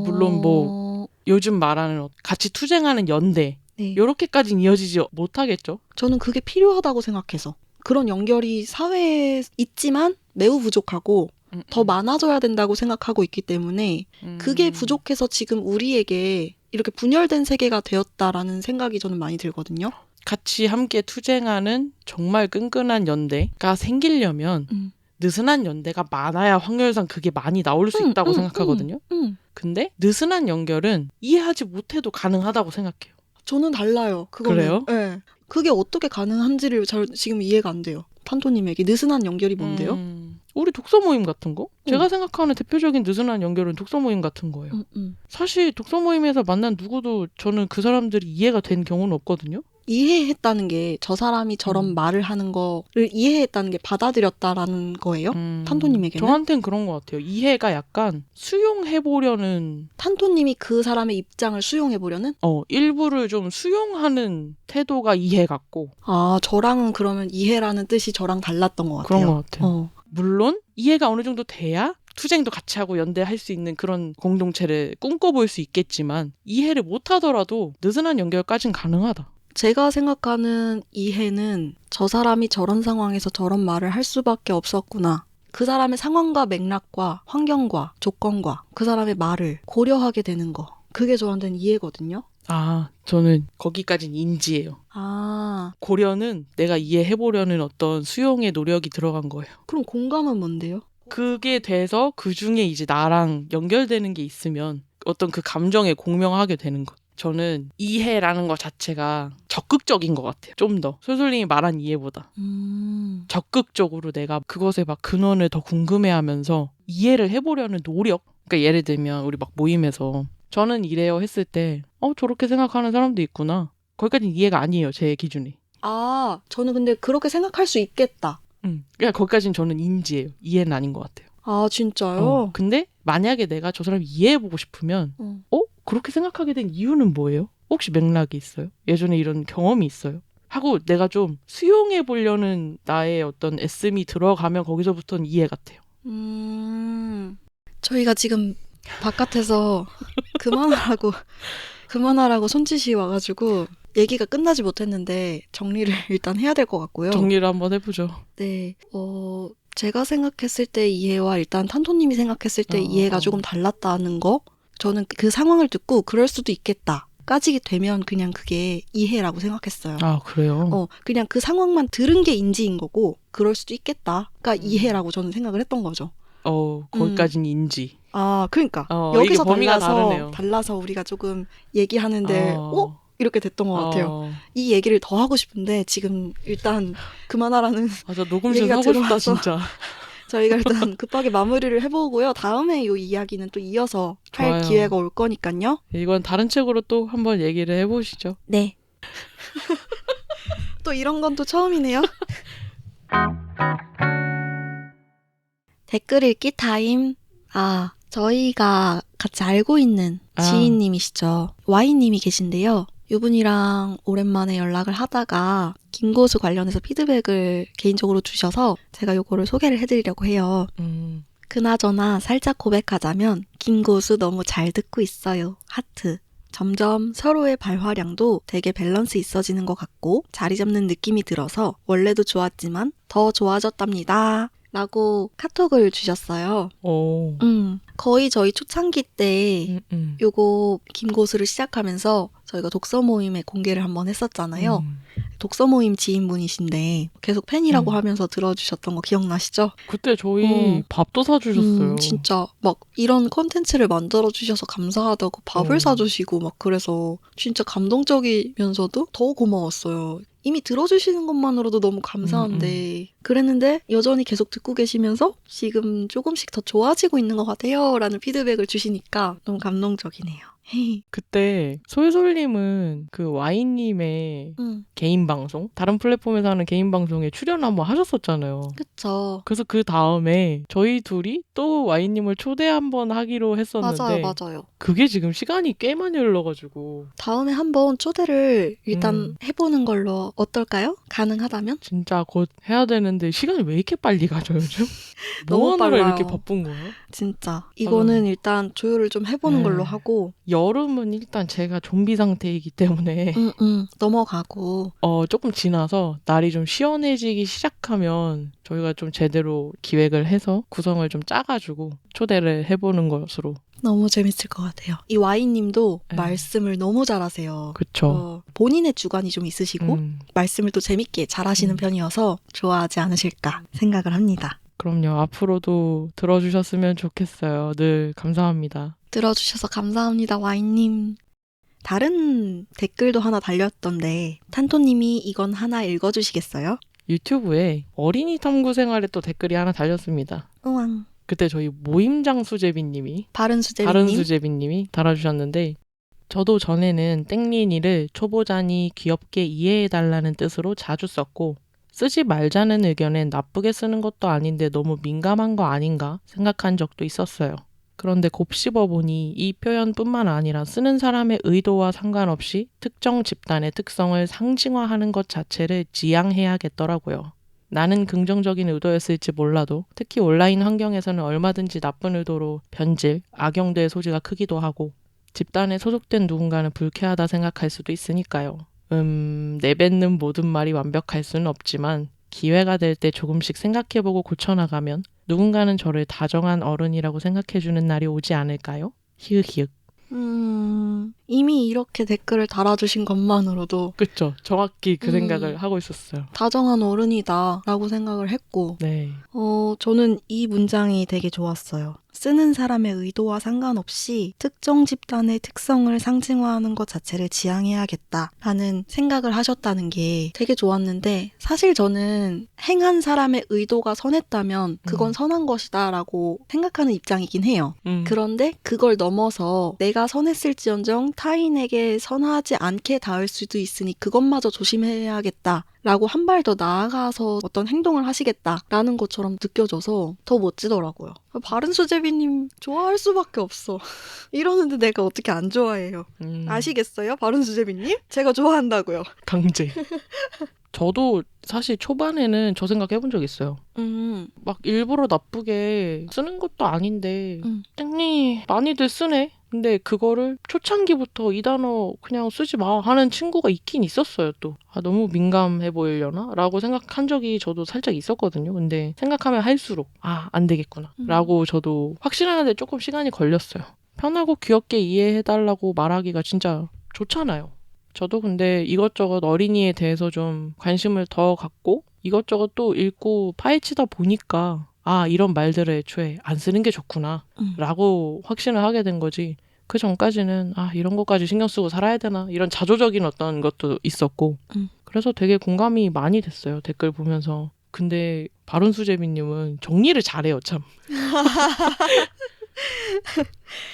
B: 물론 뭐 요즘 말하는 같이 투쟁하는 연대 요렇게까지는 이어지지 못하겠죠.
A: 저는 그게 필요하다고 생각해서 그런 연결이 사회에 있지만 매우 부족하고 더 많아져야 된다고 생각하고 있기 때문에 그게 부족해서 지금 우리에게 이렇게 분열된 세계가 되었다라는 생각이 저는 많이 들거든요.
B: 같이 함께 투쟁하는 정말 끈끈한 연대가 생기려면 느슨한 연대가 많아야 확률상 그게 많이 나올 수 있다고 생각하거든요. 근데 느슨한 연결은 이해하지 못해도 가능하다고 생각해요.
A: 저는 달라요. 그거는.
B: 그래요?
A: 네. 그게 어떻게 가능한지를 지금 이해가 안 돼요. 판토님에게 느슨한 연결이 뭔데요?
B: 우리 독서 모임 같은 거? 제가 생각하는 대표적인 느슨한 연결은 독서 모임 같은 거예요. 사실 독서 모임에서 만난 누구도 저는 그 사람들이 이해가 된 경우는 없거든요.
A: 이해했다는 게 저 사람이 저런 말을 하는 거를 이해했다는 게 받아들였다라는 거예요? 탄토님에게는?
B: 저한텐 그런 것 같아요. 이해가 약간 수용해보려는
A: 탄토님이 그 사람의 입장을 수용해보려는?
B: 일부를 좀 수용하는 태도가 이해 같고
A: 저랑은 그러면 이해라는 뜻이 저랑 달랐던 것 같아요.
B: 그런 것 같아요. 물론 이해가 어느 정도 돼야 투쟁도 같이 하고 연대할 수 있는 그런 공동체를 꿈꿔볼 수 있겠지만 이해를 못하더라도 느슨한 연결까진 가능하다.
A: 제가 생각하는 이해는 저 사람이 저런 상황에서 저런 말을 할 수밖에 없었구나. 그 사람의 상황과 맥락과 환경과 조건과 그 사람의 말을 고려하게 되는 거. 그게 저한테는 이해거든요.
B: 저는 거기까진 인지예요. 고려는 내가 이해해보려는 어떤 수용의 노력이 들어간 거예요.
A: 그럼 공감은 뭔데요?
B: 그게 돼서 그 중에 이제 나랑 연결되는 게 있으면 어떤 그 감정에 공명하게 되는 것. 저는 이해라는 것 자체가 적극적인 것 같아요. 좀 더. 솔솔님이 말한 이해보다. 적극적으로 내가 그것의 막 근원을 더 궁금해하면서 이해를 해보려는 노력? 그러니까 예를 들면 우리 막 모임에서 저는 이래요 했을 때 저렇게 생각하는 사람도 있구나. 거기까지는 이해가 아니에요. 제 기준에.
A: 저는 근데 그렇게 생각할 수 있겠다.
B: 그러니까 거기까지는 저는 인지예요. 이해는 아닌 것 같아요.
A: 진짜요?
B: 근데 만약에 내가 저 사람 이해해보고 싶으면 그렇게 생각하게 된 이유는 뭐예요? 혹시 맥락이 있어요? 예전에 이런 경험이 있어요? 하고 내가 좀 수용해보려는 나의 어떤 애씀이 들어가면 거기서부터는 이해 같아요.
A: 저희가 지금 바깥에서 그만하라고 손짓이 와가지고 얘기가 끝나지 못했는데 정리를 일단 해야 될 것 같고요.
B: 정리를 한번 해보죠.
A: 네, 제가 생각했을 때 이해와 일단 탄토님이 생각했을 때 이해가 조금 달랐다는 거. 저는 그 상황을 듣고 그럴 수도 있겠다 까지 되면 그냥 그게 이해라고 생각했어요.
B: 그래요?
A: 그냥 그 상황만 들은 게 인지인 거고 그럴 수도 있겠다가 이해라고 저는 생각을 했던 거죠.
B: 거기까지는 인지.
A: 그러니까
B: 이게
A: 여기서
B: 범위가 다르네요.
A: 달라서 우리가 조금 얘기하는데 이렇게 됐던 것 같아요. 이 얘기를 더 하고 싶은데 지금 일단 그만하라는
B: 저 녹음실
A: 얘기가
B: 하고 싶다
A: 들어와서
B: 진짜.
A: 저희가 일단 급하게 마무리를 해보고요. 다음에 이 이야기는 또 이어서 할
B: 좋아요.
A: 기회가 올 거니까요.
B: 이건 다른 책으로 또 한번 얘기를 해보시죠.
A: 네. 또 이런 건 또 처음이네요. 댓글 읽기 타임. 저희가 같이 알고 있는 지인님이시죠. Y님이 계신데요. 이분이랑 오랜만에 연락을 하다가 김고수 관련해서 피드백을 개인적으로 주셔서 제가 요거를 소개를 해드리려고 해요. 그나저나 살짝 고백하자면 김고수 너무 잘 듣고 있어요. 하트. 점점 서로의 발화량도 되게 밸런스 있어지는 것 같고 자리 잡는 느낌이 들어서 원래도 좋았지만 더 좋아졌답니다. 라고 카톡을 주셨어요. 거의 저희 초창기 때 요거 김고수를 시작하면서 저희가 독서 모임에 공개를 한번 했었잖아요. 독서 모임 지인분이신데 계속 팬이라고 하면서 들어주셨던 거 기억나시죠?
B: 그때 저희 밥도 사주셨어요.
A: 진짜 막 이런 콘텐츠를 만들어주셔서 감사하다고 밥을 사주시고 막 그래서 진짜 감동적이면서도 더 고마웠어요. 이미 들어주시는 것만으로도 너무 감사한데 그랬는데 여전히 계속 듣고 계시면서 지금 조금씩 더 좋아지고 있는 것 같아요 라는 피드백을 주시니까 너무 감동적이네요.
B: 그때 솔솔님은 그 와인님의 개인 방송? 다른 플랫폼에서 하는 개인 방송에 출연 한번 하셨었잖아요.
A: 그쵸.
B: 그래서 그 다음에 저희 둘이 또 와인님을 초대 한번 하기로 했었는데
A: 맞아요.
B: 그게 지금 시간이 꽤 많이 흘러가지고
A: 다음에 한번 초대를 일단 해보는 걸로 어떨까요? 가능하다면?
B: 진짜 곧 해야 되는데 시간이 왜 이렇게 빨리 가죠 요즘?
A: 너무
B: 뭐 하느라
A: 빨라요.
B: 이렇게 바쁜 거예요?
A: 진짜 이거는 일단 조율을 좀 해보는 걸로 하고
B: 여름은 일단 제가 좀비 상태이기 때문에
A: 넘어가고
B: 조금 지나서 날이 좀 시원해지기 시작하면 저희가 좀 제대로 기획을 해서 구성을 좀 짜가지고 초대를 해보는 것으로.
A: 너무 재밌을 것 같아요. 이 와인님도 말씀을 너무 잘하세요.
B: 그쵸.
A: 본인의 주관이 좀 있으시고 말씀을 또 재밌게 잘하시는 편이어서 좋아하지 않으실까 생각을 합니다.
B: 그럼요. 앞으로도 들어주셨으면 좋겠어요. 늘 감사합니다.
A: 들어주셔서 감사합니다, 와인님. 다른 댓글도 하나 달렸던데 탄토님이 이건 하나 읽어주시겠어요?
B: 유튜브에 어린이 탐구 생활에 또 댓글이 하나 달렸습니다.
A: 우왕.
B: 그때 저희 모임장 수제비님이
A: 바른 수제비님
B: 달아주셨는데 저도 전에는 땡린이를 초보자니 귀엽게 이해해달라는 뜻으로 자주 썼고 쓰지 말자는 의견엔 나쁘게 쓰는 것도 아닌데 너무 민감한 거 아닌가 생각한 적도 있었어요. 그런데 곱씹어보니 이 표현뿐만 아니라 쓰는 사람의 의도와 상관없이 특정 집단의 특성을 상징화하는 것 자체를 지양해야겠더라고요. 나는 긍정적인 의도였을지 몰라도 특히 온라인 환경에서는 얼마든지 나쁜 의도로 변질, 악용될 소지가 크기도 하고 집단에 소속된 누군가는 불쾌하다 생각할 수도 있으니까요. 내뱉는 모든 말이 완벽할 수는 없지만 기회가 될 때 조금씩 생각해보고 고쳐나가면 누군가는 저를 다정한 어른이라고 생각해주는 날이 오지 않을까요? 히읗히읗.
A: 이미 이렇게 댓글을 달아주신 것만으로도
B: 그쵸. 정확히 그 생각을 하고 있었어요.
A: 다정한 어른이다 라고 생각을 했고
B: 네.
A: 저는 이 문장이 되게 좋았어요. 쓰는 사람의 의도와 상관없이 특정 집단의 특성을 상징화하는 것 자체를 지향해야겠다라는 생각을 하셨다는 게 되게 좋았는데 사실 저는 행한 사람의 의도가 선했다면 그건 선한 것이다라고 생각하는 입장이긴 해요. 그런데 그걸 넘어서 내가 선했을지언정 타인에게 선하지 않게 닿을 수도 있으니 그것마저 조심해야겠다. 라고 한 발 더 나아가서 어떤 행동을 하시겠다라는 것처럼 느껴져서 더 멋지더라고요. 바른수제비님 좋아할 수밖에 없어. 이러는데 내가 어떻게 안 좋아해요. 아시겠어요? 바른수제비님? 제가 좋아한다고요.
B: 강제. 저도 사실 초반에는 저 생각해본 적 있어요. 막 일부러 나쁘게 쓰는 것도 아닌데 땡니 많이들 쓰네? 근데 그거를 초창기부터 이 단어 그냥 쓰지 마 하는 친구가 있긴 있었어요 또. 너무 민감해 보이려나? 라고 생각한 적이 저도 살짝 있었거든요. 근데 생각하면 할수록 안 되겠구나 라고 저도 확신하는데 조금 시간이 걸렸어요. 편하고 귀엽게 이해해달라고 말하기가 진짜 좋잖아요. 저도 근데 이것저것 어린이에 대해서 좀 관심을 더 갖고 이것저것 또 읽고 파헤치다 보니까 이런 말들을 애초에 안 쓰는 게 좋구나 라고 확신을 하게 된 거지. 그 전까지는 이런 것까지 신경 쓰고 살아야 되나 이런 자조적인 어떤 것도 있었고 그래서 되게 공감이 많이 됐어요. 댓글 보면서. 근데 바른수제비님은 정리를 잘해요 참.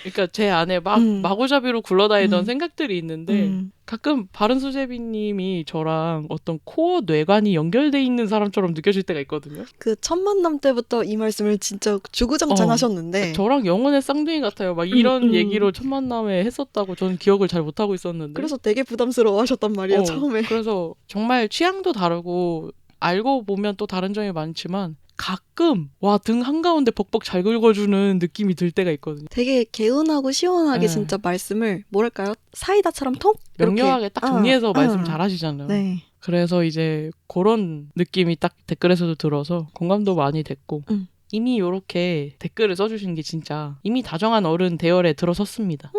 B: 그러니까 제 안에 마구잡이로 굴러다니던 생각들이 있는데 가끔 바른수제비님이 저랑 어떤 코어 뇌관이 연결돼 있는 사람처럼 느껴질 때가 있거든요.
A: 그 첫 만남 때부터 이 말씀을 진짜 주구장창 하셨는데
B: 저랑 영혼의 쌍둥이 같아요. 막 이런 얘기로 첫 만남에 했었다고 저는 기억을 잘 못하고 있었는데
A: 그래서 되게 부담스러워 하셨단 말이에요 처음에.
B: 그래서 정말 취향도 다르고 알고 보면 또 다른 점이 많지만 가끔 등 한가운데 벅벅 잘 긁어주는 느낌이 들 때가 있거든요.
A: 되게 개운하고 시원하게 진짜 말씀을 뭐랄까요? 사이다처럼 톡?
B: 명료하게 딱 정리해서 말씀 잘 하시잖아요.
A: 네.
B: 그래서 이제 그런 느낌이 딱 댓글에서도 들어서 공감도 많이 됐고 이미 이렇게 댓글을 써주신 게 진짜 이미 다정한 어른 대열에 들어섰습니다.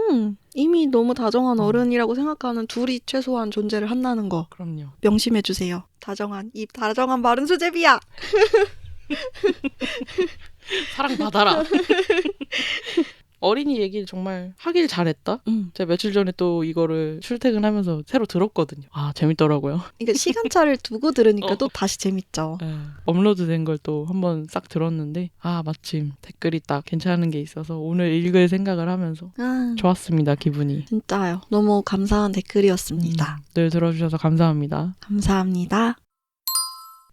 A: 이미 너무 다정한 어른이라고 생각하는 둘이 최소한 존재를 한다는 거
B: 그럼요.
A: 명심해주세요. 다정한 바른수제비야!
B: 사랑받아라. 어린이 얘기를 정말 하길 잘했다. 제가 며칠 전에 또 이거를 출퇴근하면서 새로 들었거든요. 재밌더라고요.
A: 그러니까 시간차를 두고 들으니까 또 다시 재밌죠.
B: 업로드된 걸 또 한번 싹 들었는데 마침 댓글이 딱 괜찮은 게 있어서 오늘 읽을 생각을 하면서 좋았습니다. 기분이.
A: 진짜요. 너무 감사한 댓글이었습니다.
B: 늘 들어주셔서 감사합니다.
A: 감사합니다.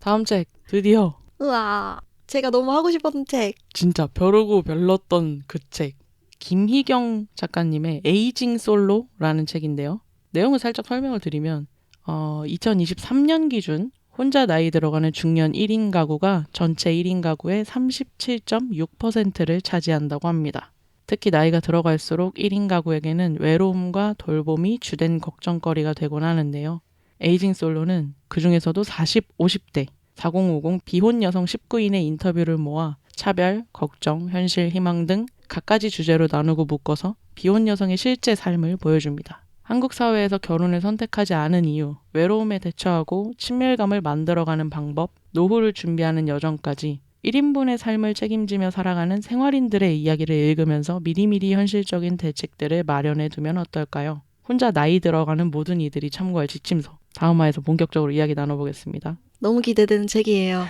B: 다음 책 드디어.
A: 우와, 제가 너무 하고 싶었던 책. 진짜
B: 벼르고 별렀던 그 책. 김희경 작가님의 에이징 솔로라는 책인데요. 내용을 살짝 설명을 드리면 2023년 기준 혼자 나이 들어가는 중년 1인 가구가 전체 1인 가구의 37.6%를 차지한다고 합니다. 특히 나이가 들어갈수록 1인 가구에게는 외로움과 돌봄이 주된 걱정거리가 되곤 하는데요. 에이징 솔로는 그중에서도 40, 50대 4050 비혼 여성 19인의 인터뷰를 모아 차별, 걱정, 현실, 희망 등 갖가지 주제로 나누고 묶어서 비혼 여성의 실제 삶을 보여줍니다. 한국 사회에서 결혼을 선택하지 않은 이유, 외로움에 대처하고 친밀감을 만들어가는 방법, 노후를 준비하는 여정까지 1인분의 삶을 책임지며 살아가는 생활인들의 이야기를 읽으면서 미리미리 현실적인 대책들을 마련해 두면 어떨까요? 혼자 나이 들어가는 모든 이들이 참고할 지침서. 다음화에서 본격적으로 이야기 나눠보겠습니다.
A: 너무 기대되는 책이에요.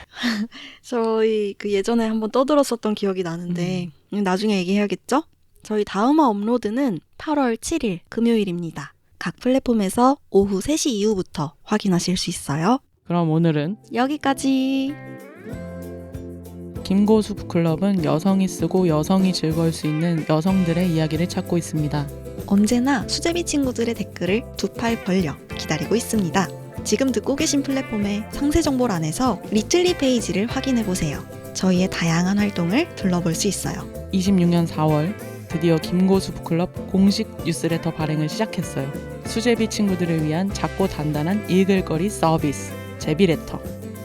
A: 저희 예전에 한번 떠들었었던 기억이 나는데 나중에 얘기해야겠죠? 저희 다음화 업로드는 8월 7일 금요일입니다. 각 플랫폼에서 오후 3시 이후부터 확인하실 수 있어요.
B: 그럼 오늘은
A: 여기까지.
B: 김고수 북클럽은 여성이 쓰고 여성이 즐거울 수 있는 여성들의 이야기를 찾고 있습니다.
A: 언제나 수제비 친구들의 댓글을 두 팔 벌려 기다리고 있습니다.
C: 지금 듣고 계신 플랫폼의 상세 정보란에서 리틀리 페이지를 확인해보세요. 저희의 다양한 활동을 둘러볼 수 있어요.
B: 26년 4월 드디어 김고수 북클럽 공식 뉴스레터 발행을 시작했어요. 수제비 친구들을 위한 작고 단단한 읽을거리 서비스 제비레터.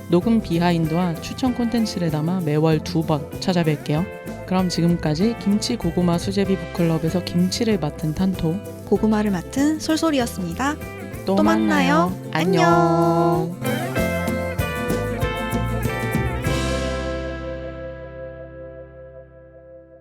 B: 녹음 비하인드와 추천 콘텐츠를 담아 매월 2번 찾아뵐게요. 그럼 지금까지 김치 고구마 수제비 북클럽에서 김치를 맡은 탄토,
C: 고구마를 맡은 솔솔이었습니다.
B: 또
C: 만나요.
B: 안녕.